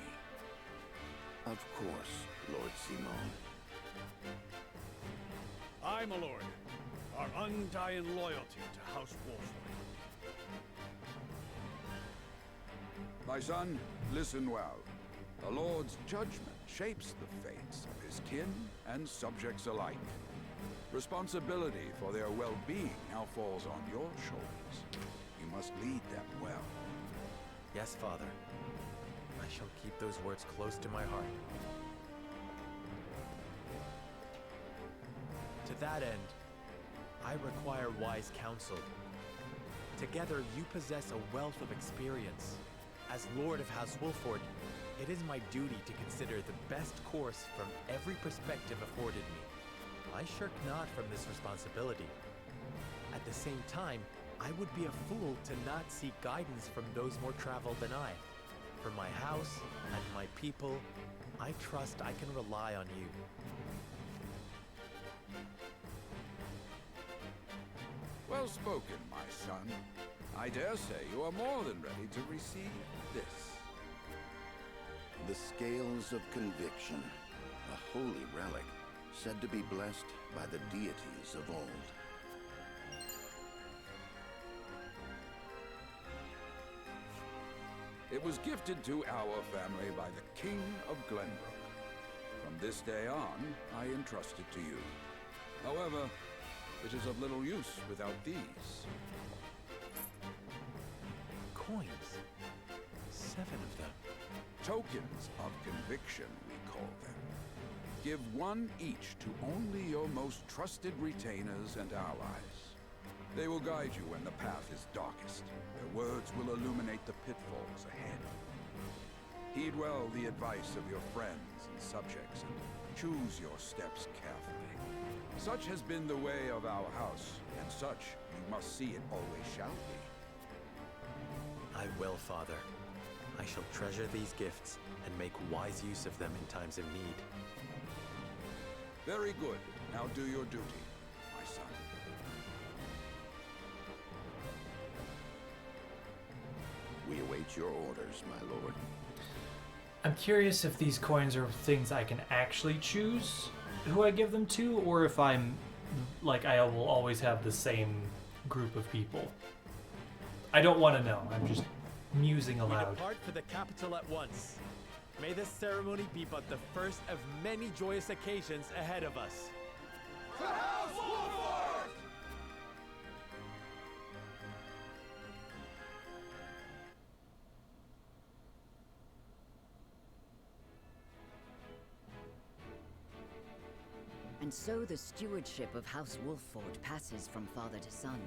Speaker 6: Of course, Lord Simon.
Speaker 17: I, my lord, our undying loyalty to House Wolfwood.
Speaker 18: My son, listen well. The Lord's judgment shapes the fates of his kin and subjects alike. Responsibility for their well-being now falls on your shoulders. You must lead them well.
Speaker 5: Yes, Father. I shall keep those words close to my heart. To that end, I require wise counsel. Together, you possess a wealth of experience. As Lord of House Wolford, it is my duty to consider the best course from every perspective afforded me. I shirk not from this responsibility. At the same time, I would be a fool to not seek guidance from those more traveled than I. For my house and my people, I trust I can rely on you.
Speaker 18: Well spoken, my son. I dare say you are more than ready to receive this.
Speaker 6: The Scales of Conviction, a holy relic, said to be blessed by the deities of old.
Speaker 18: It was gifted to our family by the King of Glenbrook. From this day on, I entrust it to you. However, it is of little use without these.
Speaker 5: Coins? 7 of them.
Speaker 18: Tokens of conviction, we call them. Give one each to only your most trusted retainers and allies. They will guide you when the path is darkest. Their words will illuminate the pitfalls ahead. Heed well the advice of your friends and subjects, and choose your steps carefully. Such has been the way of our house, and such you must see it always shall be.
Speaker 5: I will, Father. I shall treasure these gifts and make wise use of them in times of need.
Speaker 18: Very good. Now do your duty, my son.
Speaker 6: We await your orders, my lord.
Speaker 1: I'm curious if these coins are things I can actually choose who I give them to, or if I'm like I will always have the same group of people. I don't want to know. I'm just musing
Speaker 11: We
Speaker 1: aloud.
Speaker 11: depart for the capital at once. May this ceremony be but the first of many joyous occasions ahead of us.
Speaker 18: To House Wolford!
Speaker 2: And so the stewardship of House Wolffort passes from father to son.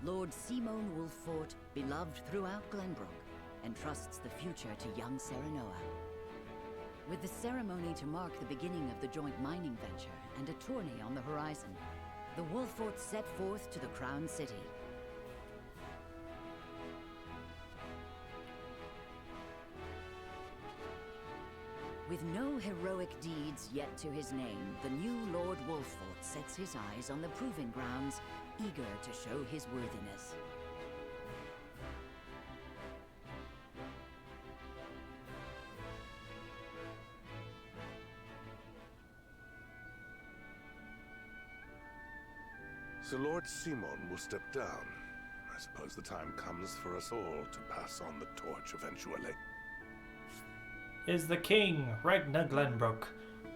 Speaker 2: Lord Simon Wolffort, beloved throughout Glenbrook, entrusts the future to young Serenoa. With the ceremony to mark the beginning of the joint mining venture and a tourney on the horizon, the Wolfforts set forth to the Crown City. With no heroic deeds yet to his name, the new Lord Wolffort sets his eyes on the proving grounds, eager to show his worthiness.
Speaker 4: So Lord Simon will step down. I suppose the time comes for us all to pass on the torch eventually.
Speaker 1: Is the king, Ragnar Glenbrook.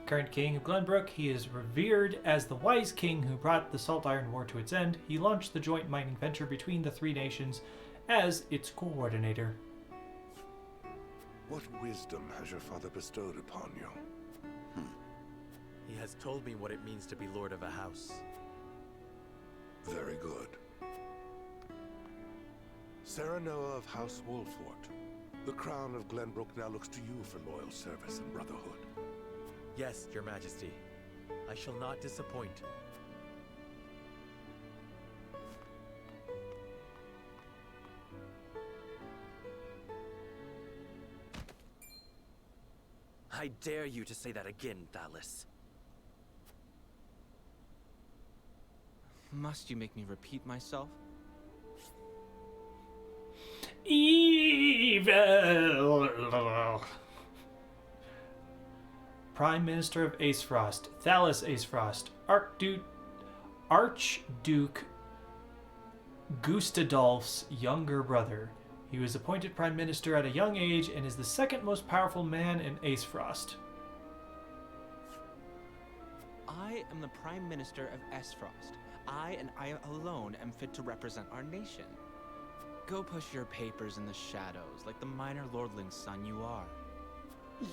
Speaker 1: Current king of Glenbrook, he is revered as the wise king who brought the Salt Iron War to its end. He launched the joint mining venture between the three nations as its coordinator.
Speaker 4: What wisdom has your father bestowed upon you?
Speaker 5: He has told me what it means to be lord of a house.
Speaker 4: Very good. Serenoa of House Wolffort. The crown of Glenbrook now looks to you for loyal service and brotherhood.
Speaker 5: Yes, your majesty. I shall not disappoint.
Speaker 21: I dare you to say that again, Thalis.
Speaker 22: Must you make me repeat myself?
Speaker 1: Evil! Prime Minister of Acefrost, Thalis Acefrost, Archduke Gustadolf's younger brother. He was appointed Prime Minister at a young age and is the second most powerful man in Acefrost.
Speaker 22: I am the Prime Minister of Esfrost. I and I alone am fit to represent our nation. Go push your papers in the shadows like the minor lordling's son you are.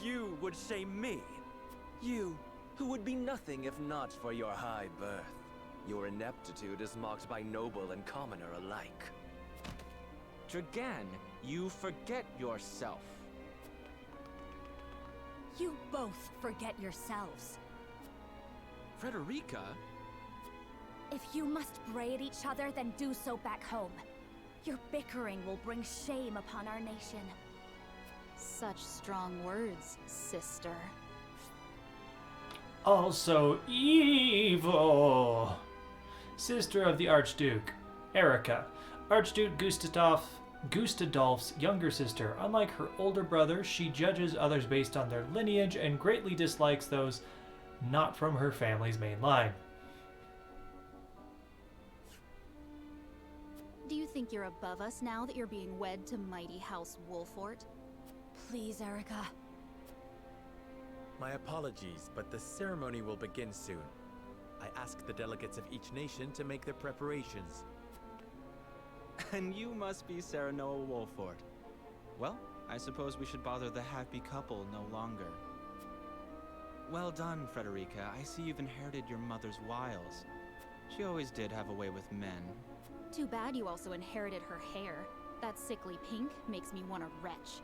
Speaker 21: You would shame me. You, who would be nothing if not for your high birth. Your ineptitude is mocked by noble and commoner alike.
Speaker 22: Dragan, you forget yourself.
Speaker 3: You both forget yourselves.
Speaker 22: Frederica?
Speaker 3: If you must bray at each other, then do so back home. Your bickering will bring shame upon our nation.
Speaker 23: Such strong words, sister.
Speaker 1: Also evil! Sister of the Archduke, Erica. Archduke Gustadolf's younger sister. Unlike her older brother, she judges others based on their lineage and greatly dislikes those not from her family's main line.
Speaker 23: Do you think you're above us now that you're being wed to mighty House Wolffort?
Speaker 3: Please, Erica.
Speaker 5: My apologies, but the ceremony will begin soon. I ask the delegates of each nation to make their preparations.
Speaker 22: And you must be Serenoa Wolffort. Well, I suppose we should bother the happy couple no longer. Well done, Frederica. I see you've inherited your mother's wiles. She always did have a way with men.
Speaker 23: Too bad you also inherited her hair. That sickly pink makes me want to retch.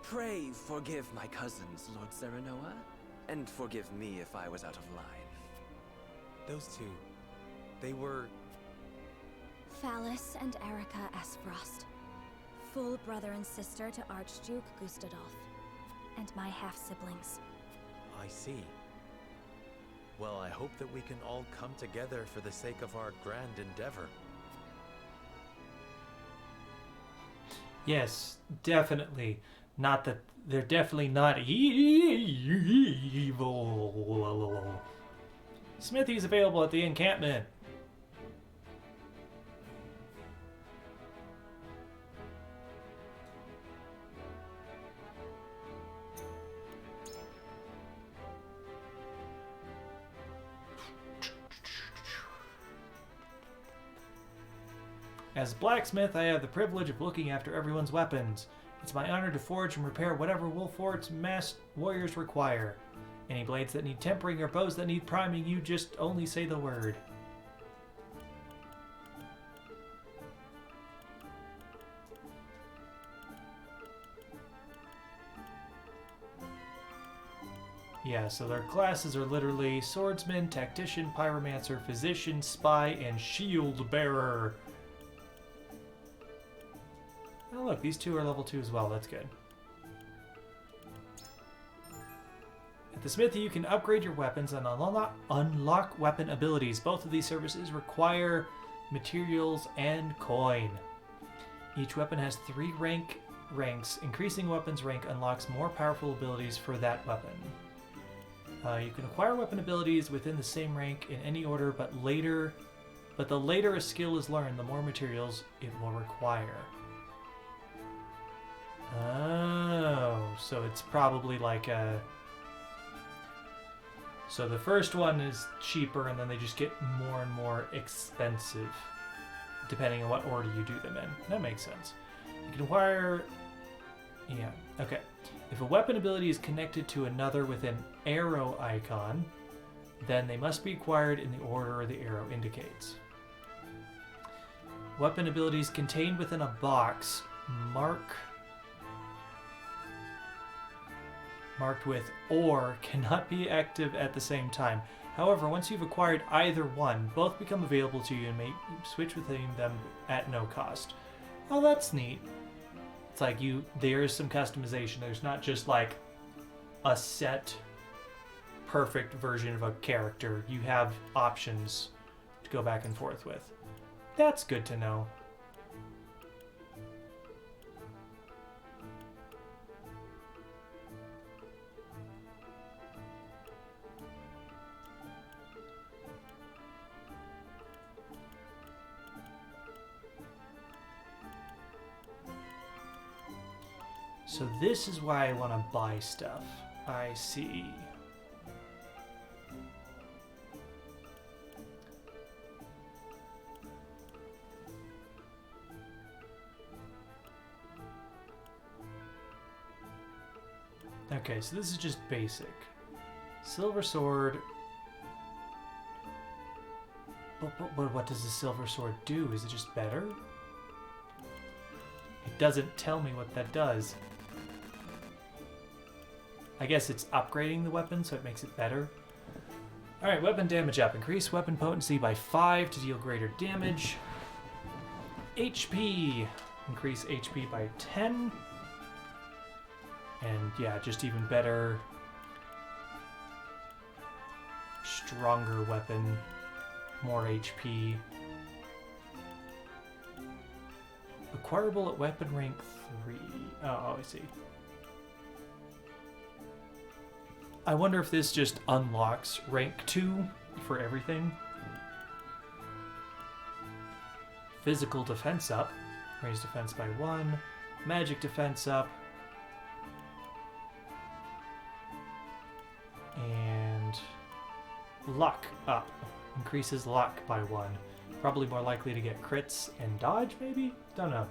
Speaker 19: Pray forgive my cousins, Lord Serenoa, and forgive me if I was out of line.
Speaker 5: Those two, they were...
Speaker 3: Phallus and Erica Esfrost. Full brother and sister to Archduke Gustadolf. And my half-siblings.
Speaker 5: I see. Well, I hope that we can all come together for the sake of our grand endeavor.
Speaker 1: Yes, definitely. Not that they're definitely not evil. Smithy's available at the encampment. As blacksmith, I have the privilege of looking after everyone's weapons. It's my honor to forge and repair whatever Wolfort's masked warriors require. Any blades that need tempering or bows that need priming, you just only say the word. Yeah, so their classes are literally swordsman, tactician, pyromancer, physician, spy, and shield bearer. Oh look, these two are level 2 as well, that's good. At the smithy, you can upgrade your weapons and unlock weapon abilities. Both of these services require materials and coin. Each weapon has 3 ranks. Increasing weapon's rank unlocks more powerful abilities for that weapon. You can acquire weapon abilities within the same rank in any order, but the later a skill is learned, the more materials it will require. Oh, so it's probably like a... So the first one is cheaper, and then they just get more and more expensive, depending on what order you do them in. That makes sense. You can acquire... Yeah, okay. If a weapon ability is connected to another with an arrow icon, then they must be acquired in the order the arrow indicates. Weapon abilities contained within a box marked with "or" cannot be active at the same time. However, once you've acquired either one, both become available to you and may switch between them at no cost. Oh, that's neat. It's like there is some customization. There's not just like a set perfect version of a character. You have options to go back and forth with. That's good to know. So this is why I want to buy stuff. I see. Okay, so this is just basic. Silver sword. But what does the silver sword do? Is it just better? It doesn't tell me what that does. I guess it's upgrading the weapon, so it makes it better. Alright, weapon damage up. Increase weapon potency by 5 to deal greater damage. HP. Increase HP by 10. And yeah, just even better. Stronger weapon. More HP. Acquirable at weapon rank 3. Oh, I see. I wonder if this just unlocks rank 2 for everything. Physical defense up. Raise defense by 1. Magic defense up. And luck up. Increases luck by 1. Probably more likely to get crits and dodge, maybe? Don't know.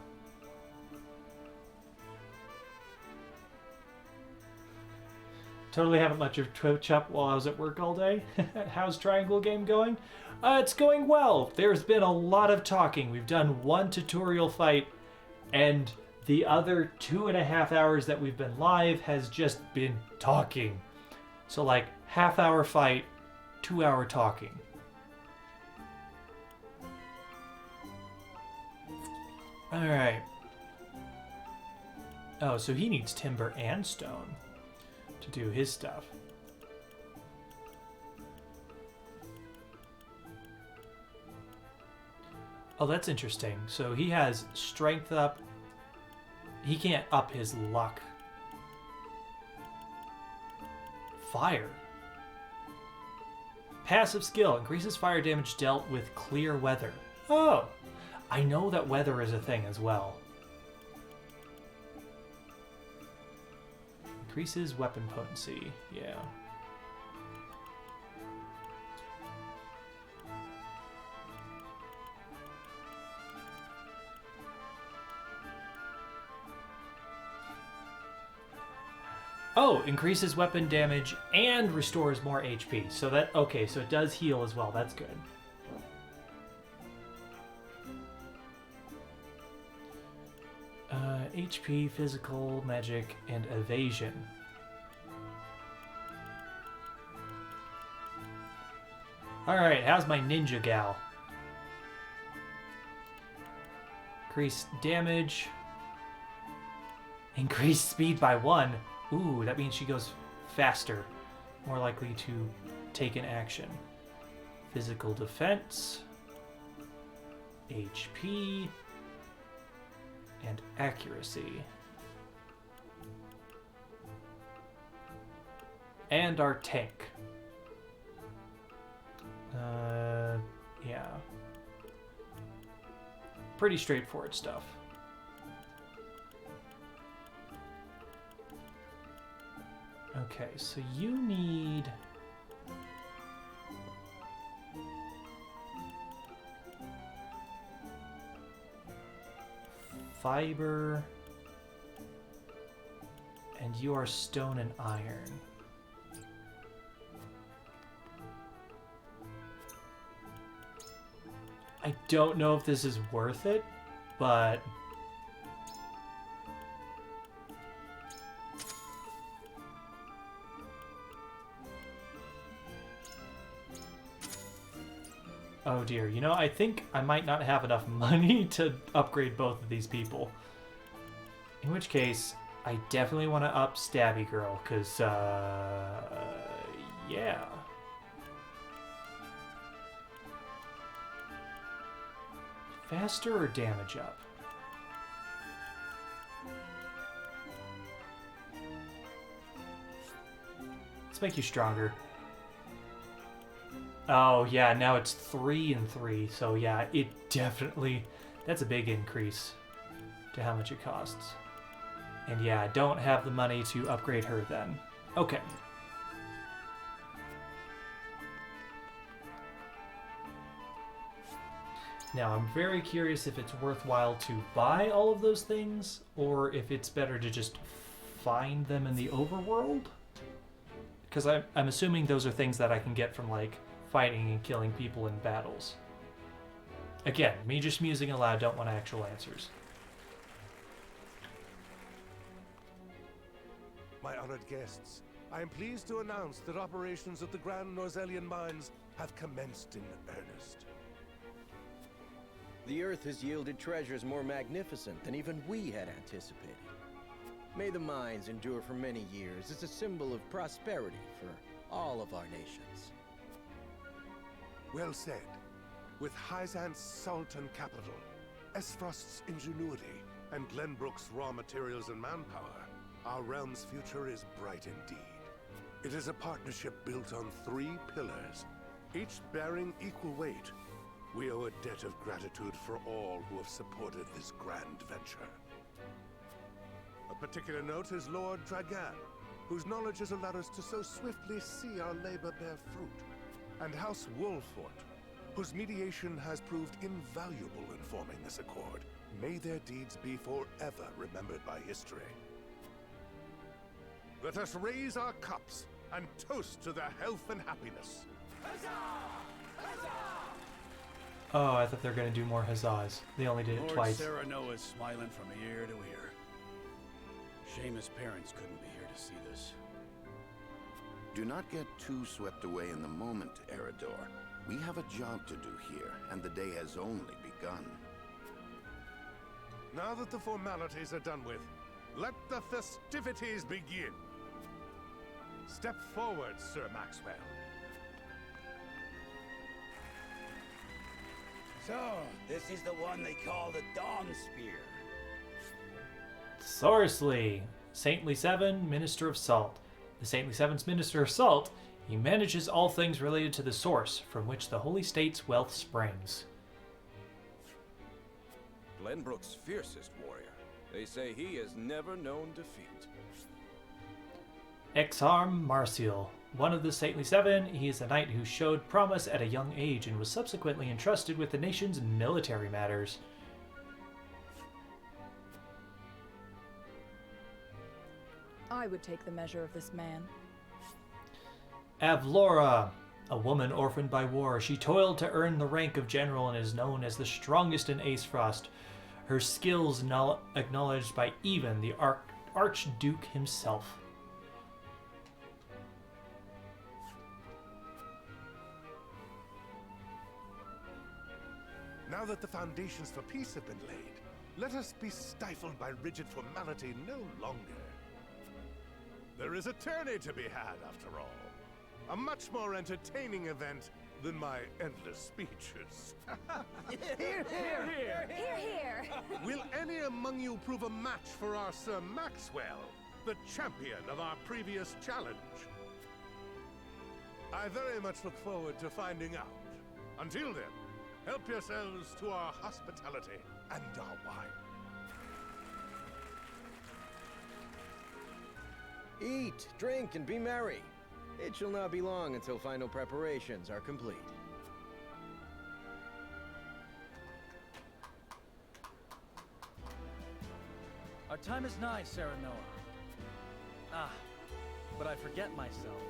Speaker 1: Totally haven't much of Twitch up while I was at work all day. How's Triangle game going? It's going well. There's been a lot of talking. We've done one tutorial fight, and the other 2.5 hours that we've been live has just been talking. So like half-hour fight, 2-hour talking. Alright. Oh, so he needs timber and stone to do his stuff. Oh, that's interesting. So he has strength up. He can't up his luck. Fire. Passive skill. Increases fire damage dealt with clear weather. Oh! I know that weather is a thing as well. Increases weapon potency. Yeah. Oh, increases weapon damage and restores more HP. So that, okay, so it does heal as well. That's good. HP, physical, magic, and evasion. Alright, how's my ninja gal? Increase damage. Increase speed by 1. Ooh, that means she goes faster. More likely to take an action. Physical defense. HP. And accuracy. And our tank. Yeah. Pretty straightforward stuff. Okay, so you need... fiber, and you are stone and iron. I don't know if this is worth it, but oh dear, you know, I think I might not have enough money to upgrade both of these people. In which case, I definitely want to up Stabby Girl, because, yeah. Faster or damage up? Let's make you stronger. Oh, yeah, now it's 3 and 3, so yeah, it definitely... That's a big increase to how much it costs. And yeah, I don't have the money to upgrade her then. Okay. Now, I'm very curious if it's worthwhile to buy all of those things, or if it's better to just find them in the overworld? Because I'm assuming those are things that I can get from, like, fighting and killing people in battles. Again, me just musing aloud, don't want actual answers.
Speaker 4: My honored guests, I am pleased to announce that operations at the Grand Norzelian Mines have commenced in earnest.
Speaker 13: The Earth has yielded treasures more magnificent than even we had anticipated. May the mines endure for many years as a symbol of prosperity for all of our nations.
Speaker 4: Well said. With Hyzant's Sultan capital, Esfrost's ingenuity, and Glenbrook's raw materials and manpower, our realm's future is bright indeed. It is a partnership built on 3 pillars, each bearing equal weight. We owe a debt of gratitude for all who have supported this grand venture. A particular note is Lord Dragan, whose knowledge has allowed us to so swiftly see our labor bear fruit, and House Wolfort, whose mediation has proved invaluable in forming this accord. May their deeds be forever remembered by history. Let us raise our cups and toast to their health and happiness.
Speaker 1: Oh, I thought they were going to do more huzzahs. They only did it
Speaker 17: Lord
Speaker 1: twice.
Speaker 17: Sereno is smiling from ear to ear. Shame his parents couldn't be here to see this.
Speaker 6: Do not get too swept away in the moment, Eridor. We have a job to do here, and the day has only begun.
Speaker 4: Now that the formalities are done with, let the festivities begin. Step forward, Sir Maxwell.
Speaker 7: So, this is the one they call the Dawn Spear.
Speaker 1: Sorcery. Saintly Seven, Minister of Salt. The Saintly Seven's Minister of Salt, he manages all things related to the source from which the Holy State's wealth springs.
Speaker 9: Glenbrook's fiercest warrior. They say he has never known defeat.
Speaker 1: Exarm Marcial. One of the Saintly Seven, he is a knight who showed promise at a young age and was subsequently entrusted with the nation's military matters.
Speaker 10: I would take the measure of this man.
Speaker 1: Avlora. A woman orphaned by war, she toiled to earn the rank of general and is known as the strongest in Acefrost. Her skills acknowledged by even the Archduke himself.
Speaker 4: Now that the foundations for peace have been laid, let us be stifled by rigid formality no longer. There is a tourney to be had, after all. A much more entertaining event than my endless speeches.
Speaker 10: Hear, hear! Hear, hear!
Speaker 4: Will any among you prove a match for our Sir Maxwell, the champion of our previous challenge? I very much look forward to finding out. Until then, help yourselves to our hospitality and our wine.
Speaker 13: Eat, drink, and be merry. It shall not be long until final preparations are complete.
Speaker 15: Our time is nigh, Serenoa. Ah, but I forget myself.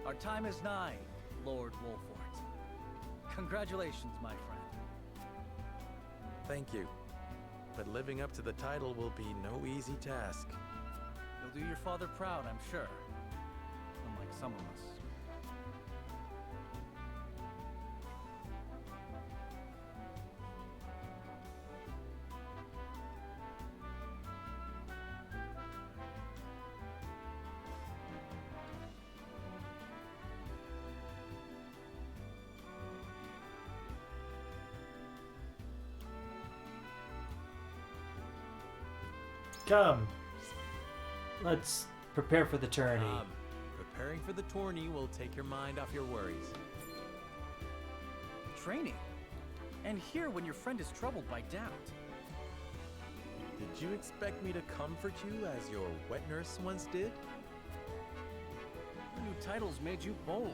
Speaker 15: Our time is nigh, Lord Wolfort. Congratulations, my friend.
Speaker 5: Thank you. But living up to the title will be no easy task.
Speaker 15: You'll do your father proud, I'm sure. Unlike some of us.
Speaker 1: Come. Let's prepare for the tourney.
Speaker 5: Preparing for the tourney will take your mind off your worries.
Speaker 15: Training? And here when your friend is troubled by doubt.
Speaker 5: Did you expect me to comfort you as your wet nurse once did?
Speaker 15: Your new title's made you bold.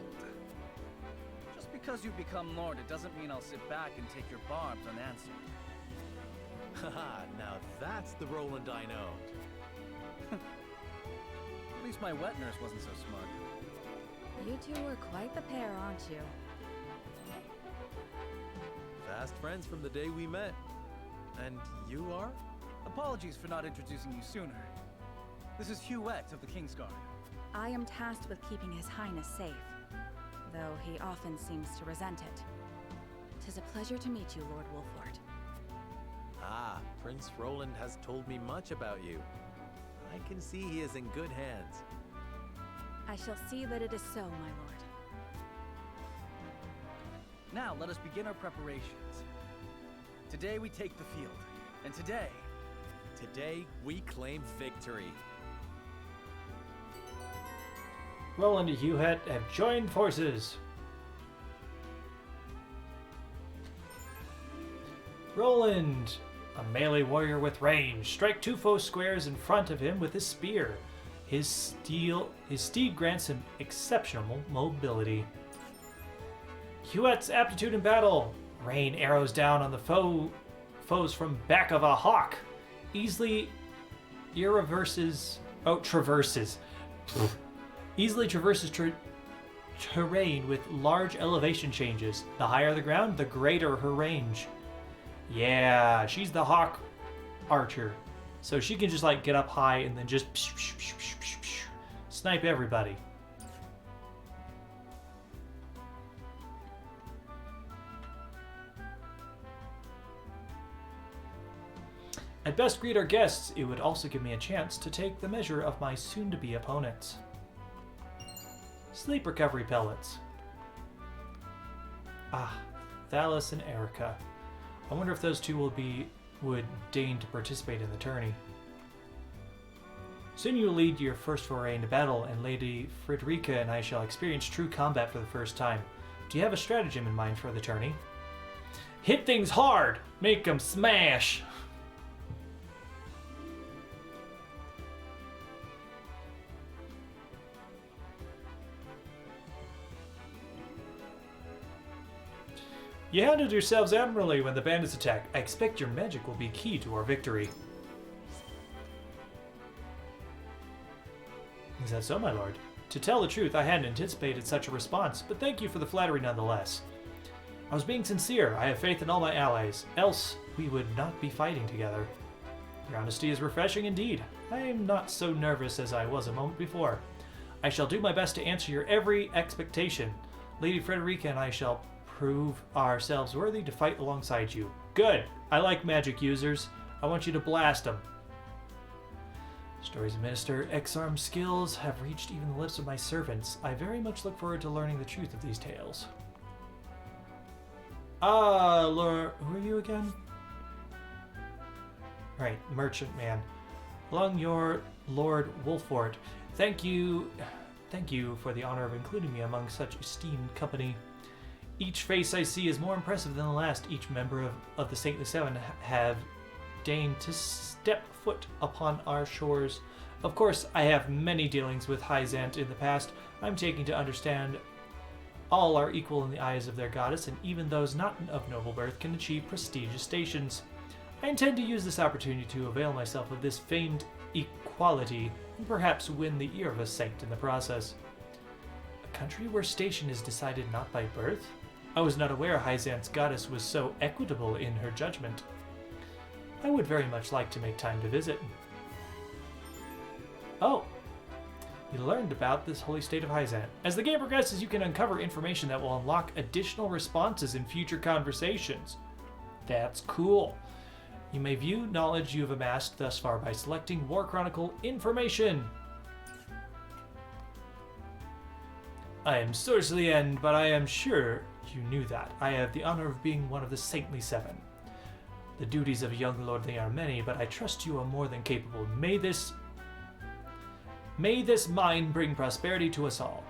Speaker 15: Just because you become Lord, it doesn't mean I'll sit back and take your barbs unanswered.
Speaker 5: Haha, now that's the Roland I know.
Speaker 15: At least my wet nurse wasn't so smug.
Speaker 10: You two are quite the pair, aren't you?
Speaker 5: Fast friends from the day we met. And you are?
Speaker 15: Apologies for not introducing you sooner. This is Huette of the Kingsguard.
Speaker 10: I am tasked with keeping His Highness safe, though he often seems to resent it. 'Tis a pleasure to meet you, Lord Wolfort.
Speaker 5: Ah, Prince Roland has told me much about you. I can see he is in good hands.
Speaker 10: I shall see that it is so, my lord.
Speaker 15: Now let us begin our preparations. Today we take the field, and today
Speaker 5: we claim victory.
Speaker 1: Roland and Huette have joined forces. Roland, a melee warrior with range, strike two foe squares in front of him with his spear. His steed grants him exceptional mobility. Hewitt's aptitude in battle. Rain arrows down on the foes from back of a hawk. Easily traverses. Easily traverses terrain with large elevation changes. The higher the ground, the greater her range. Yeah, she's the hawk archer. So she can just like get up high and then just snipe everybody. I'd best greet our guests. It would also give me a chance to take the measure of my soon-to-be opponents. Sleep recovery pellets. Ah, Thalos and Erica. I wonder if those two would deign to participate in the tourney. Soon you will lead your first foray into battle, and Lady Frederica and I shall experience true combat for the first time. Do you have a stratagem in mind for the tourney? Hit things hard! Make them smash! You handled yourselves admirably when the bandits attacked. I expect your magic will be key to our victory. Is that so, my lord? To tell the truth, I hadn't anticipated such a response, but thank you for the flattery nonetheless. I was being sincere. I have faith in all my allies, else we would not be fighting together. Your honesty is refreshing indeed. I am not so nervous as I was a moment before. I shall do my best to answer your every expectation. Lady Frederica and I shall prove ourselves worthy to fight alongside you. Good! I like magic users. I want you to blast them. Stories of Minister Exarm's skills have reached even the lips of my servants. I very much look forward to learning the truth of these tales. Lord, who are you again? Right, merchant man. Along your Lord Wolfort, thank you for the honor of including me among such esteemed company. Each face I see is more impressive than the last. Each member of the Saintly Seven have deigned to step foot upon our shores. Of course, I have many dealings with Hyzant in the past. I'm taking to understand all are equal in the eyes of their goddess, and even those not of noble birth can achieve prestigious stations. I intend to use this opportunity to avail myself of this famed equality, and perhaps win the ear of a saint in the process. A country where station is decided not by birth? I was not aware Hyzant's goddess was so equitable in her judgment. I would very much like to make time to visit. Oh, you learned about this holy state of Hyzant. As the game progresses, you can uncover information that will unlock additional responses in future conversations. That's cool. You may view knowledge you have amassed thus far by selecting War Chronicle information. I am sorely end, but I am sure you knew that. I have the honor of being one of the Saintly Seven. The duties of a young lord, they are many, but I trust you are more than capable. May this mine bring prosperity to us all.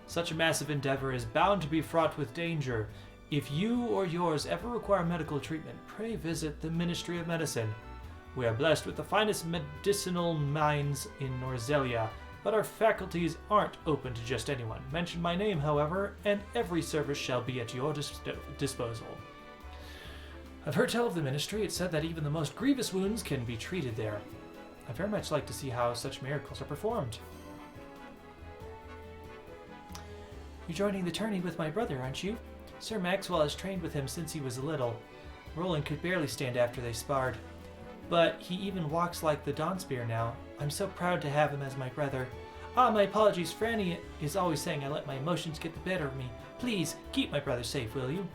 Speaker 1: Such a massive endeavor is bound to be fraught with danger. If you or yours ever require medical treatment, pray visit the Ministry of Medicine. We are blessed with the finest medicinal mines in Norzelia, but our faculties aren't open to just anyone. Mention my name, however, and every service shall be at your disposal. I've heard tell of the ministry. It's said that even the most grievous wounds can be treated there. I very much like to see how such miracles are performed. You're joining the tourney with my brother, aren't you? Sir Maxwell has trained with him since he was little. Roland could barely stand after they sparred. But he even walks like the Dawnspear now. I'm so proud to have him as my brother. My apologies. Franny is always saying I let my emotions get the better of me. Please, keep my brother safe, will you?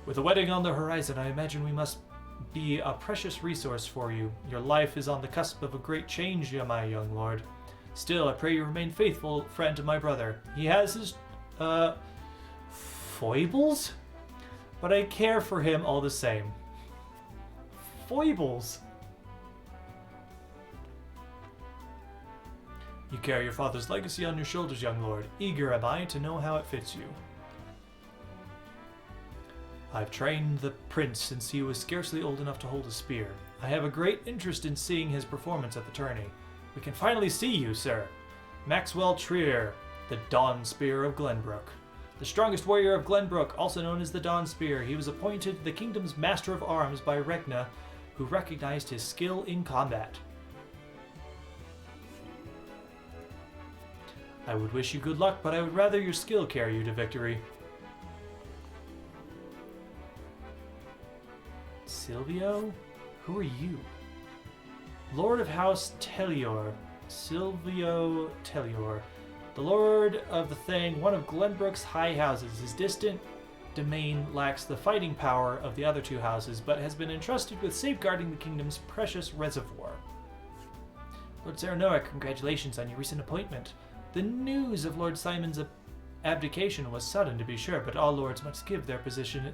Speaker 1: With a wedding on the horizon, I imagine we must be a precious resource for you. Your life is on the cusp of a great change, my young lord. Still, I pray you remain faithful friend to my brother. He has his, foibles? But I care for him all the same. Foibles? You carry your father's legacy on your shoulders, young lord. Eager am I to know how it fits you. I've trained the prince since he was scarcely old enough to hold a spear. I have a great interest in seeing his performance at the tourney. We can finally see you, sir. Maxwell Trier, the Dawnspear of Glenbrook. the strongest warrior of Glenbrook, also known as the Dawn Spear. He was appointed the kingdom's master of arms by Regna, who recognized his skill in combat. I would wish you good luck, but I would rather your skill carry you to victory. Silvio? Who are you? Lord of House Tellior. Silvio Tellior. The Lord of the Thing, one of Glenbrook's high houses. His distant domain lacks the fighting power of the other two houses, but has been entrusted with safeguarding the kingdom's precious reservoir. Lord Serenoa, congratulations on your recent appointment. The news of Lord Simon's abdication was sudden, to be sure, but all lords must give their position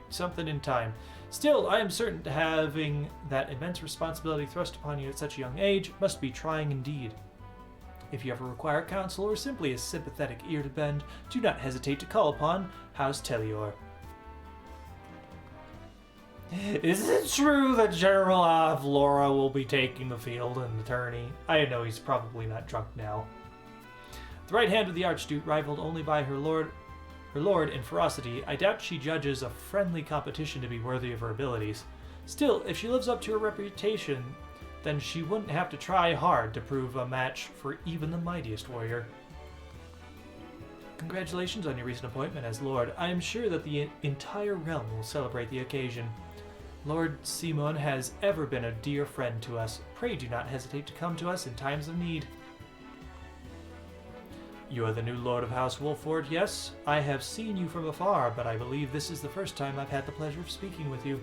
Speaker 1: something in time. Still, I am certain having that immense responsibility thrust upon you at such a young age must be trying indeed. If you ever require counsel or simply a sympathetic ear to bend, do not hesitate to call upon House Tellior. Is it true that General Avlora will be taking the field in the tourney? I know he's probably not drunk now. The right hand of the Archduke, rivaled only by her lord in ferocity, I doubt she judges a friendly competition to be worthy of her abilities. Still, if she lives up to her reputation, then she wouldn't have to try hard to prove a match for even the mightiest warrior. Congratulations on your recent appointment as Lord. I am sure that the entire realm will celebrate the occasion. Lord Simon has ever been a dear friend to us. Pray do not hesitate to come to us in times of need. You are the new Lord of House Wolford, yes? I have seen you from afar, but I believe this is the first time I've had the pleasure of speaking with you.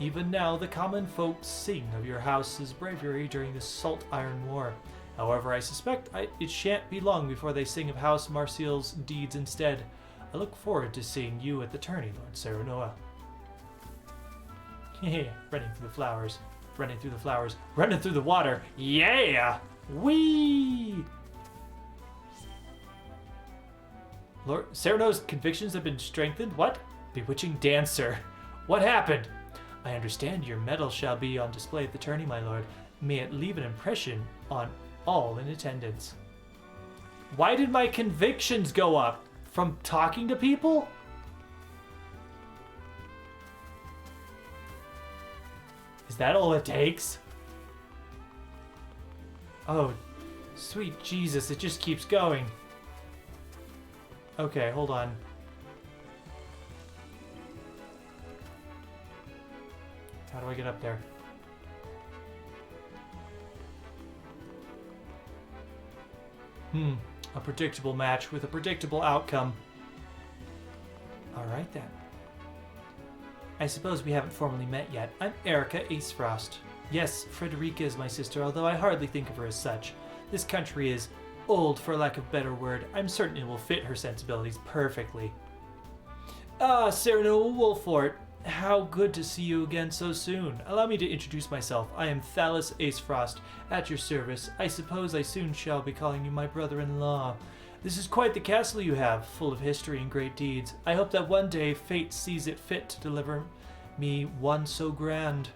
Speaker 1: Even now, the common folk sing of your house's bravery during the Salt Iron War. However, I suspect it shan't be long before they sing of House Marcial's deeds instead. I look forward to seeing you at the tourney, Lord Serenoa. Running through the flowers. Running through the flowers. Running through the water. Yeah! Whee! Lord Serenoa's convictions have been strengthened? What? Bewitching dancer. What happened? I understand your medal shall be on display at the tourney, my lord. May it leave an impression on all in attendance. Why did my convictions go up? From talking to people? Is that all it takes? Oh, sweet Jesus, it just keeps going. Okay, hold on. How do I get up there? A predictable match with a predictable outcome. Alright then. I suppose we haven't formally met yet. I'm Erica Acefrost. Yes, Frederica is my sister, although I hardly think of her as such. This country is old, for lack of a better word. I'm certain it will fit her sensibilities perfectly. Ah, Serenoa Wolfort. How good to see you again so soon. Allow me to introduce myself. I am Thallus Acefrost, at your service. I suppose I soon shall be calling you my brother-in-law. This is quite the castle you have, full of history and great deeds. I hope that one day fate sees it fit to deliver me one so grand.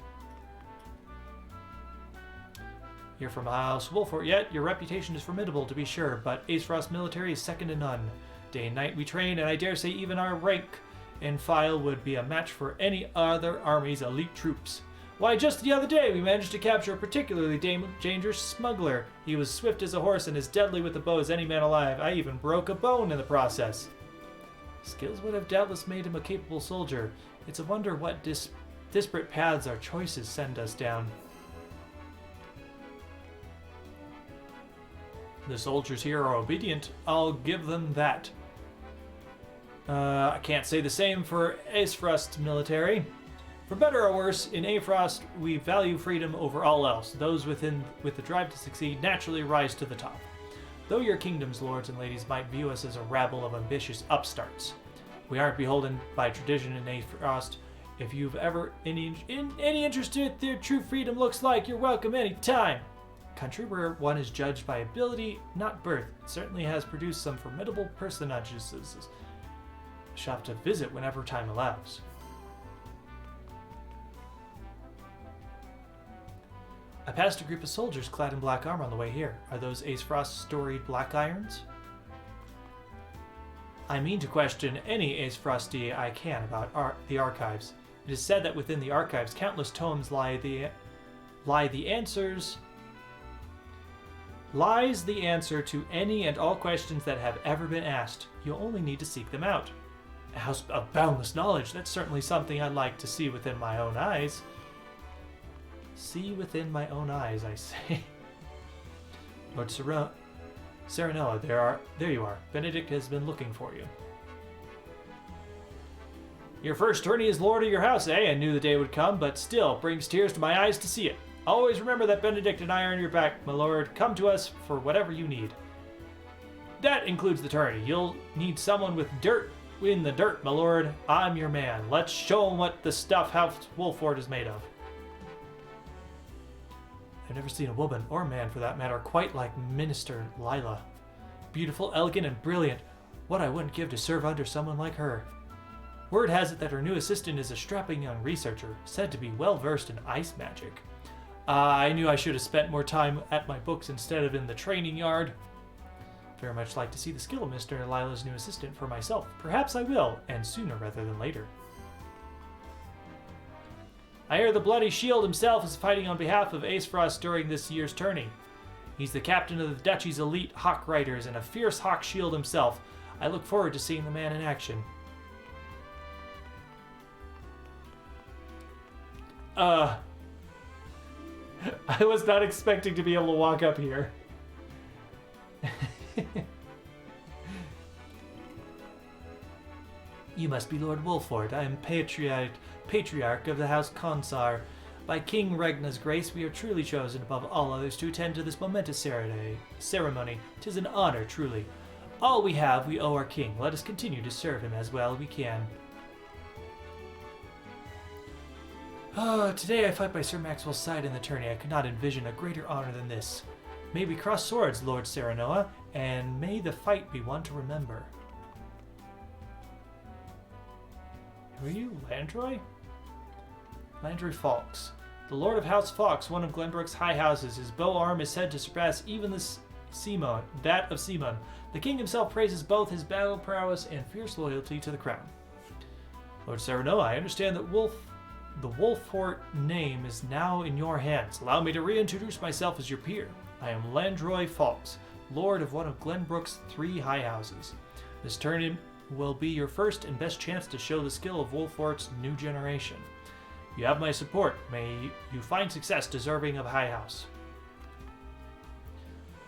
Speaker 1: You're from House Wolfort yet? Your reputation is formidable, to be sure, but Acefrost military is second to none. Day and night we train, and I dare say even our rank and file would be a match for any other army's elite troops. Why, just the other day we managed to capture a particularly dangerous smuggler. He was swift as a horse and as deadly with a bow as any man alive. I even broke a bone in the process. Skills would have doubtless made him a capable soldier. It's a wonder what disparate paths our choices send us down. The soldiers here are obedient. I'll give them that. I can't say the same for Acefrost military. For better or worse, in Acefrost, we value freedom over all else. Those with the drive to succeed naturally rise to the top. Though your kingdom's lords and ladies might view us as a rabble of ambitious upstarts, we aren't beholden by tradition in Acefrost. If you've ever any interest in what their true freedom looks like, you're welcome any time. Country where one is judged by ability, not birth, certainly has produced some formidable personages. Shall have to visit whenever time allows. I passed a group of soldiers clad in black armor on the way here. Are those Acefrost's storied black irons? I mean to question any Ace Frosty I can about the archives. It is said that within the archives, countless tomes lies the answer to any and all questions that have ever been asked. You only need to seek them out. A house of boundless knowledge, that's certainly something I'd like to see within my own eyes. See within my own eyes, I say. Lord Serenoa, there you are. Benedict has been looking for you. Your first tourney as lord of your house, eh? I knew the day would come, but still, brings tears to my eyes to see it. Always remember that Benedict and I are on your back, my lord. Come to us for whatever you need. That includes the tourney. You'll need someone with dirt in the dirt, my lord. I'm your man. Let's show 'em what the stuff House Wolford is made of. I've never seen a woman, or man for that matter, quite like Minister Lila. Beautiful, elegant, and brilliant. What I wouldn't give to serve under someone like her. Word has it that her new assistant is a strapping young researcher, said to be well versed in ice magic. I knew I should have spent more time at my books instead of in the training yard. Very much like to see the skill of Mr. Lila's new assistant for myself. Perhaps I will, and sooner rather than later. I hear the Bloody Shield himself is fighting on behalf of Ace Frost during this year's tourney. He's the captain of the Duchy's elite Hawk Riders and a fierce Hawk Shield himself. I look forward to seeing the man in action. I was not expecting to be able to walk up here. You must be Lord Wolford. I am patriarch of the House Consar. By King Regna's grace, we are truly chosen above all others to attend to this momentous ceremony. 'Tis an honor, truly. All we have, we owe our king. Let us continue to serve him as well as we can. Today I fight by Sir Maxwell's side in the tourney. I could not envision a greater honor than this. May we cross swords, Lord Serenoa, and may the fight be one to remember. Who are you, Landroy? Landroy Fawkes. The Lord of House Fawkes, one of Glenbrook's high houses. His bow arm is said to surpass even that of Simon. The king himself praises both his battle prowess and fierce loyalty to the crown. Lord Serenoa, I understand that the Wolfort name is now in your hands. Allow me to reintroduce myself as your peer. I am Landroy Fawkes, Lord of one of Glenbrook's 3 high houses. This tournament will be your first and best chance to show the skill of Wolfort's new generation. You have my support. May you find success deserving of High House.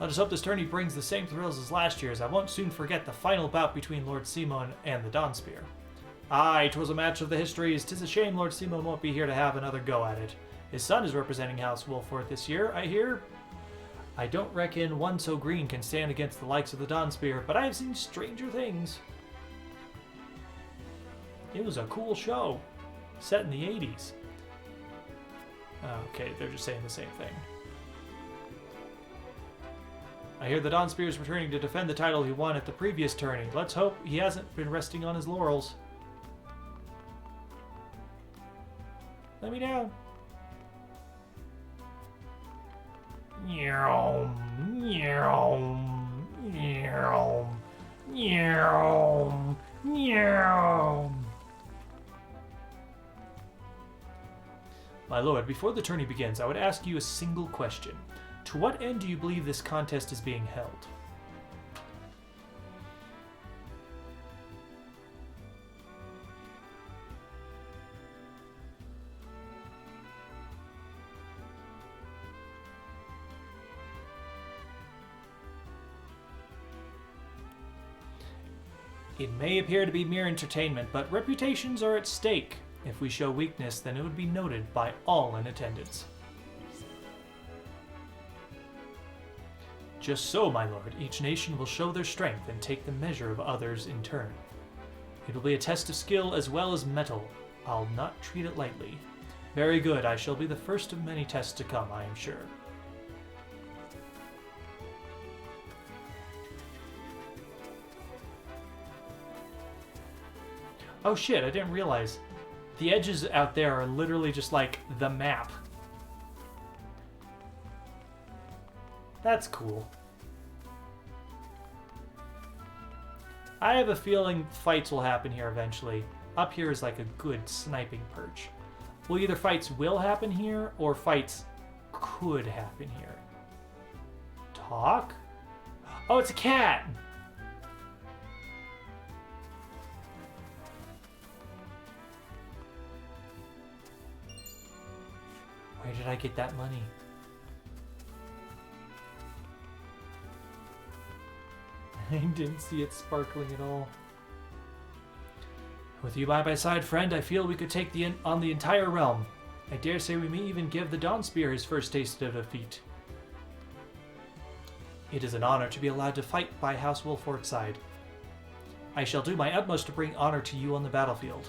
Speaker 1: Let us hope this tourney brings the same thrills as last year's. I won't soon forget the final bout between Lord Simon and the Dawnspear. Aye, 'twas a match of the histories. 'Tis a shame Lord Simon won't be here to have another go at it. His son is representing House Wolford this year, I hear. I don't reckon one so green can stand against the likes of the Dawnspear, but I have seen stranger things. It was a cool show, set in the 80s. Okay, they're just saying the same thing. I hear the Dawnspear is returning to defend the title he won at the previous tourney. Let's hope he hasn't been resting on his laurels. Let me down. My lord, before the tourney begins, I would ask you a single question. To what end do you believe this contest is being held? It may appear to be mere entertainment, but reputations are at stake. If we show weakness, then it would be noted by all in attendance. Just so, my lord, each nation will show their strength and take the measure of others in turn. It will be a test of skill as well as mettle. I'll not treat it lightly. Very good, I shall be the first of many tests to come, I am sure. Oh shit, I didn't realize. The edges out there are literally just like the map. That's cool. I have a feeling fights will happen here eventually. Up here is like a good sniping perch. Well, either fights will happen here or fights could happen here. Talk? Oh, it's a cat! Where did I get that money? I didn't see it sparkling at all. With you by my side, friend, I feel we could take on the entire realm. I dare say we may even give the Dawnspear his first taste of defeat. It is an honor to be allowed to fight by House Wolfort's side. I shall do my utmost to bring honor to you on the battlefield.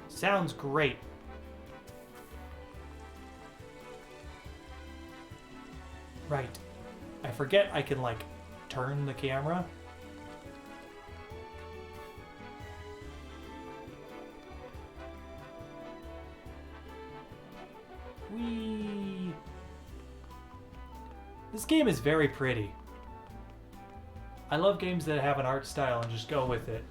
Speaker 1: Sounds great. Right. I forget I can, like, turn the camera. Whee! This game is very pretty. I love games that have an art style and just go with it.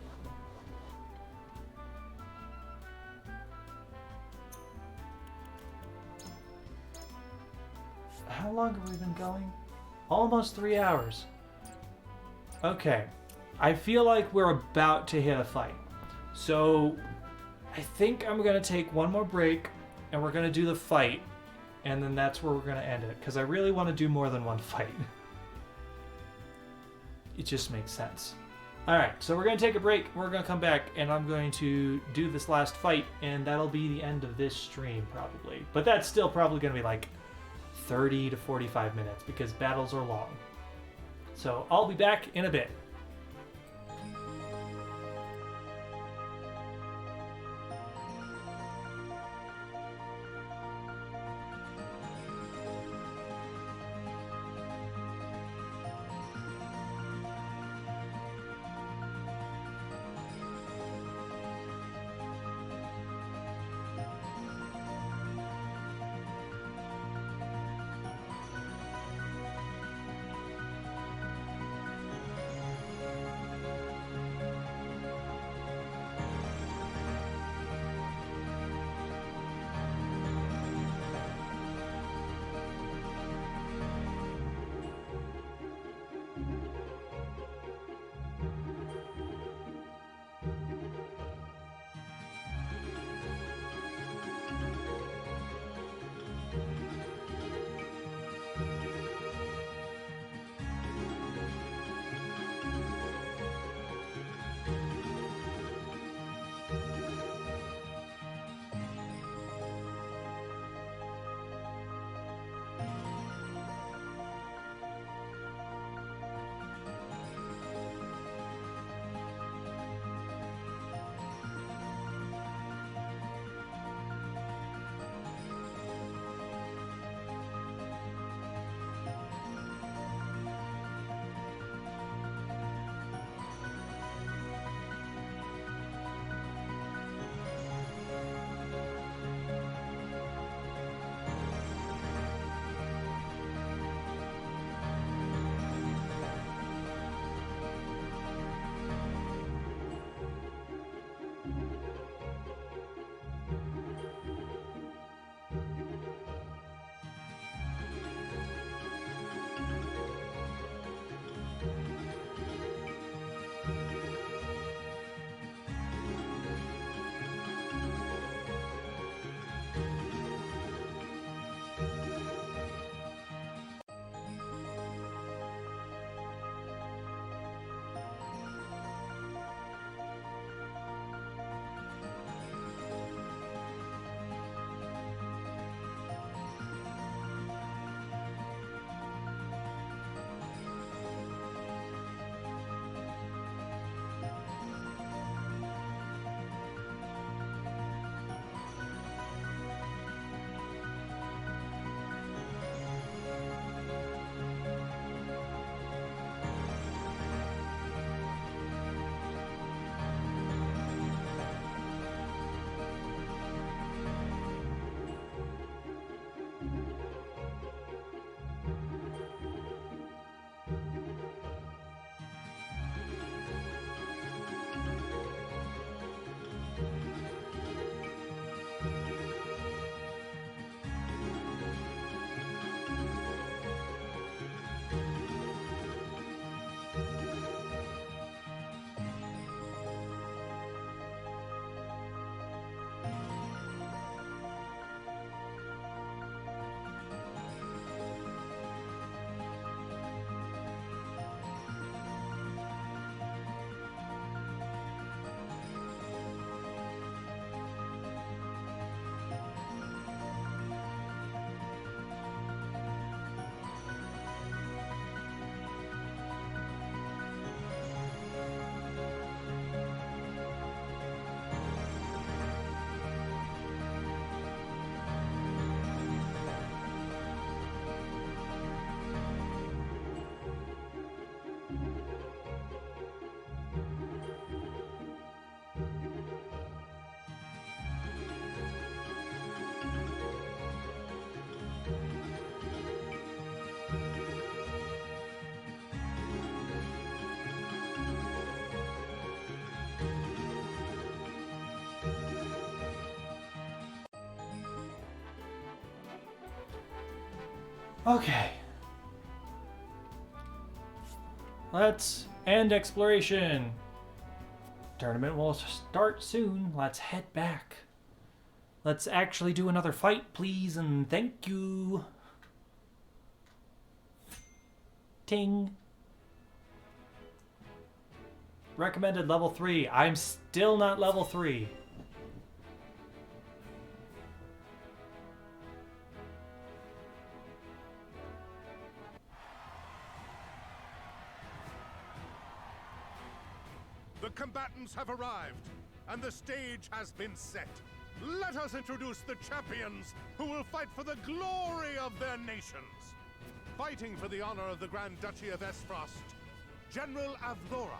Speaker 1: How long have we been going? Almost 3 hours. Okay. I feel like we're about to hit a fight. So I think I'm going to take one more break and we're going to do the fight. And then that's where we're going to end it. Because I really want to do more than one fight. It just makes sense. Alright, so we're going to take a break. We're going to come back and I'm going to do this last fight. And that'll be the end of this stream probably. But that's still probably going to be like 30 to 45 minutes because battles are long. So I'll be back in a bit. Okay. Let's end exploration. Tournament will start soon. Let's head back. Let's actually do another fight, please, and thank you. Ting. Recommended level 3. I'm still not level 3.
Speaker 4: The combatants have arrived, and the stage has been set. Let us introduce the champions who will fight for the glory of their nations. Fighting for the honor of the Grand Duchy of Esfrost, General Avlora.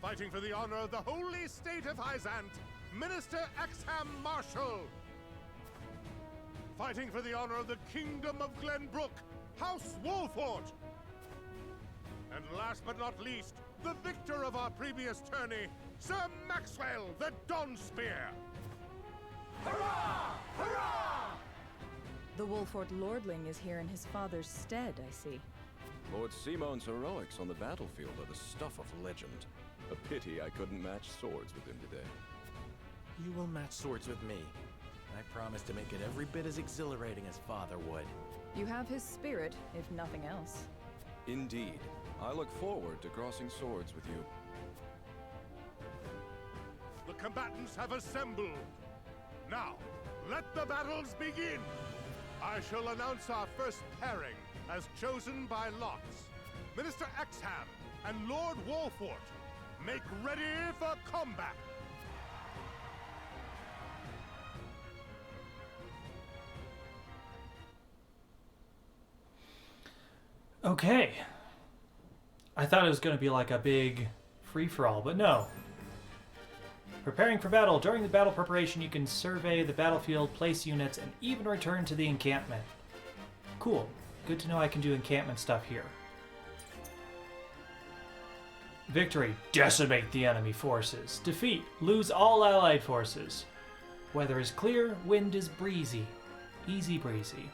Speaker 4: Fighting for the honor of the Holy State of Hyzant, Minister Exham Marshal. Fighting for the honor of the Kingdom of Glenbrook, House Wolfort. And last but not least, the victor of our previous tourney, Sir Maxwell the Dawnspear.
Speaker 8: Hurrah! Hurrah! The Wolfort Lordling is here in his father's stead, I see.
Speaker 9: Lord Simon's heroics on the battlefield are the stuff of legend. A pity I couldn't match swords with him today.
Speaker 5: You will match swords with me. I promise to make it every bit as exhilarating as Father would.
Speaker 8: You have his spirit, if nothing else.
Speaker 9: Indeed. I look forward to crossing swords with you.
Speaker 4: The combatants have assembled. Now, let the battles begin! I shall announce our first pairing, as chosen by lots. Minister Exham and Lord Wolfort, make ready for combat!
Speaker 1: Okay. I thought it was going to be like a big free-for-all, but no. Preparing for battle. During the battle preparation, you can survey the battlefield, place units, and even return to the encampment. Cool. Good to know I can do encampment stuff here. Victory. Decimate the enemy forces. Defeat. Lose all allied forces. Weather is clear. Wind is breezy. Easy breezy.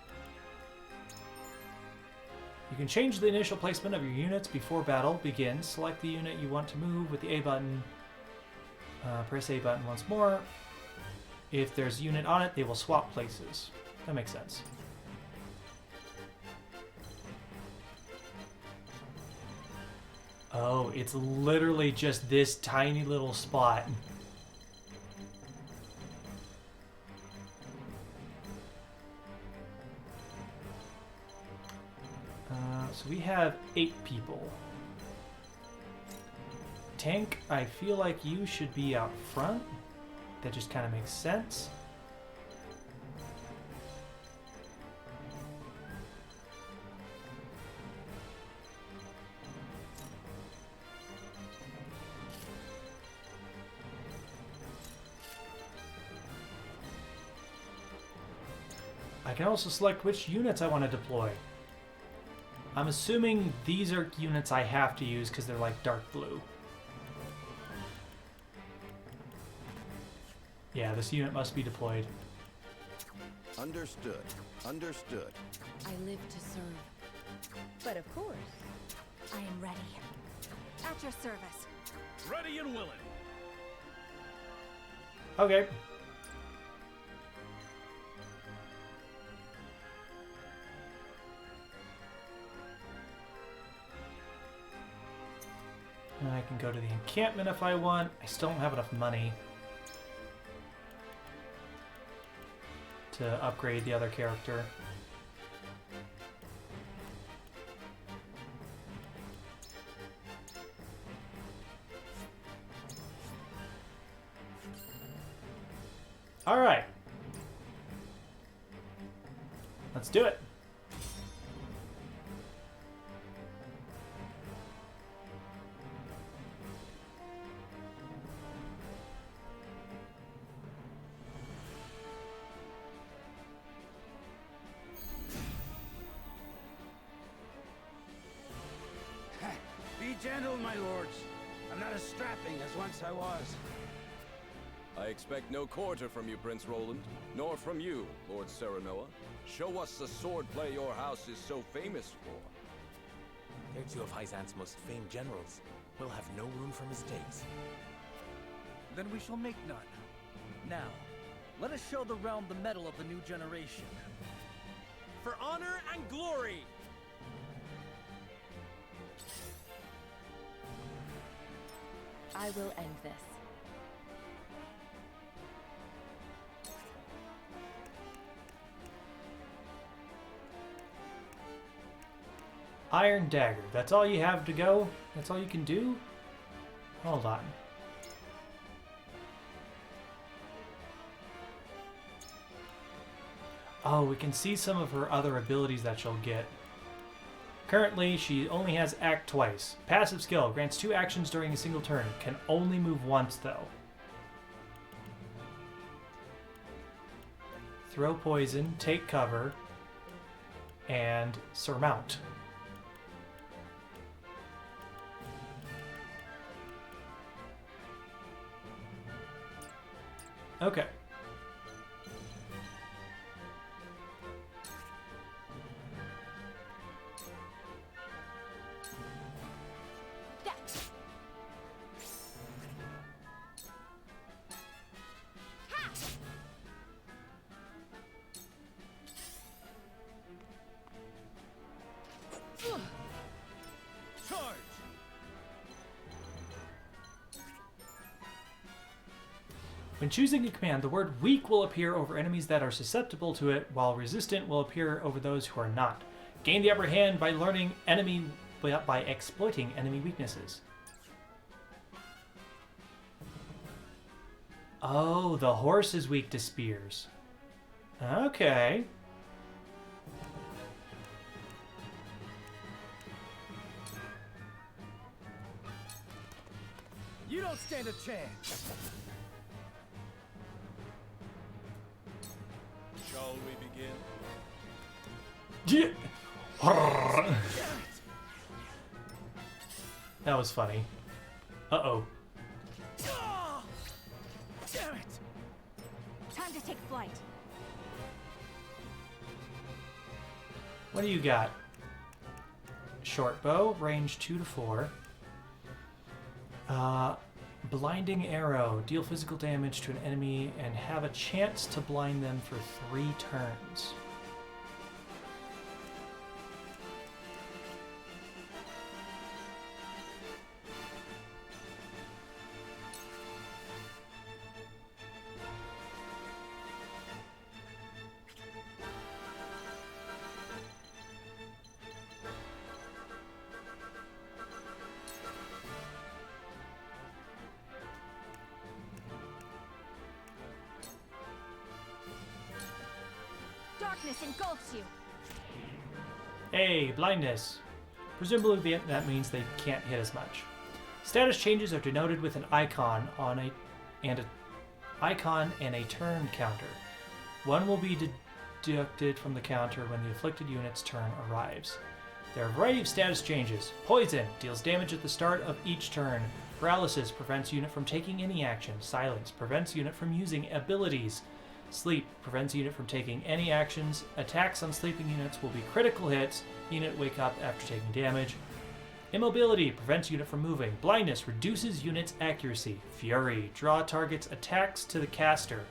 Speaker 1: You can change the initial placement of your units before battle begins. Select the unit you want to move with the A button. Press A button once more. If there's a unit on it, they will swap places. That makes sense. Oh, it's literally just this tiny little spot. So we have 8 people. Tank, I feel like you should be out front. That just kind of makes sense. I can also select which units I want to deploy. I'm assuming these are units I have to use because they're like dark blue. Yeah, this unit must be deployed.
Speaker 6: Understood. Understood.
Speaker 2: I live to serve.
Speaker 8: But of course.
Speaker 3: I am ready. At your service.
Speaker 17: Ready and willing.
Speaker 1: Okay. And I can go to the encampment if I want. I still don't have enough money to upgrade the other character. All right. Let's do it.
Speaker 7: Be gentle, my lords. I'm not as strapping as once I was.
Speaker 9: I expect no quarter from you, Prince Roland, nor from you, Lord Serenoa. Show us the swordplay your house is so famous for.
Speaker 11: They're two of Hyzan's most famed generals. We'll have no room for mistakes.
Speaker 15: Then we shall make none. Now, let us show the realm the mettle of the new generation.
Speaker 11: For honor and glory!
Speaker 8: I will end this.
Speaker 1: Iron Dagger. That's all you have to go? That's all you can do? Hold on. Oh, we can see some of her other abilities that she'll get. Currently, she only has Act twice. Passive skill grants 2 actions during a single turn. Can only move once, though. Throw poison, take cover, and surmount. Okay. When choosing a command, the word weak will appear over enemies that are susceptible to it, while resistant will appear over those who are not. Gain the upper hand by by exploiting enemy weaknesses. Oh, the horse is weak to spears. Okay.
Speaker 15: You don't stand a chance.
Speaker 9: Shall we begin?
Speaker 1: Yeah. That was funny. Uh-oh.
Speaker 3: Damn it! Time to take flight.
Speaker 1: What do you got? Short bow, range 2 to 4. Blinding arrow. Deal physical damage to an enemy and have a chance to blind them for 3 turns.
Speaker 3: Darkness engulfs you.
Speaker 1: Hey, blindness. Presumably that means they can't hit as much. Status changes are denoted with an icon and a turn counter. One will be deducted from the counter when the afflicted unit's turn arrives. There are a variety of status changes. Poison deals damage at the start of each turn. Paralysis prevents unit from taking any action. Silence prevents unit from using abilities. Sleep prevents unit from taking any actions. Attacks on sleeping units will be critical hits. Unit wake up after taking damage. Immobility prevents unit from moving. Blindness reduces unit's accuracy. Fury, draw target's attacks to the caster.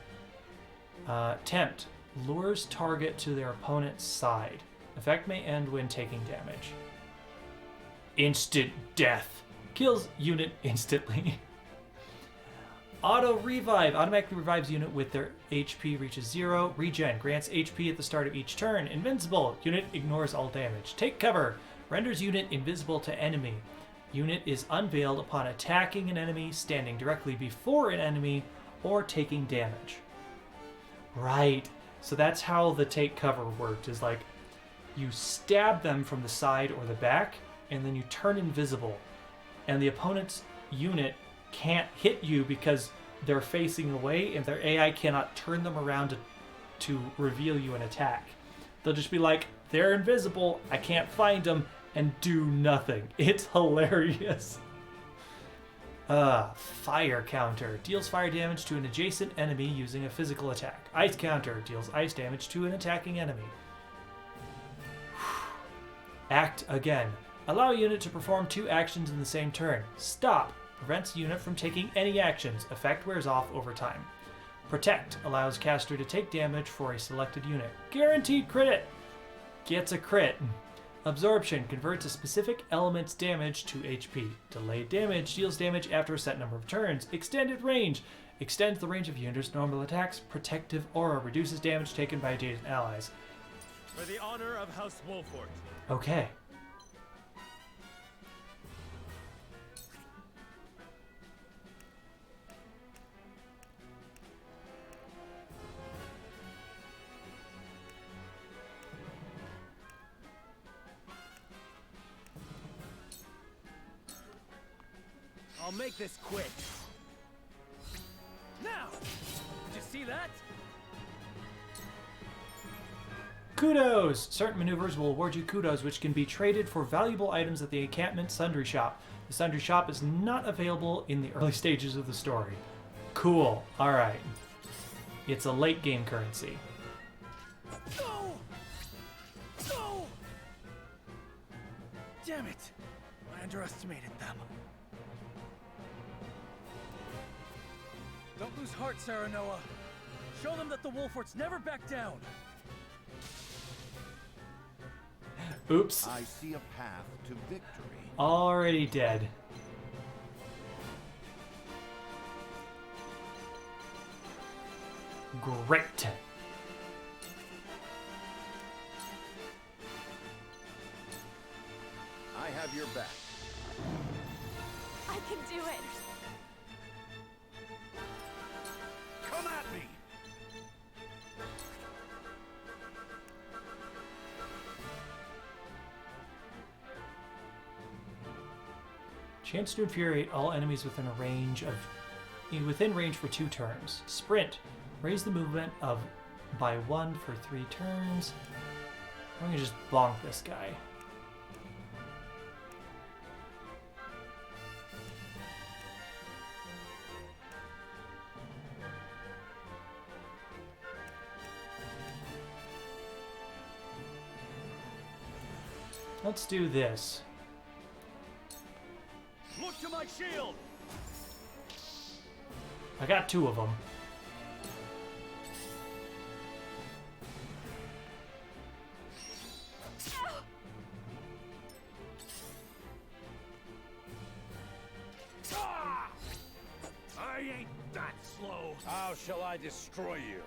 Speaker 1: Tempt, lures target to their opponent's side. Effect may end when taking damage. Instant death, kills unit instantly. Auto revive, automatically revives unit with their HP reaches 0. Regen, grants HP at the start of each turn. Invincible, unit ignores all damage. Take cover, renders unit invisible to enemy. Unit is unveiled upon attacking an enemy, standing directly before an enemy, or taking damage. Right, so that's how the take cover worked, is like you stab them from the side or the back, and then you turn invisible. And the opponent's unit can't hit you because they're facing away and their AI cannot turn them around to reveal you an attack. They'll just be like, they're invisible, I can't find them, and do nothing. It's hilarious. Fire counter. Deals fire damage to an adjacent enemy using a physical attack. Ice counter. Deals ice damage to an attacking enemy. Act again. Allow a unit to perform 2 actions in the same turn. Stop. Prevents unit from taking any actions. Effect wears off over time. Protect. Allows caster to take damage for a selected unit. Guaranteed crit. Gets a crit. Absorption. Converts a specific element's damage to HP. Delayed damage. Deals damage after a set number of turns. Extended range. Extends the range of units' normal attacks. Protective aura. Reduces damage taken by adjacent allies.
Speaker 11: For the honor of House Wolfort.
Speaker 1: Okay.
Speaker 11: I'll make this quick. Now! Did you see that?
Speaker 1: Kudos! Certain maneuvers will award you kudos, which can be traded for valuable items at the encampment sundry shop. The sundry shop is not available in the early stages of the story. Cool. Alright. It's a late game currency.
Speaker 11: No! No! Damn it! I underestimated them. Don't lose heart, Saranoa. Show them that the Wolforts never back down.
Speaker 1: Oops.
Speaker 6: I see a path to victory.
Speaker 1: Already dead. Great.
Speaker 6: I have your back.
Speaker 3: I can do it.
Speaker 17: Come at me!
Speaker 1: Chance to infuriate all enemies within range for 2 turns. Sprint. Raise the movement of by 1 for 3 turns. I'm gonna just bonk this guy. Let's do this.
Speaker 11: Look to my shield!
Speaker 1: I got 2 of them.
Speaker 17: Ah! I ain't that slow. How shall I destroy you?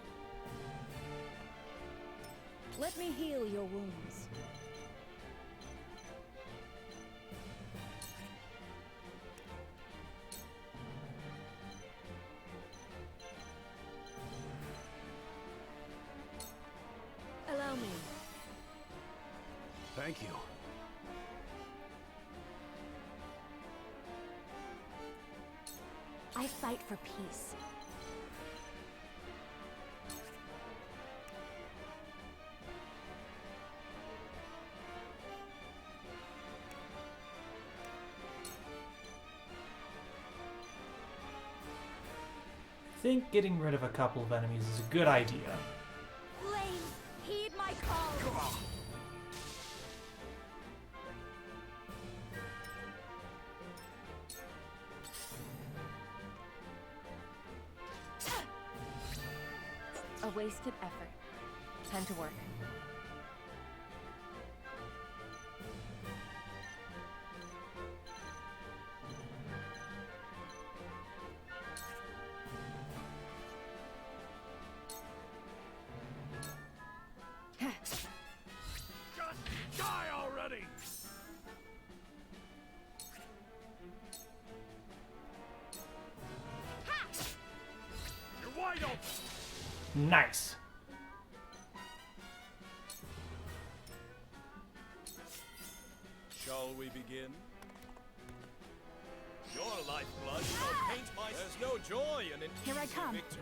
Speaker 8: Let me heal your wounds.
Speaker 3: Allow me.
Speaker 17: Thank you.
Speaker 3: I fight for peace.
Speaker 1: I think getting rid of a couple of enemies is a good idea.
Speaker 3: Flames, heed my call.
Speaker 17: Come on.
Speaker 8: A wasted effort. Time to work.
Speaker 17: Just die already! You're wide open!
Speaker 1: Nice.
Speaker 9: Shall we begin?
Speaker 11: Your lifeblood shall paint my...
Speaker 9: There's no joy in an
Speaker 3: Here I
Speaker 9: easy
Speaker 3: come.
Speaker 9: victory.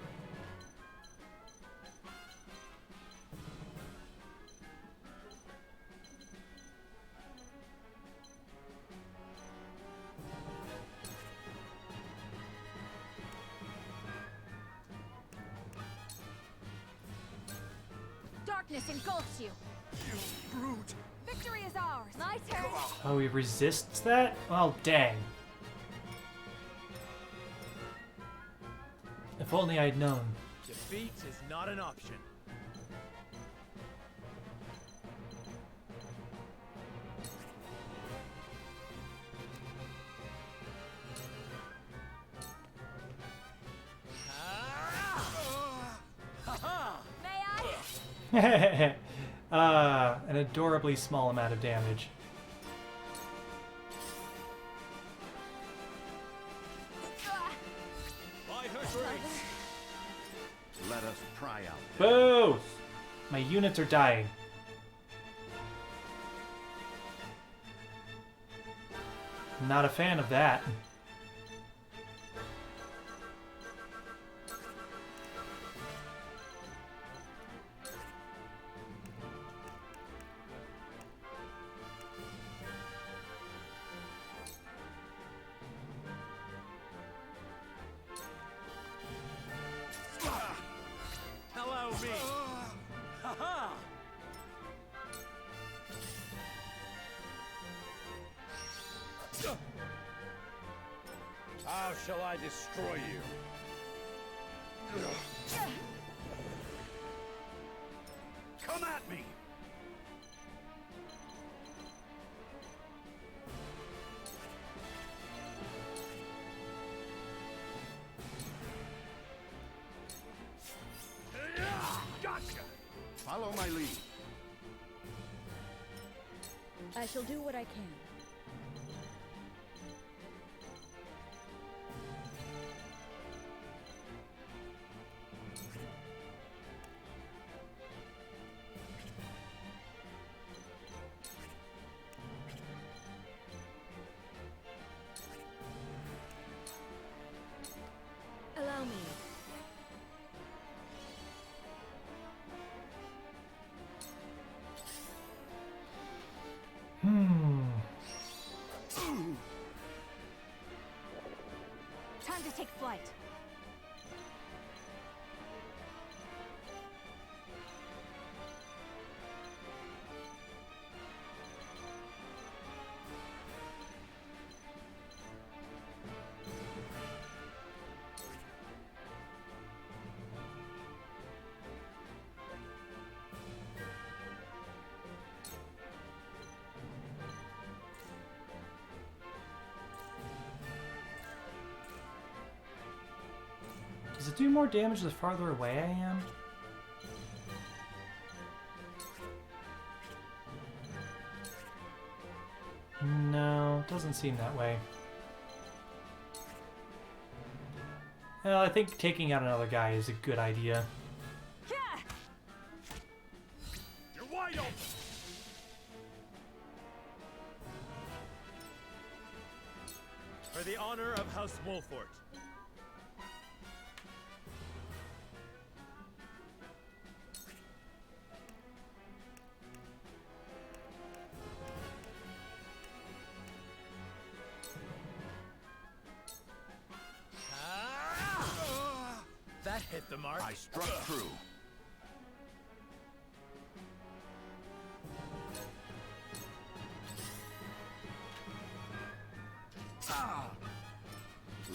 Speaker 3: Darkness engulfs you.
Speaker 17: You brute!
Speaker 3: Victory is ours. My turn.
Speaker 1: Oh, he resists that? Well, dang. If only I'd known.
Speaker 11: Defeat is not an option.
Speaker 3: May I?
Speaker 1: An adorably small amount of damage.
Speaker 6: Let us pry out.
Speaker 1: Boo! My units are dying. Not a fan of that.
Speaker 11: Allow me. Ha-ha!
Speaker 17: How shall I destroy you? Come at me! Gotcha!
Speaker 6: Follow my lead.
Speaker 8: I shall do what I can. Allow me.
Speaker 3: Time to take flight.
Speaker 1: Does it do more damage the farther away I am? No, doesn't seem that way. Well, I think taking out another guy is a good idea.
Speaker 17: You're wide open!
Speaker 11: For the honor of House Wolfort. That hit the mark.
Speaker 6: I struck true.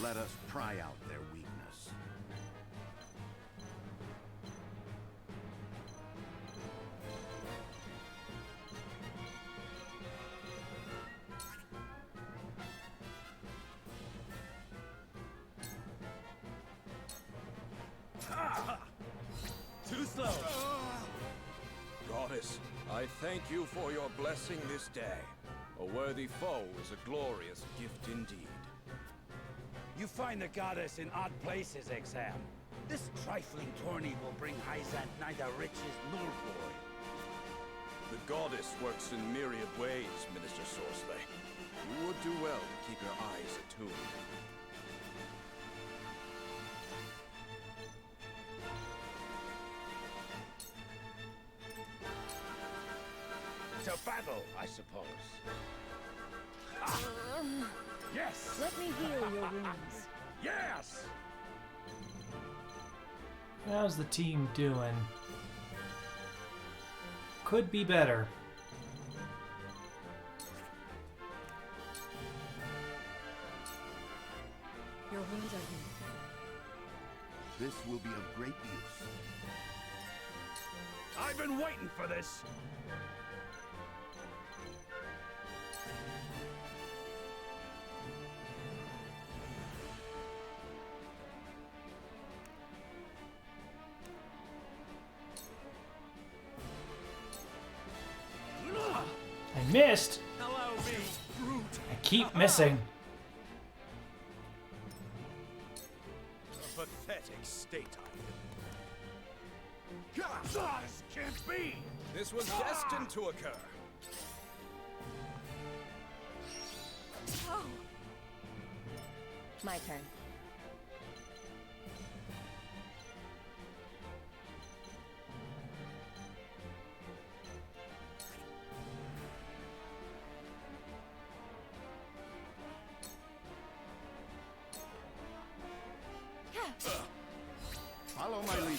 Speaker 6: Let us pry out their weakness.
Speaker 11: Too slow.
Speaker 9: Goddess, I thank you for your blessing this day. A worthy foe is a glorious gift indeed.
Speaker 7: You find the goddess in odd places, Exam. This trifling tourney will bring Hyzant neither riches nor glory.
Speaker 9: The goddess works in myriad ways, Minister Sorsley. You would do well to keep your eyes attuned.
Speaker 7: To battle, I suppose. Yes!
Speaker 8: Let me heal your wounds.
Speaker 7: Yes!
Speaker 1: How's the team doing? Could be better.
Speaker 8: ruins are here.
Speaker 4: This will be of great use.
Speaker 17: I've been waiting for this.
Speaker 1: I missed.
Speaker 17: Allow me, brute.
Speaker 1: I keep missing.
Speaker 9: A pathetic state I am.
Speaker 17: This can't be.
Speaker 9: This was destined to occur.
Speaker 8: My turn.
Speaker 4: Follow my lead.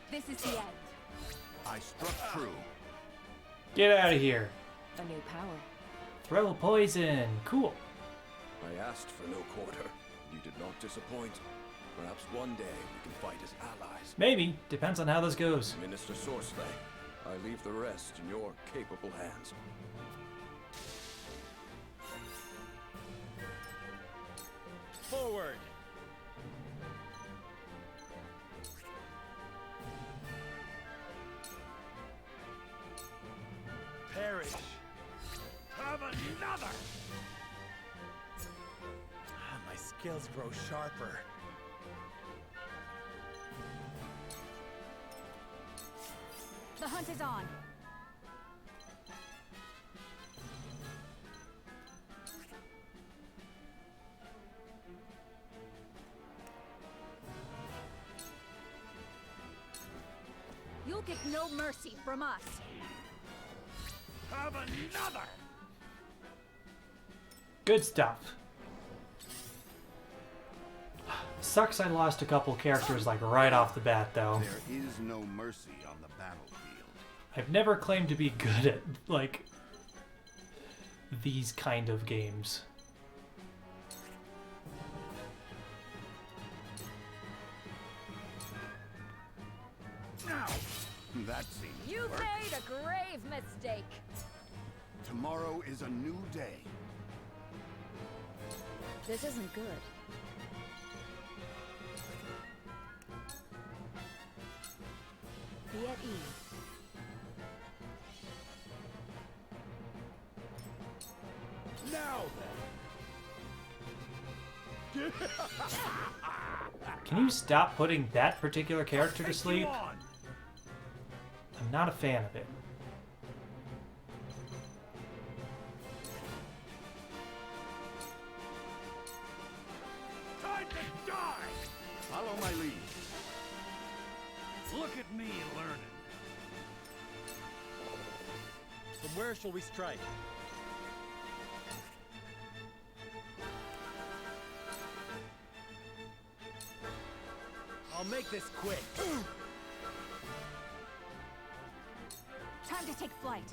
Speaker 3: This is the end.
Speaker 4: I struck true.
Speaker 1: Get out of here.
Speaker 8: A new power.
Speaker 1: Throw poison. Cool.
Speaker 9: I asked for no quarter. You did not disappoint. Perhaps one day we can fight as allies.
Speaker 1: Maybe. Depends on how this goes.
Speaker 9: Minister Sorsley, I leave the rest in your capable hands.
Speaker 11: Forward!
Speaker 17: Perish. Have another.
Speaker 11: My skills grow sharper.
Speaker 3: The hunt is on. You'll get no mercy from us.
Speaker 17: Have another.
Speaker 1: Good stuff. Sucks I lost a couple characters like right off the bat though.
Speaker 4: There is no mercy on the battlefield.
Speaker 1: I've never claimed to be good at like these kind of games.
Speaker 17: Now.
Speaker 4: That seems to
Speaker 3: You've
Speaker 4: work.
Speaker 3: made a grave mistake.
Speaker 4: Tomorrow is a new day.
Speaker 8: This isn't good. Be at ease.
Speaker 17: Now then.
Speaker 1: Can you stop putting that particular character to sleep? I'm not a fan of it.
Speaker 17: Time to die.
Speaker 4: Follow my lead.
Speaker 17: Look at me learning.
Speaker 11: From where shall we strike? I'll make this quick.
Speaker 3: Time to take flight.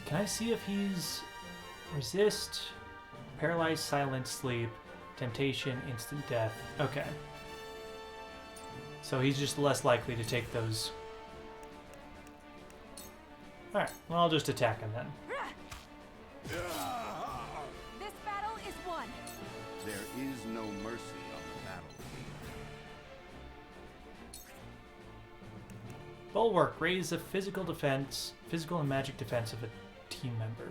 Speaker 1: Can I see if he's resist, paralyzed, silent, sleep, temptation, instant death? Okay. So he's just less likely to take those. Alright, well I'll just attack him then.
Speaker 3: This battle is won.
Speaker 4: There is no mercy on the battlefield.
Speaker 1: Bulwark, raise the physical and magic defense of a team member.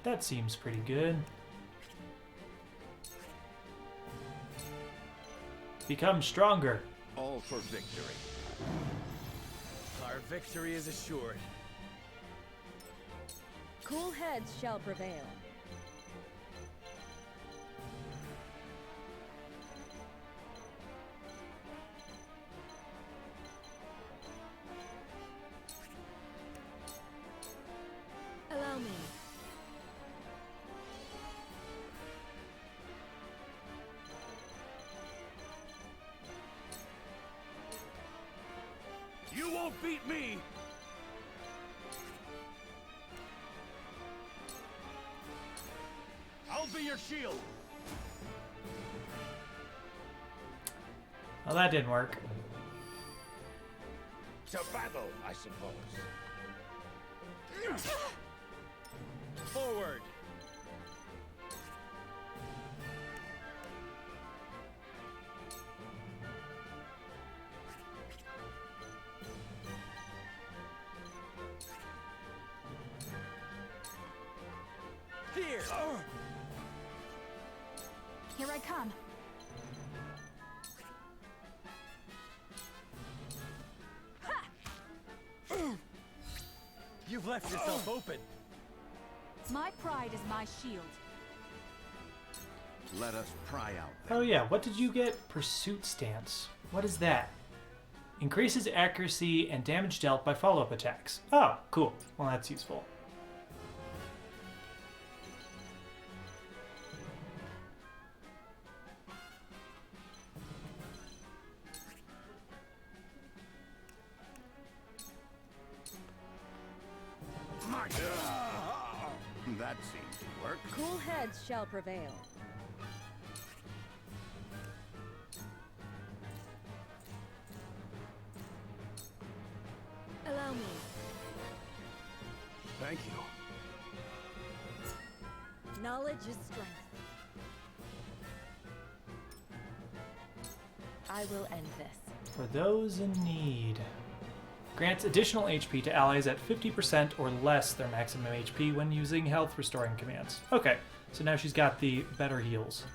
Speaker 1: That seems pretty good. Become stronger.
Speaker 4: All for victory.
Speaker 11: Our victory is assured.
Speaker 8: Cool heads shall prevail.
Speaker 3: Allow me.
Speaker 17: beat me! I'll be your shield!
Speaker 1: Well, that didn't work.
Speaker 7: To battle, I suppose.
Speaker 11: Forward! Here!
Speaker 3: Here I come.
Speaker 11: You've left yourself open.
Speaker 10: My pride is my shield.
Speaker 6: Let us pry out.
Speaker 1: Oh yeah, what did you get? Pursuit Stance. What is that? Increases accuracy and damage dealt by follow-up attacks. Oh, cool. Well, that's useful.
Speaker 6: That seems to work.
Speaker 8: Cool heads shall prevail.
Speaker 3: Allow me.
Speaker 6: Thank you.
Speaker 8: Knowledge is strength. I will end this.
Speaker 1: For those in need. Grants additional HP to allies at 50% or less their maximum HP when using health restoring commands. Okay, so now she's got the better heals.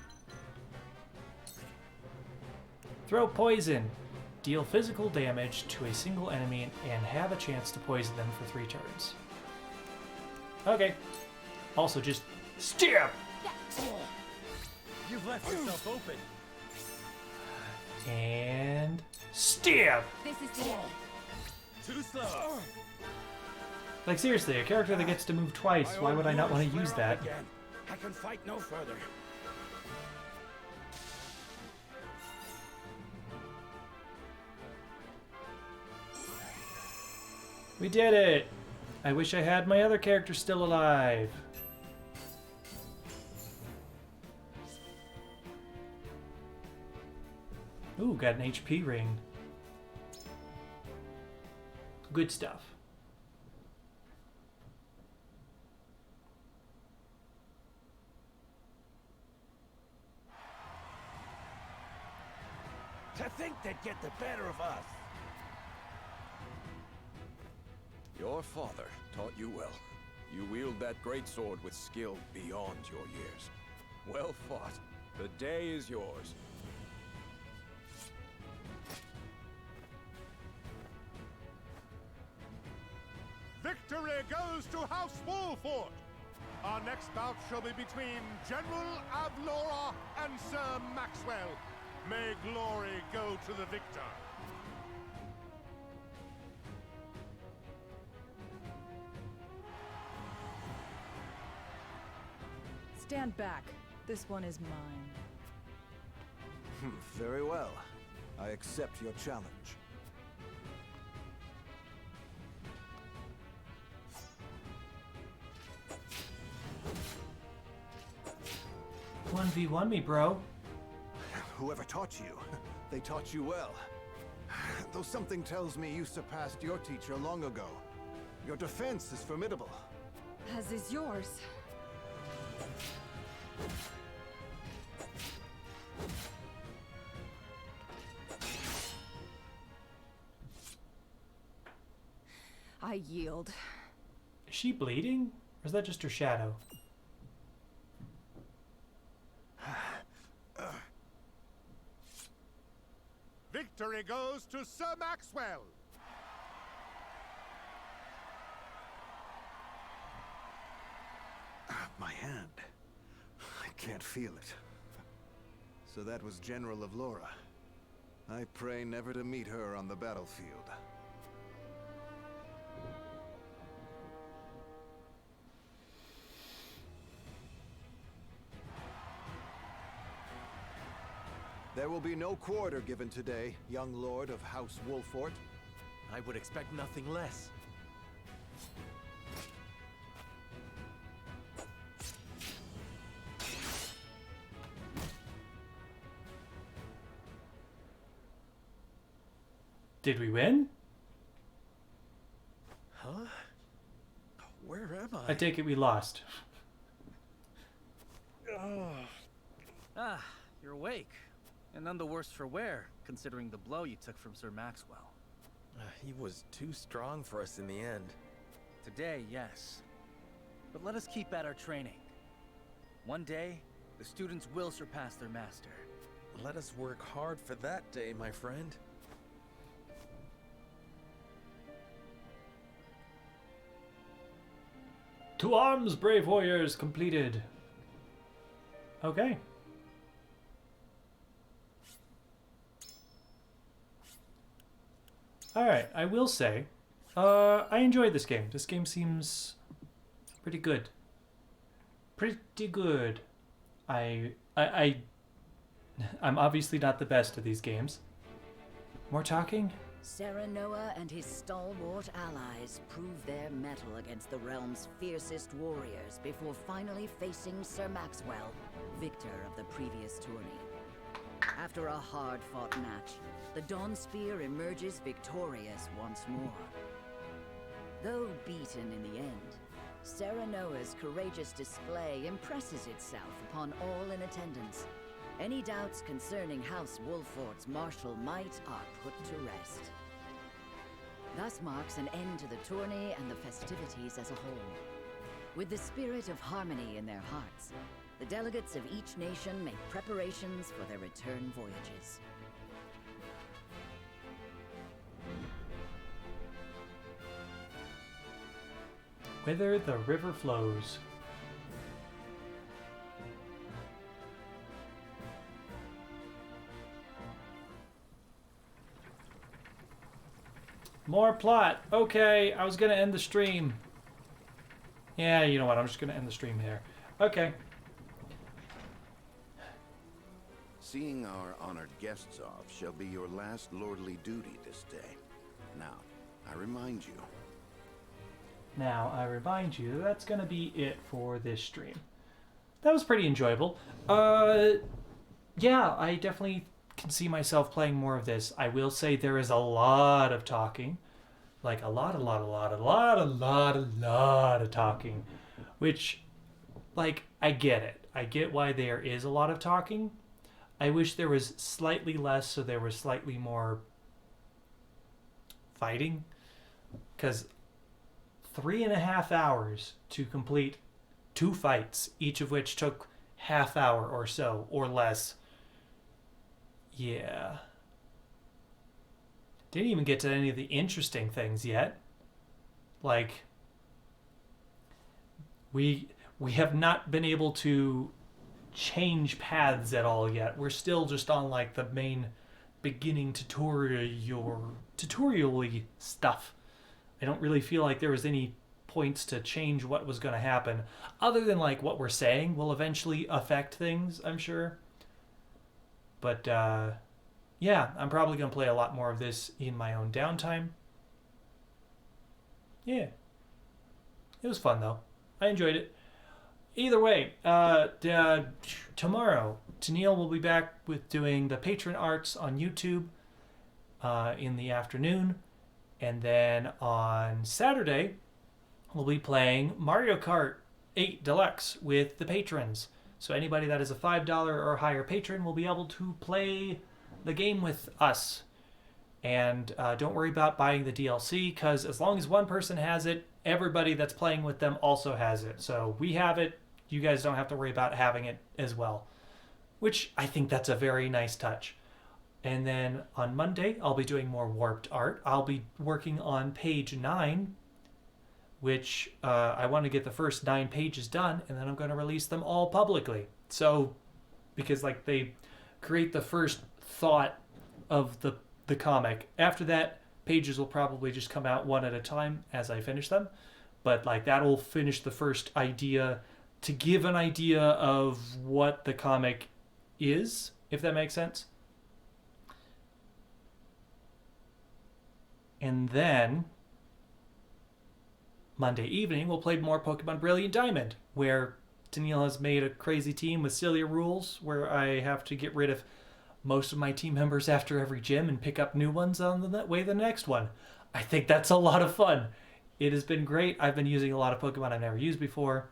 Speaker 1: Throw poison. Deal physical damage to a single enemy and have a chance to poison them for 3 turns. Okay. Also just stab!
Speaker 11: You've left yourself open.
Speaker 1: And stab!
Speaker 10: This is the end.
Speaker 11: Too slow.
Speaker 1: Like seriously, a character that gets to move twice, why would I not want to use that?
Speaker 7: Again. I can fight no further.
Speaker 1: We did it! I wish I had my other character still alive. Ooh, got an HP ring. Good stuff.
Speaker 7: To think they'd get the better of us.
Speaker 9: Your father taught you well. You wield that great sword with skill beyond your years. Well fought. The day is yours.
Speaker 4: Victory goes to House Wolford! Our next bout shall be between General Avlora and Sir Maxwell. May glory go to the victor.
Speaker 8: Stand back. This one is mine.
Speaker 12: Very well. I accept your challenge.
Speaker 1: 1v1 me, bro.
Speaker 12: Whoever taught you, they taught you well. Though something tells me you surpassed your teacher long ago. Your defense is formidable.
Speaker 8: As is yours. I yield.
Speaker 1: Is she bleeding? Or is that just her shadow?
Speaker 4: Victory goes to Sir Maxwell.
Speaker 12: My hand. I can't feel it. So that was General of Laura. I pray never to meet her on the battlefield. There will be no quarter given today, young lord of House Wolfort.
Speaker 5: I would expect nothing less.
Speaker 1: Did we win?
Speaker 5: Huh? Where am I?
Speaker 1: I take it we lost.
Speaker 15: Ah, you're awake. And none the worse for wear, considering the blow you took from Sir Maxwell.
Speaker 5: He was too strong for us in the end.
Speaker 15: Today, yes. But let us keep at our training. One day, the students will surpass their master.
Speaker 5: Let us work hard for that day, my friend.
Speaker 1: To arms, brave warriors, completed. Okay. Alright, I will say, I enjoyed this game. This game seems pretty good. Pretty good. I'm obviously not the best at these games. More talking?
Speaker 2: Serenoa and his stalwart allies prove their mettle against the realm's fiercest warriors before finally facing Sir Maxwell, victor of the previous tourney. After a hard-fought match, the Dawn Spear emerges victorious once more. Though beaten in the end, Serenoa's courageous display impresses itself upon all in attendance. Any doubts concerning House Wolfort's martial might are put to rest. Thus marks an end to the tourney and the festivities as a whole. With the spirit of harmony in their hearts, the delegates of each nation make preparations for their return voyages.
Speaker 1: Whither the river flows. More plot. Okay, I was gonna end the stream. Yeah, you know what? I'm just gonna end the stream here. Okay.
Speaker 6: Seeing our honored guests off shall be your last lordly duty this day. Now, I remind you.
Speaker 1: Now, I remind you, that's gonna be it for this stream. That was pretty enjoyable. Yeah, I definitely can see myself playing more of this. I will say there is a lot of talking. Like a lot of talking. Which, like, I get it. I get why there is a lot of talking. I wish there was slightly less so there was slightly more fighting. Because 3.5 hours to complete 2 fights, each of which took half hour or so, or less. Yeah. Didn't even get to any of the interesting things yet. Like, we have not been able to change paths at all yet. We're still just on like the main beginning tutorial-y stuff. I don't really feel like there was any points to change what was going to happen, other than like what we're saying will eventually affect things, I'm sure. But yeah, I'm probably going to play a lot more of this in my own downtime. Yeah. It was fun though. I enjoyed it. Either way, tomorrow, Tennille will be back with doing the patron arts on YouTube in the afternoon. And then on Saturday, we'll be playing Mario Kart 8 Deluxe with the patrons. So anybody that is a $5 or higher patron will be able to play the game with us. And don't worry about buying the DLC, because as long as one person has it, everybody that's playing with them also has it. So we have it. You guys don't have to worry about having it as well, which I think that's a very nice touch. And then on Monday, I'll be doing more warped art. I'll be working on page 9, which I want to get the first 9 pages done, and then I'm going to release them all publicly. So, because like they create the first thought of the comic. After that, pages will probably just come out one at a time as I finish them. But like that'll finish the first idea to give an idea of what the comic is, if that makes sense. And then Monday evening, we'll play more Pokemon Brilliant Diamond, where Danielle has made a crazy team with silly rules where I have to get rid of most of my team members after every gym and pick up new ones on the way the next one. I think that's a lot of fun. It has been great. I've been using a lot of Pokemon I've never used before.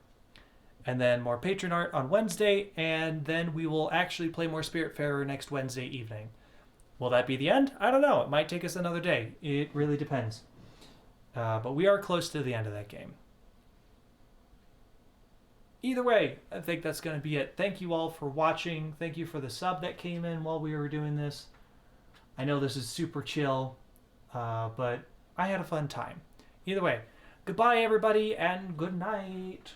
Speaker 1: And then more patron art on Wednesday, and then we will actually play more Spiritfarer next Wednesday evening. Will that be the end? I don't know. It might take us another day. It really depends. But we are close to the end of that game. Either way, I think that's going to be it. Thank you all for watching. Thank you for the sub that came in while we were doing this. I know this is super chill, but I had a fun time. Either way, goodbye everybody, and good night.